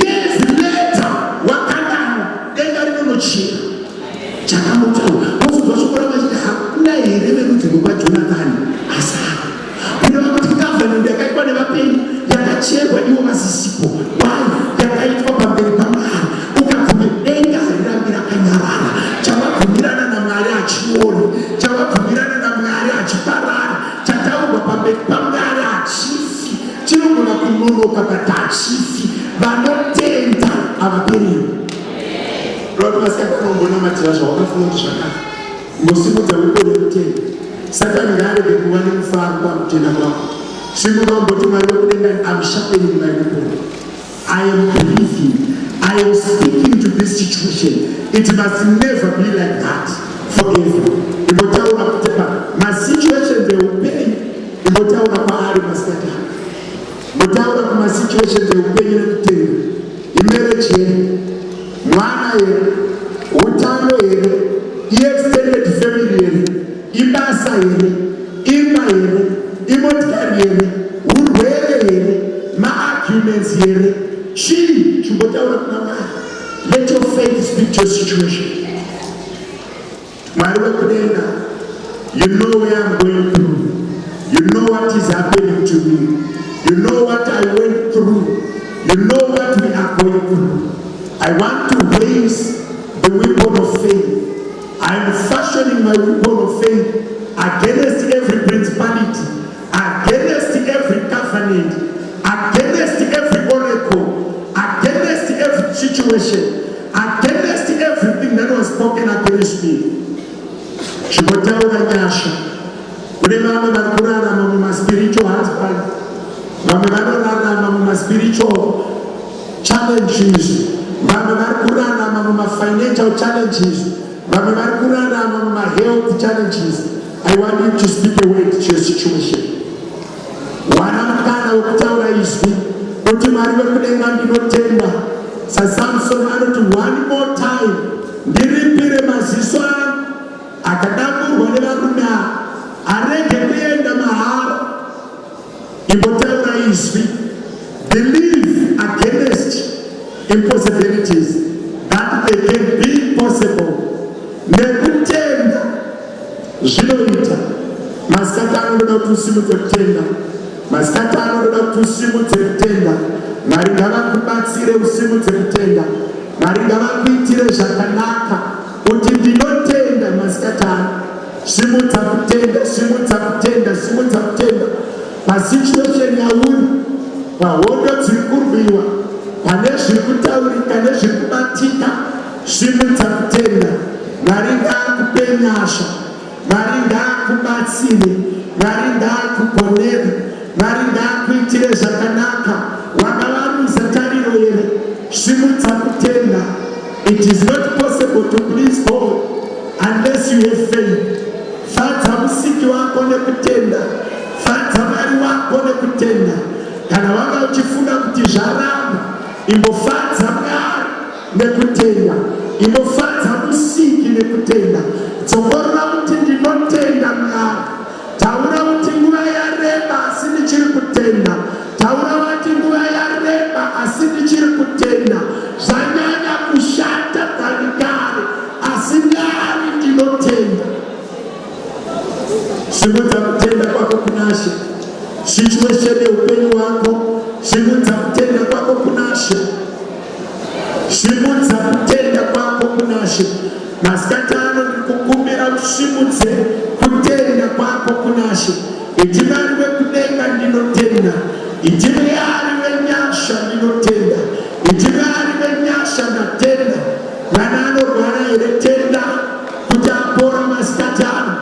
Years later, wakanda denga rinochira. Chakamutaura. Wozwa shokora machiti hakuna here vekuti nguva Jonathan asara. Kuno vakuti government yakaitwa nevapenyu yakacherwa ivo vasisipo. Why? Yakaitwa pamberi pamwari. Ukabvume denga rirambi rakanyarara. Chavabvumirana naMwari achiona. Chavabvumirana naMwari achiparara. Chataurwa pamberi pamwari achifi. Chinogona kunonoka but achifi. Vanotenda havapererwi. Lord vasikakanombona matira zvawakafunga kuti zvakaka ngosimudza ukore kutenda Satani ngaarege kuva nemufaro pamutenda kwako. Simuka umboti Mwari wekudenga, I'm sharpening my weapon. I am believing, I am speaking to this situation. It must never be like that forever. Imbotaura kutepa my situation they will pay. Imbotaura kwaari masikata. Imbotaura kuma situation they will pay nekutenda. Imarriage here, mwana here, utano here, extended family here, ibasa here, imba here, imotikari here, urwere here, ma-arguments here. Let your faith speak to your situation. You know where I'm going through. You know what is happening to me. You know what I went through. You know what we are going through. I want to raise the weapon of faith. I am fashioning my weapon of faith against every principality, against every covenant, against every oracle, against every situation, against everything that was spoken against me. My spiritual husband, my spiritual challenges, my financial challenges, my health challenges. I want you to speak a word to your situation. Samson anoti one more time ndiripire maziso akadamburwa nevarume arege kuenda mahara. Imbotaura izvi, believe against impossibilities that they can be possible. Nekutenda zvinoita. Masikati anoda kuti usimudze kutenda. Masikati anoda kuti usimudze kutenda. Mwari ngavakubatsire usimudze kutenda. Mwari ngavakuitire zvakanaka kuti ndinotenda masikati ano. Simudza kutenda, simudza kutenda, simudza kutenda. Pasituation yauri, pahondo dziri kurwiwa, pane zviri kutaurika nezviri kubatika, simudza kutenda. Mwari ngaakupe nyasha, Mwari ngaakubatsire, Mwari ngaakugonere, Mwari ngaakuitire zvakanaka. Wakawaruza tariro here, simudza kutenda. It is not possible to please God unless you have faith. Fadza musiki wako nekutenda, fadza Mwari wako nekutenda. Kana wanga uchifunga kuti zvaramba, imbofadza Mwari nekutenda, imbofadza musiki nekutenda. Dzongorora kuti ndinotenda Mwari. Taura kuti nguva yareba asi ndichiri kutenda. Taura kuti nguva yareba asi ndichiri kutenda. Zvanyanya kushata dzandikare asi Mwari ndinotenda. Simudza kutenda kwako kunashe. Situation yeupenyu hwako, simudza kutenda kwako kunashe. Simudza kutenda kwako kunashe. Masikati ano ndikukumbira usimudze kutenda kwako kunashe. Iti Mwari wekudenga ndinotenda. Iti Mwari wenyasha ndinotenda. Iti Mwari wenyasha ndatenda. Mwana anorwara here tenda kuti apora masikati ano.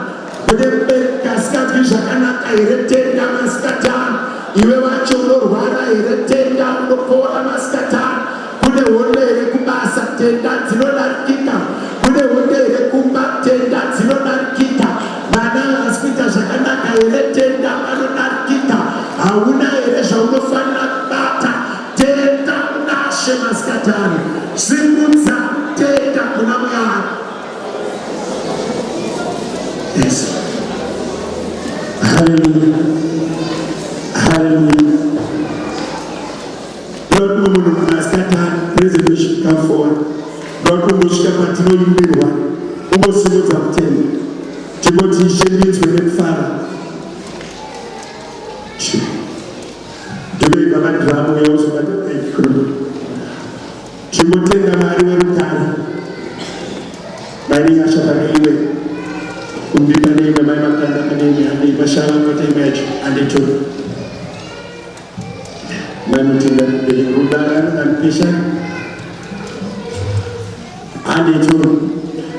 Kasikati zvakanaka here tenda masikati ano. Iwe wacho unorwara here tenda unopora masikati ano. Kune hondo here kubasa tenda dzinodarikika. Kune hondo here kumba tenda dzinodarikika. Vana vasikuita zvakanaka here tenda vanodarikika. Hauna here zvaunofanira kubata. Tenda unashe masikati ano. Simudza tenda kuna Mwari. Yes. Hallelujah. Hallelujah. Lord, we will ask that preservation come forward. Lord, we will share what you know one. Almost single from 10. Timothy, Shady, to Father. Today, Baba Drama, we also got a crew. Timothy, the Mario Tari. My name is Shona. Umbika name, my Makanda name, and the Mashala, what I imagine, and the two. Namutinda the Rudara and Pisha and the two.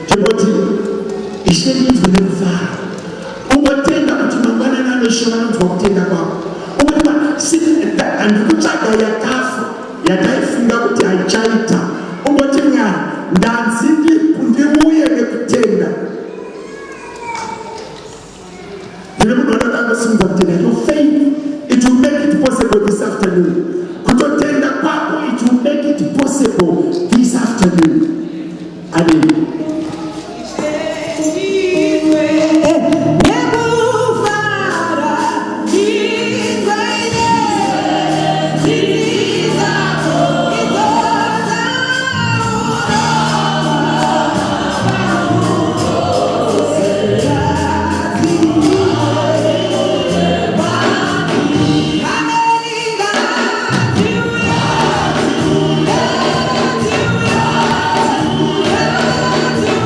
Timothy, is there need to never far? Overtenda to my one and the Shona to obtain about. Over sitting that and put out your calf, your knife finger with your chaita. Overtenga, dancing, Pundemoya and Tenda. You never know that I'm your faith, it will make it possible this afternoon. Kutotenda kwako, it will make it possible this afternoon. Amen. Yeah.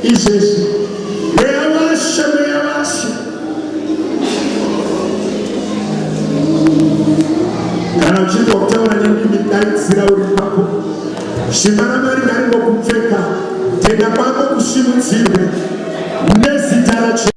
izvezvi mweya washe kana uchida kutaura nendimi daidzira uri ipapo shima ramwari ngaringokupfeka tenda kwako kusimudzirwe nezita raJesu.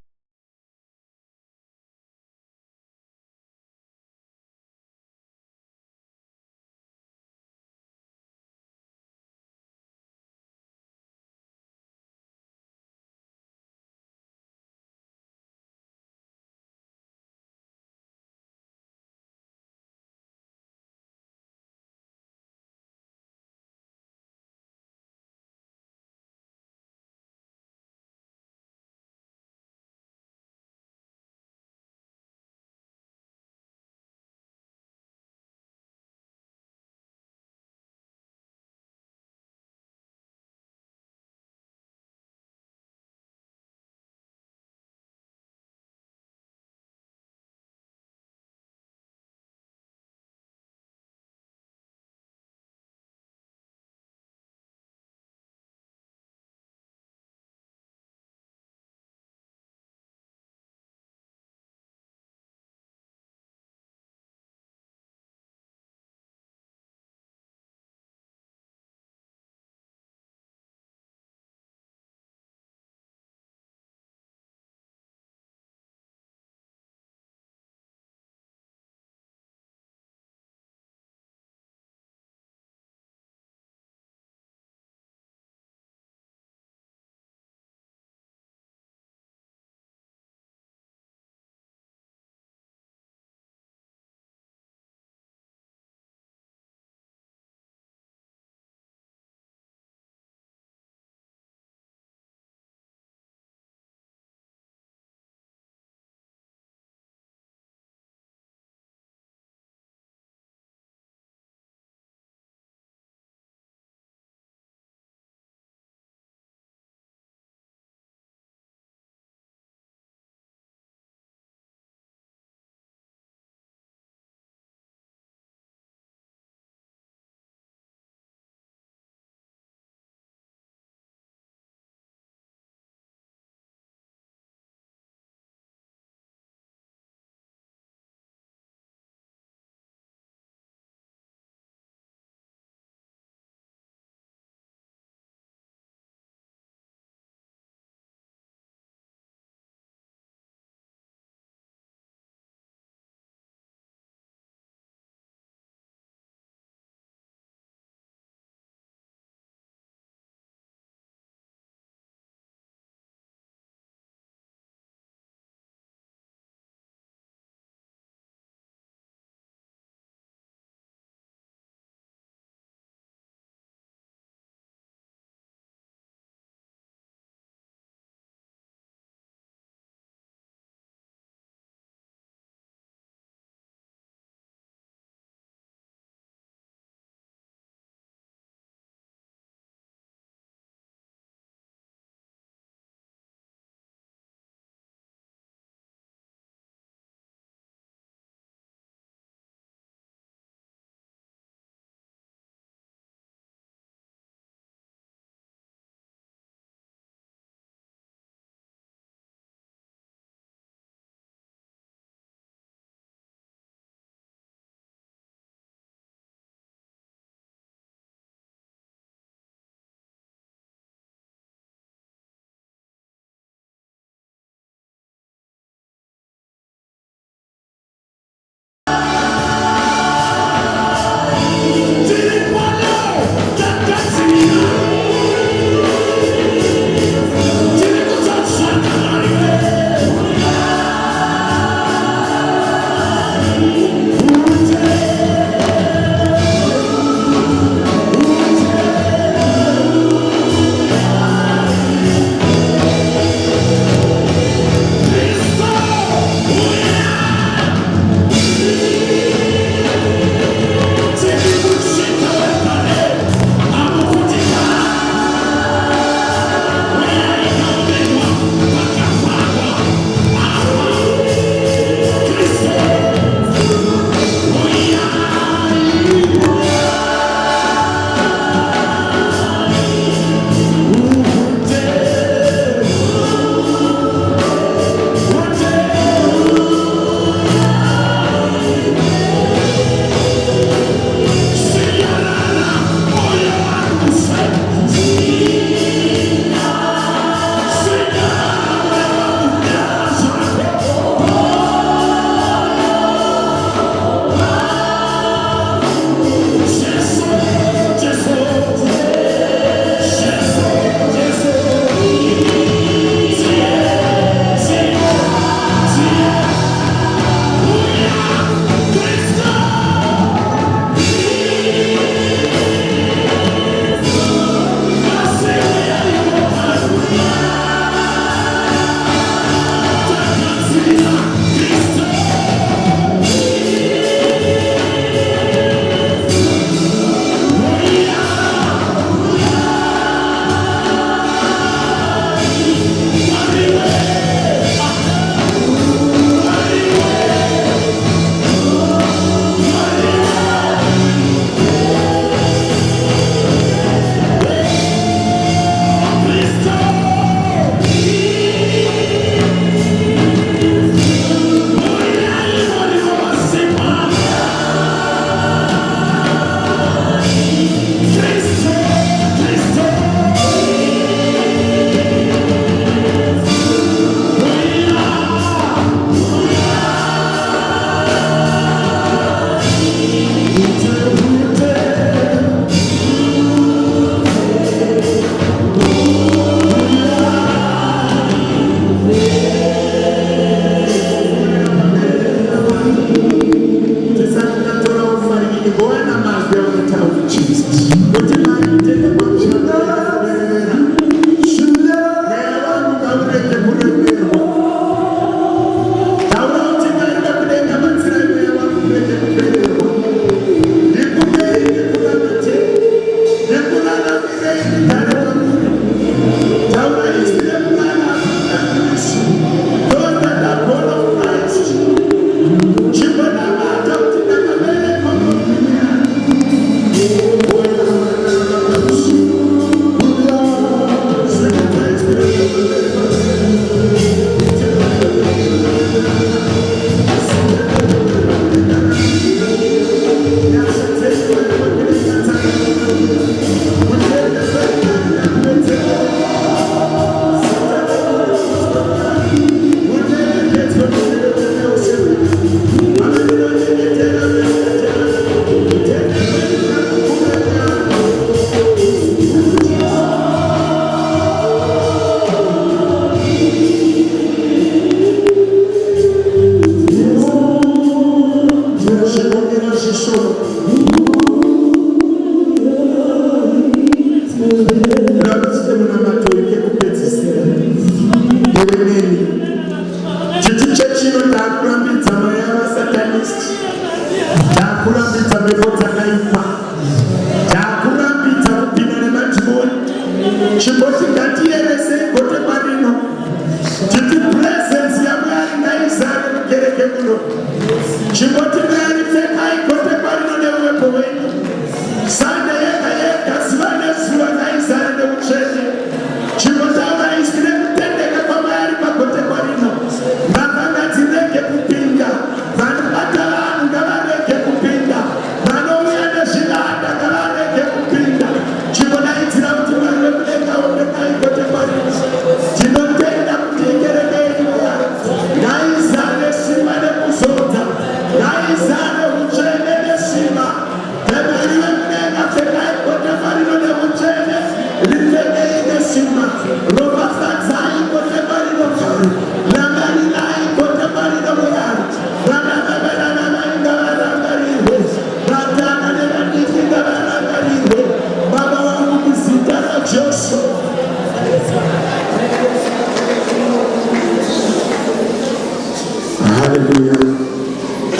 Hallelujah.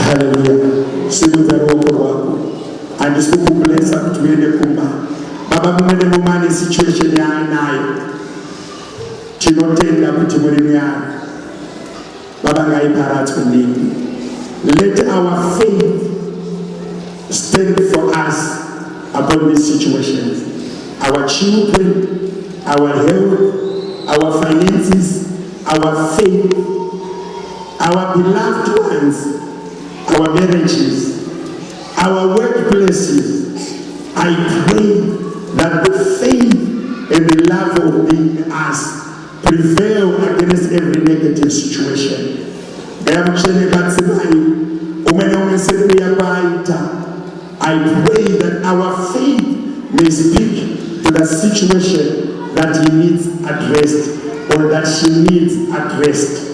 Hallelujah. Simudza ruoko rwako. Handisi kukublesa kuti uende kumba. Baba, mumwe nemumwe situation yaanayo. Tinotenda kuti muri muyari. Baba, ngaiparadzwe nemi. Let our faith stand for us upon these situations. Our children, our health, our finances, our faith, our beloved ones, our marriages, our workplaces. I pray that the faith and the love of being us prevail against every negative situation. I pray that our faith may speak to the situation that he needs addressed or that she needs addressed.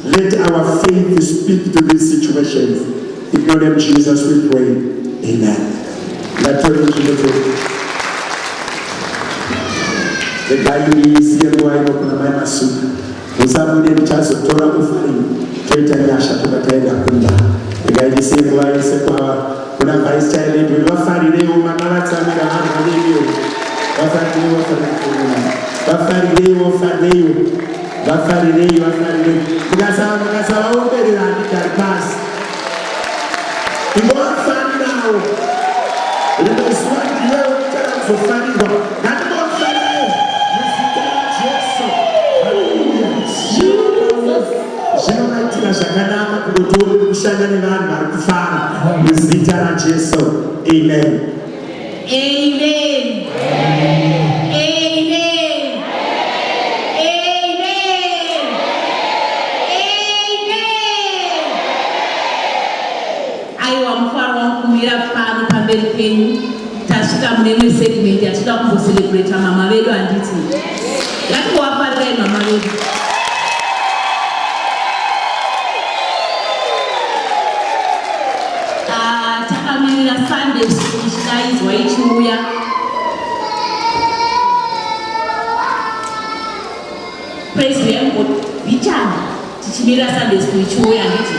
Let our faith speak to these situations. In the name of Jesus we pray. Amen. Let's turn to the the guy is here going up on my suit. Usabude mchazotora kufanya toita nyasha tukataenda kunda. The guy is here going kwa kuna vice chairman ndio wafarire umana batsamira hano leo. Wafarire. Mukasaba uperera ndikaripasi. Ingova fani nawo. Ndo swali leo takazofanirwa. Zvinomaitira zvakanaka kuti kushanda nevanhu vari kufara muzita raJesu. Amen. Amen. Amen. Aiwa mufaro wakumira pano pamberi penyu tasvika mune segment yatinoda kumbocelebrata mama vedu handiti. Ngatiwafarirai mama vedu. Sunday ichidaidzwa ichiuya. Praise the Lord. Bichana tichimira Sunday school ichiuya nditi.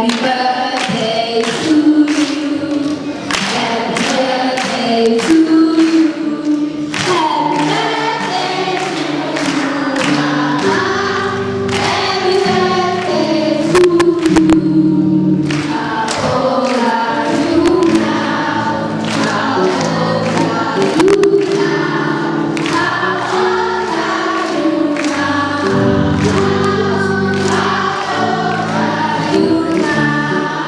Happy birthday to you. Happy birthday to you. Happy birthday to you, Mama. Happy birthday to you. How old are you now? How old are you now? How old are you now? How old are you now?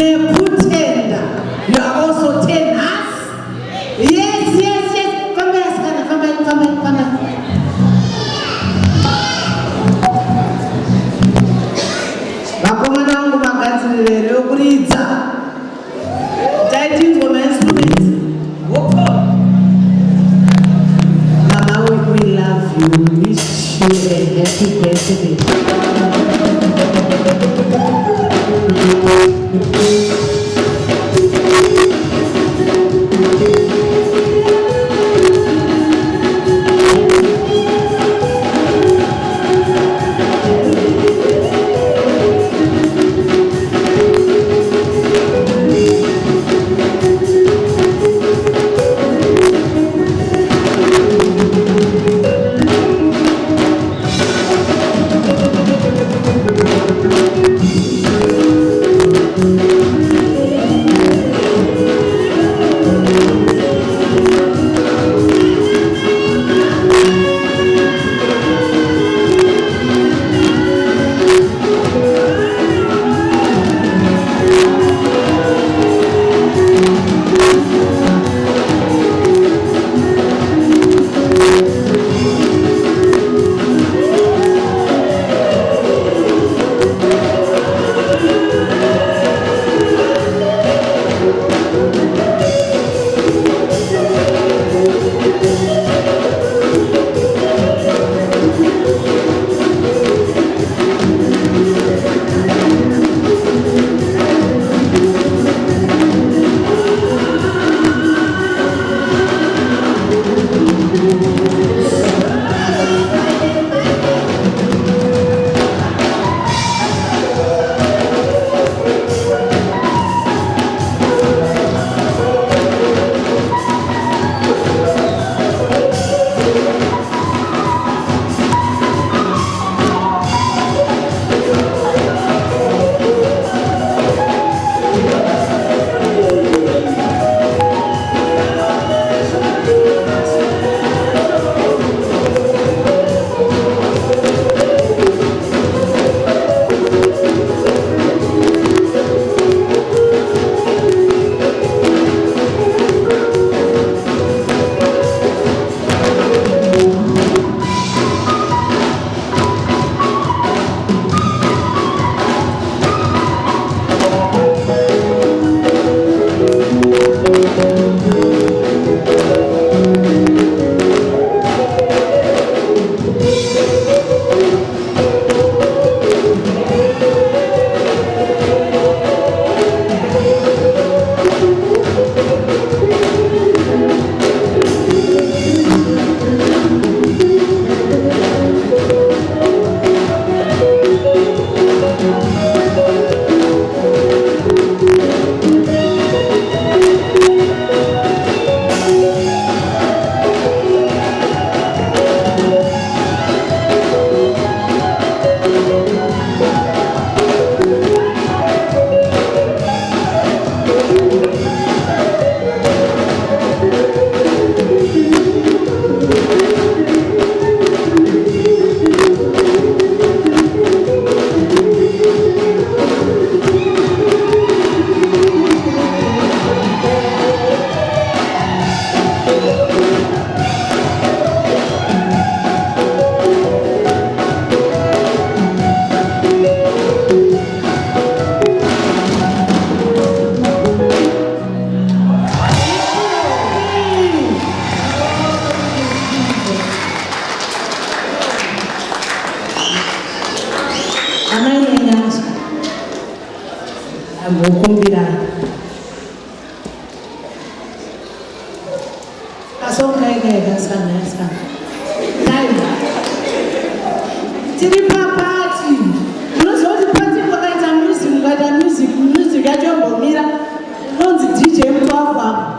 nekutenda. You are also tenors. Yes, yes, yes. Come here. Vakomana vangu magadzirire rekuridza. Title for my instruments. Mama, we love you. Wish you a happy birthday. Mukumbira asongaika sana tiri papati unozoti pati kwakaita music ukaita music yachombomira unonzi DJ mutwavwa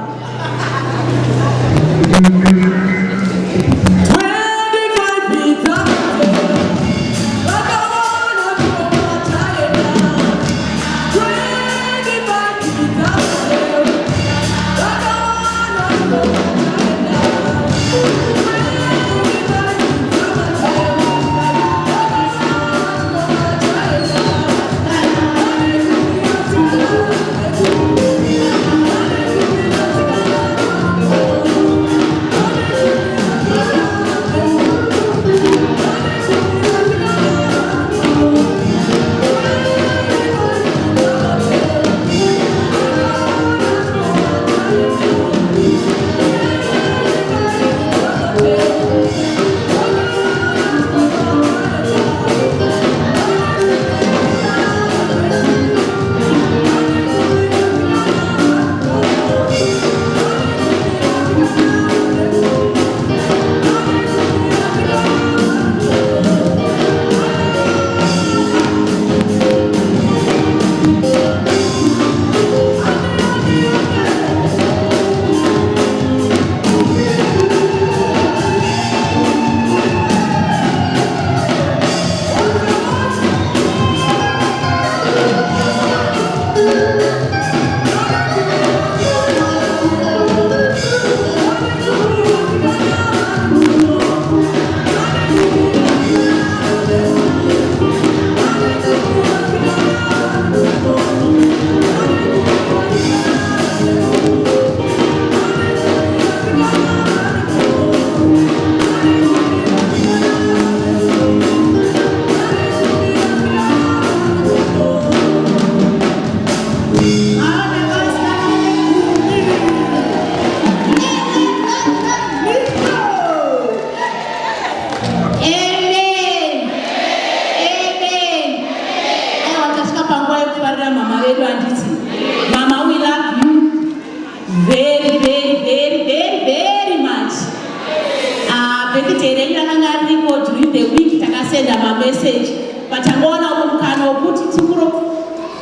message but angoona umukana wokuti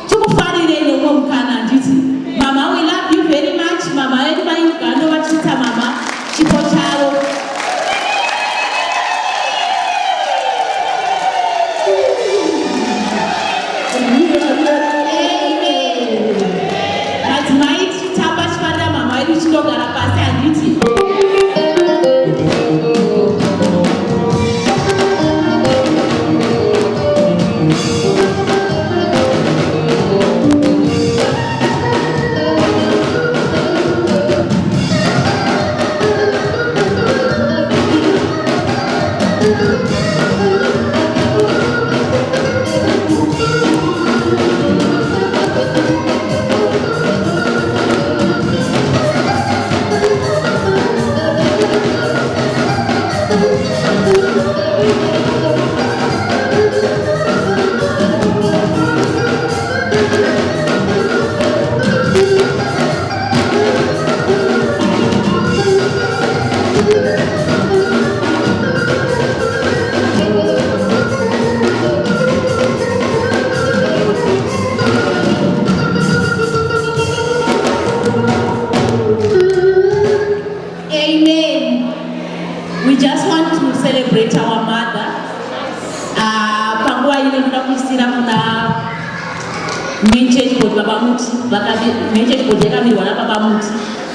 tikufarire nomwe mukana nditi mama we love you very much mama vedu vaigano vachita mama chipo charo. Madzimai tichitamba chifanira mama vedu chindogara pasi handiti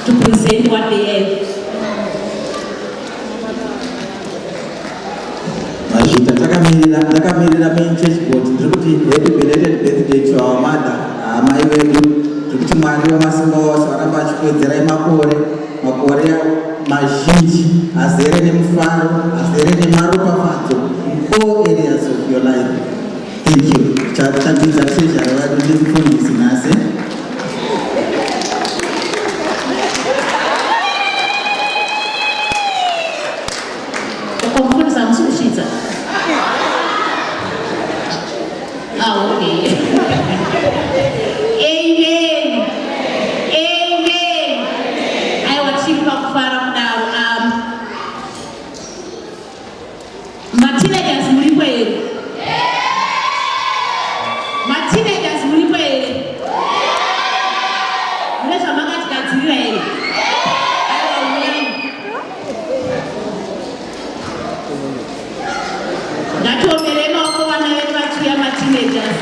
to present what they have. Majita takamirira main church board ndikuti happy belated birthday to our mother mai vedu ndikuti Mwari wemasimba ose varamba vachikwedzerai makore mazhinji azere nemufaro azere nemaropafadzo in all areas of your life. Thank you. Chatapinza treasure vadu ndimufundisi nhasi. Okay. Amen. Amen. I want to talk far now. Teenagers mulikweli. Teenagers mulikweli. Mnaweza manga tikadzirira here. Ngatiomere maoko vana vedu vachiuya mateenagers.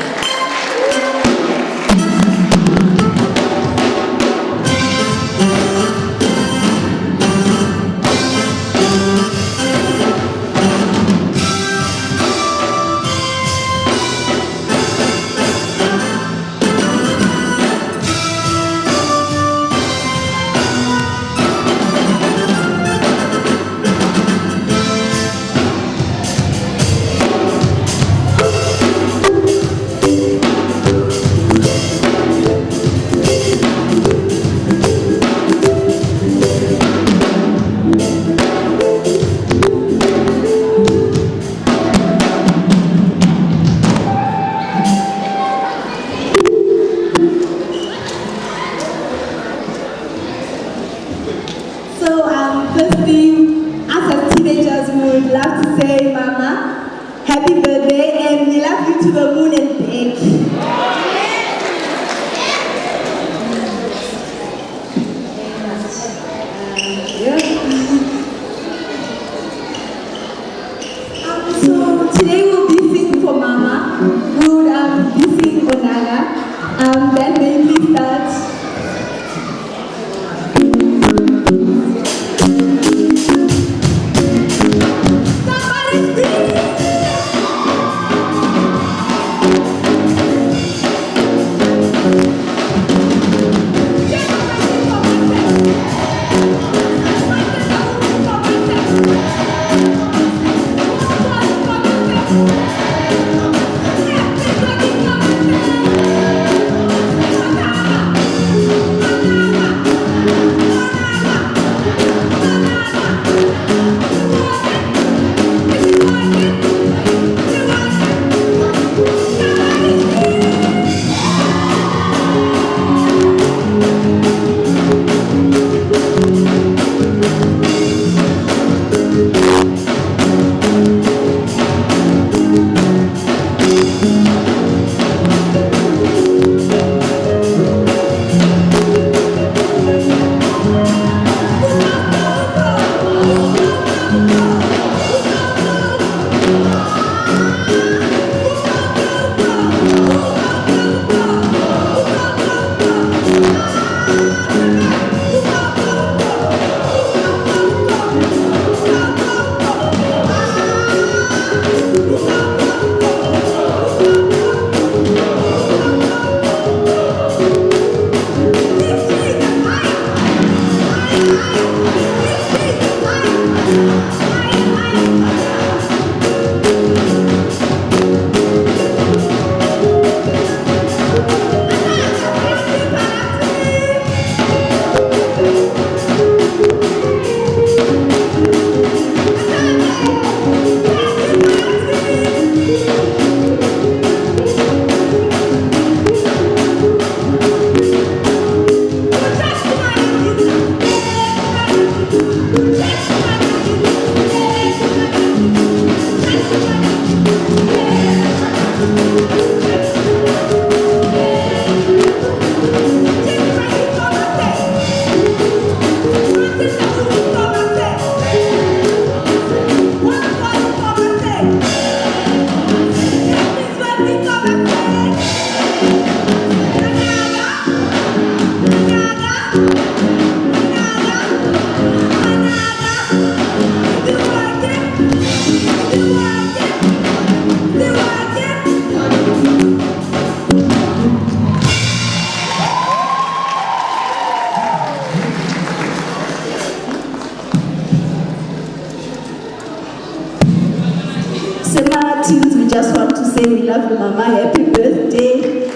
love you, Mama. Happy birthday.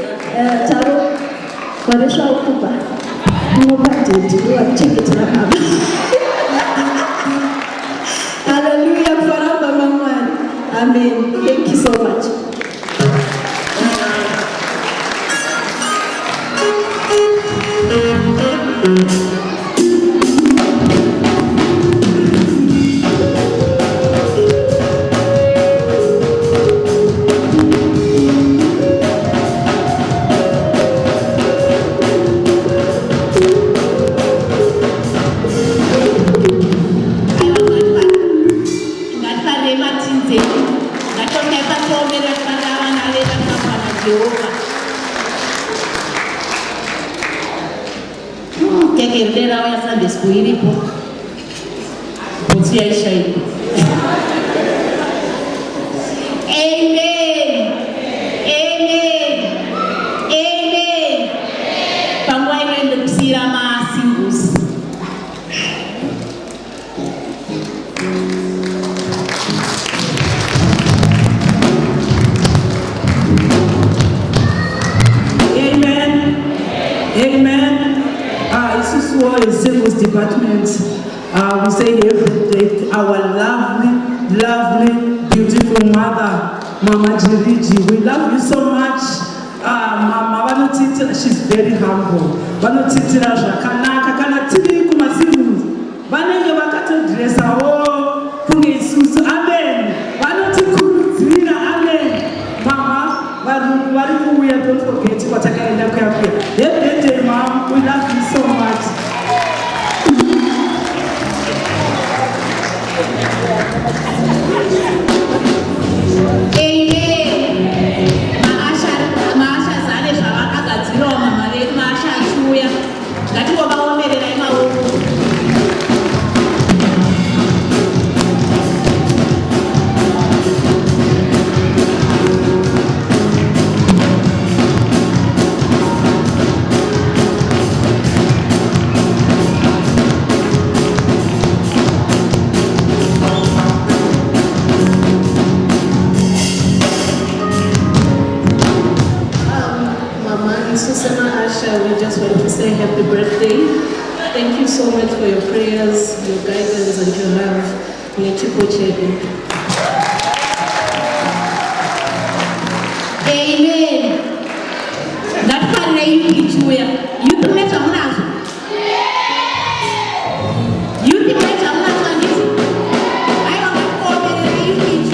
Taro, Kwaresha Ukuba. Hallelujah. Amen. Thank you so much. We say every our lovely, beautiful mother, Mama Jiriji. We love you so much. Mama, she's very humble. Vanotitira zvakanaka kana tiri kumasimu vanenge vakatodresa kunge isusu. Amen. Vanotikurudzira. Amen. Mama, varungu vari kuuya, don't forget kwatakaenda kuyakuya. Happy birthday, Mom. We love you so much. We just want to say happy birthday. Thank you so much for your prayers, your guidance, and your love. Amen. That's why you teach where you can let them know. You can let them know. I don't know whether you teach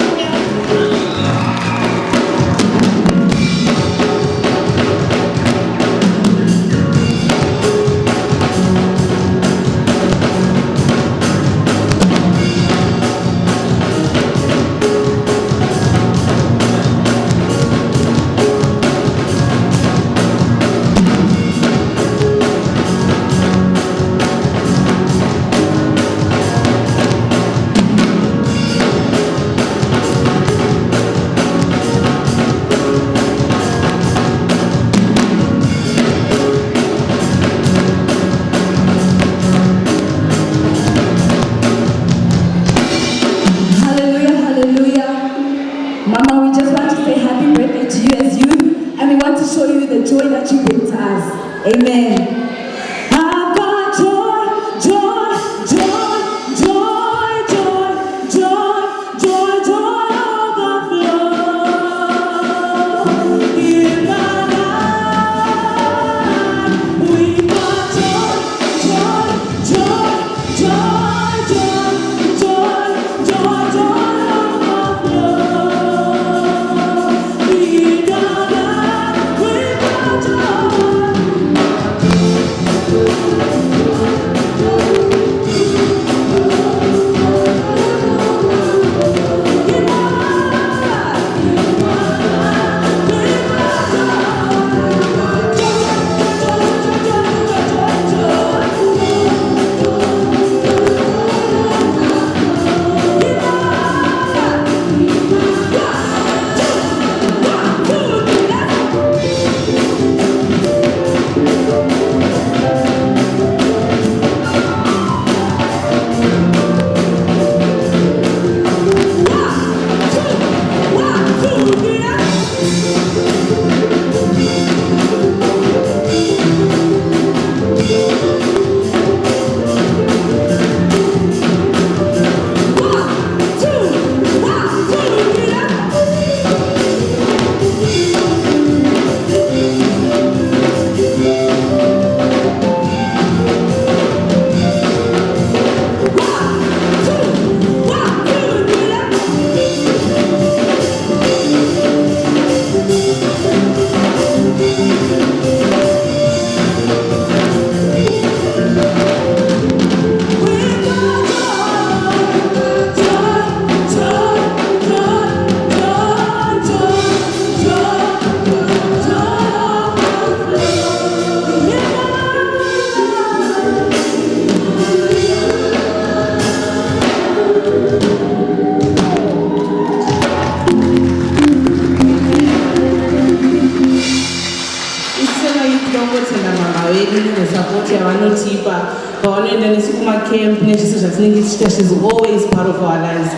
support yavanotipa pavanoenda nesu kumacamp nezvese zvatinenge tichita. She's always part of our lives,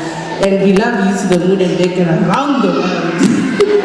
and we love you to the moon and back and around the world. Amen.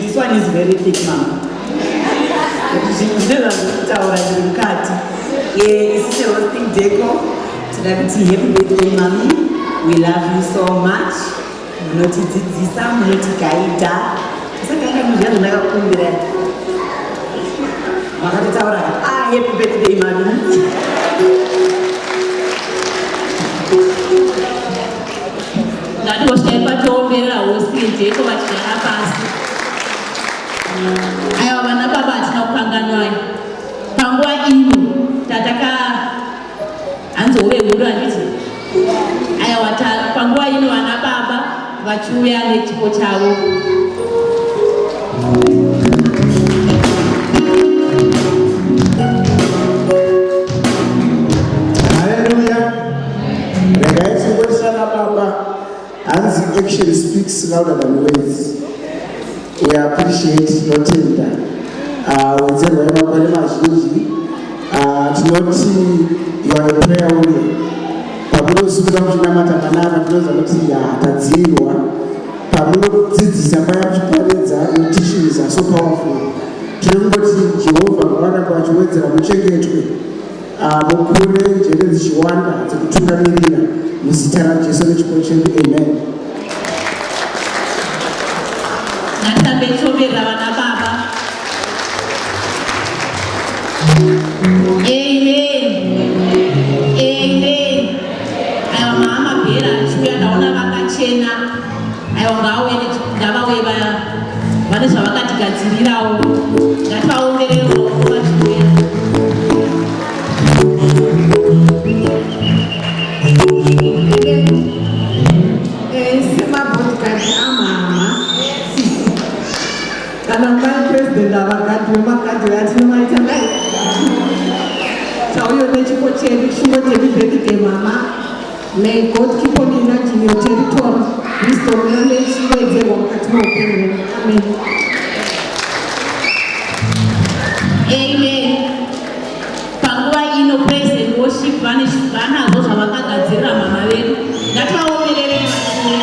This one is very thick, mama. Yes, it's a hosting deco. Happy birthday, mommy. We love you so much. Happy birthday, mommy. Aiwa vana baba hatina kukanganwai panguva ino tataka hanzove huru handiti. Aiwa panguva ino vana baba vachiuya nechipo chavo. Hallelujah. Regai chingosana baba. Hands action speaks louder than words. We appreciate your tender. Wenzenu makore mazhinji tinoti you are a prayer warrior. Pamunosungura muchinamata manana tinoziva kuti tadziirwa. Pamunodzidzisa paya muchiparidza your teachings are so powerful. Tinongoti Jehovha ngavaramba vachiwedzera muchengetwe mukure njere dzichiwanda dzekutungamirira muzita raJesu nechipo chedu. Amen. Natabetsomera vana baba. Amen. Amen. Aiwa mama bhera achiuya ndaona vakachena. Aiwa ngavauye vane zvavakatigadzirirawo. Ngativaombererewo vachiuya. President avakati vemakadhi vatinomaita dai tauyo nechipo chedu chinotevi birthday mama. May God keep on enlarging your territory. Wisdom knowledge iwedzerwa mukati meupenyu. Amen. Amen. Panguva ino praise and worship vanazvo zvavakagadzirira mama vedu. Ngativaomerere vachiuya.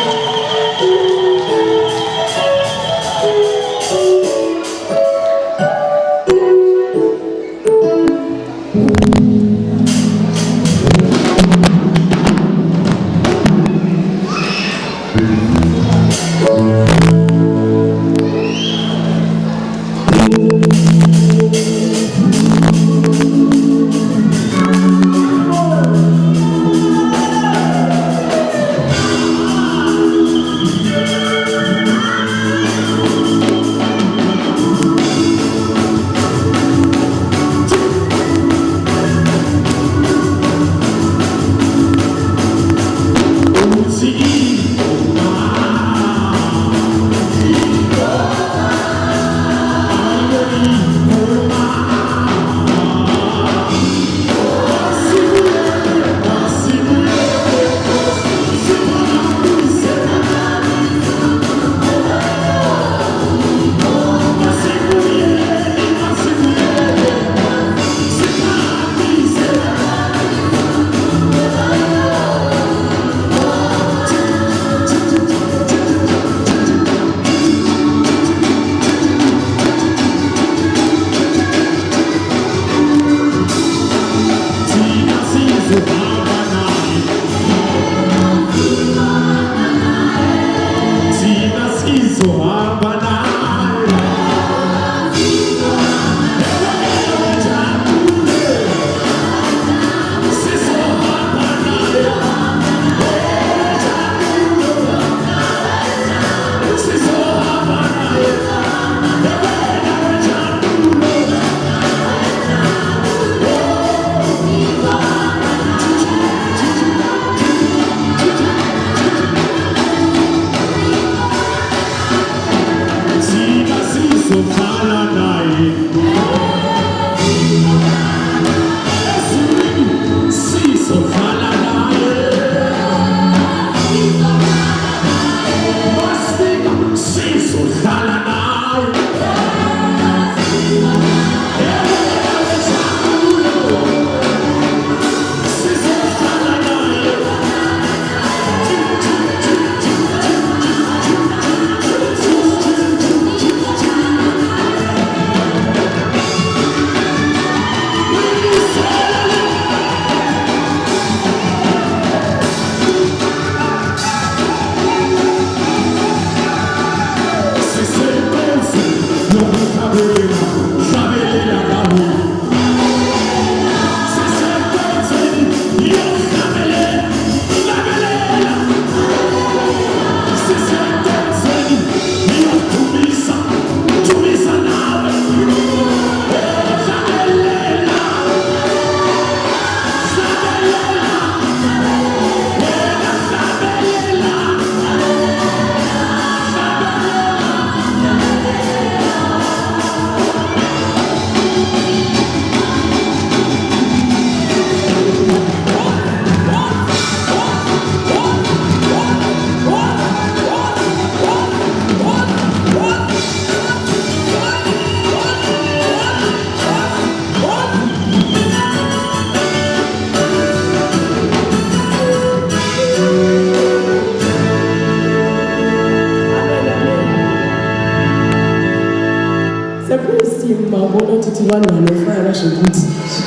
vanhu vanofara zvekuti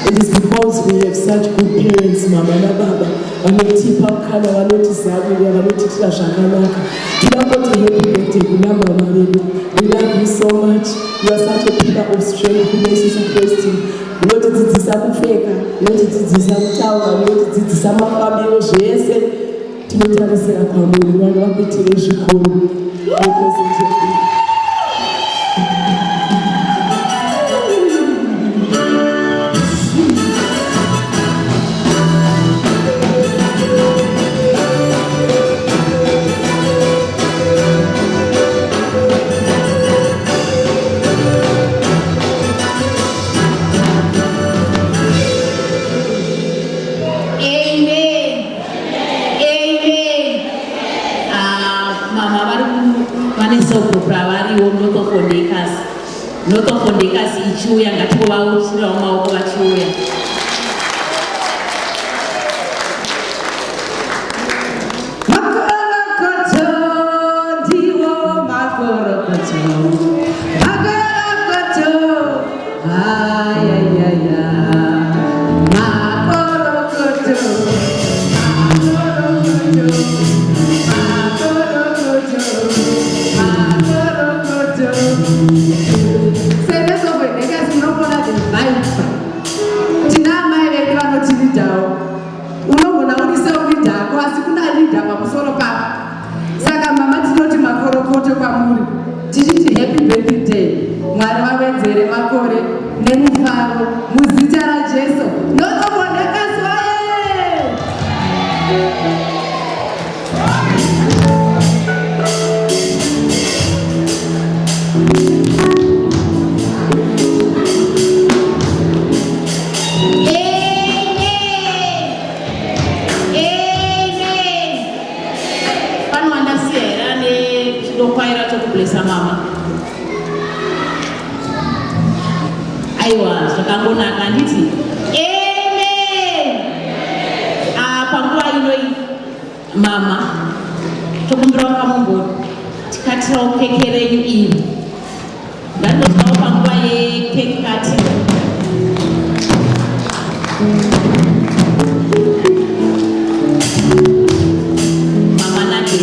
it is because we have such good parents, mama nababa vanotipa mukana, vanotizamira, vanotiitira zvakanaka. Tinongoti happy birthday kuna mama vedu. We love you so much. You are such a pillar of strength kune isusu Kristu. Unotidzidzisa kupfeka, unotidzidzisa kutaura, unotidzidzisa mafambiro, zvese tinotarisira kwamuri. Mwari vakuitire zvikuru. Notofondekasi ichiuya ngativauchirawo maoko vachiuya. Makorokoto ndiwo makorokoto, makorokoto, ayayaya, makorokoto, makorokoto, makorokoto, makorokoto. Tinamai vedu vanotiridhawo. Unogona uri seurindhako asi kuna ridha pamusoro pako. Saka mama tinoti makorokoto kwamuri. Tichiti happy birthday. Mwari vawedzere makore nemufaro muzita raJesu. Notofondekaswaye. Mama aiwa zvakangonaka nditi amen. Panguva inoi mama tokumbira wakamumbo tikatirawo keke renyu iri ndandozawo panguva yekeke kati mama nake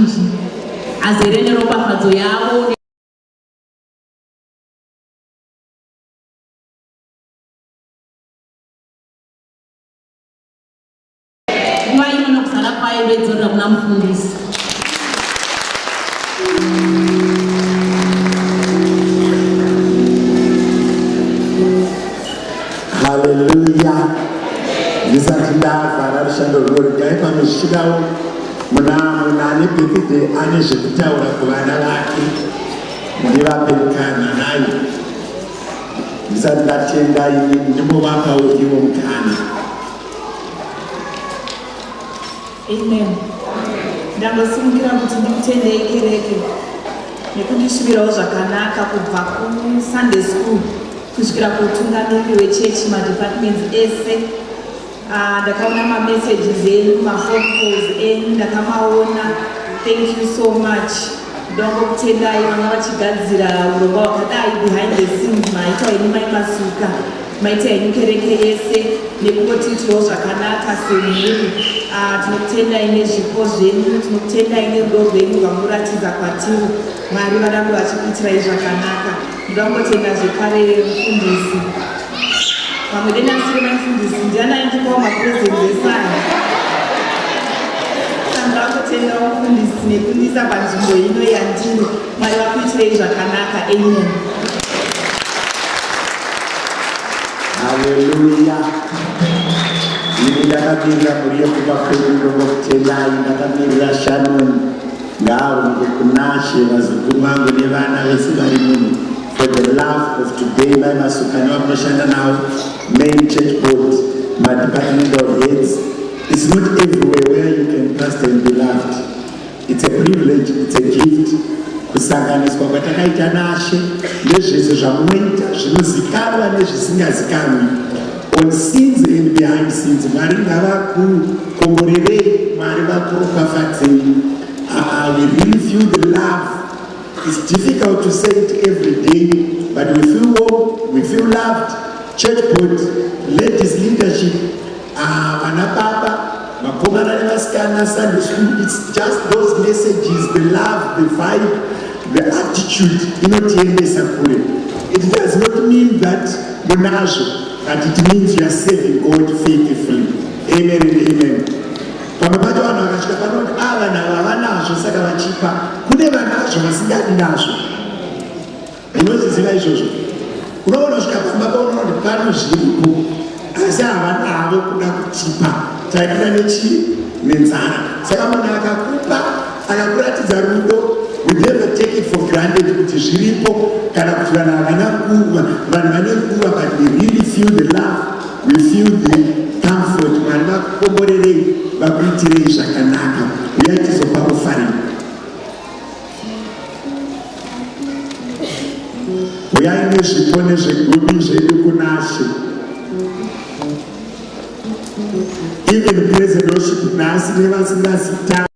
mazhinji azere neropafadzo yavo. Nguva ino nokuzara kwayo ndoidzorera kuna mufundisi. Hallelujah. Ndisati ndavhara rushando rwuri gai pano zvichidawo muna ane birthday ane zvekutaura kuvana vake ndivape mukana nayo. Ndisati ndatenda ini ndimbovapawo ivo mukana. Amen. Ndangosimudzira kuti ndikutendei kereke nekundishuvirawo zvakanaka kubva kuSunday school kusvikira kuutungamiriri wechechi madepartments ese. Ndakaona mamessages enu, mafone calls enu, ndakamaona. Thank you so much. Ndongokutendai vanga vachigadzira urongwa hwakadai behind the scenes. Maita inu maimasuka, maita inu kereke yese nekungotiitirawo zvakanaka semhuri. Tinokutendai nezvipo zvenyu, tinokutendai nerudo rwenyu rwamuratidza kwatiri. Mwari varambe vachikuitirai zvakanaka. Ndongotenda zvekare mufundisi. Pamwe denasire mufundisi ndiani aindipawo mapresents esana. Ndakutenda mufundisi nekundisa panzvimbo ino yandiri. Mwari vakuitirei zvakanaka. Amen. Hallelujah. Ini ndakamirira muri yekupa kwedu ndongokutendai. Ndakamirira Shannon ngaarumbe kunashe vazukuru vangu nevana vese vari muno. For the love of today, my masukani vamunoshanda navo, main church board, my department of heads. It's not everywhere where you can trust and be loved. It's a privilege, it's a gift. Kusanganiswa kwatakaita nashe nezvese zvamunoita zvinozikanwa nezvisingazikanwi. On scenes and behind scenes, Mwari ngavakukomborerei, Mwari vakuropafadzei. We really feel the love. It's difficult to say it every day, but we feel warm, we feel loved. Church board, ladies leadership, Anapapa, Makomana Nevaskana, Sunday school, it's just those messages, the love, the vibe, the attitude, it does not mean that Munajo, but it means you are serving God faithfully. Amen and amen. Pamwe pacho vanhu vakasvika panoti ava navo havanazvo saka vachipa. Kune vanazvo vasingadi nazvo. Munozviziva izvozvo. Unoona kusvika pamba paunoona kuti pano zviripo asi havanavo kuda kutipa. Taikira nenzara. Saka munhu akakupa akakuratidza rudo, we never take it for granted kuti zviripo kana kuti vanhu havana nguva. Vanhu vane nguva, but we really feel the love, we feel the comfort. Mwari vakukomborerei vakuitirei zvakanaka. Uyai tizopa kufarira. Uyai nezvipo nezvegumi zvedu kunashe. Even praise and worship nhasi nevasingazita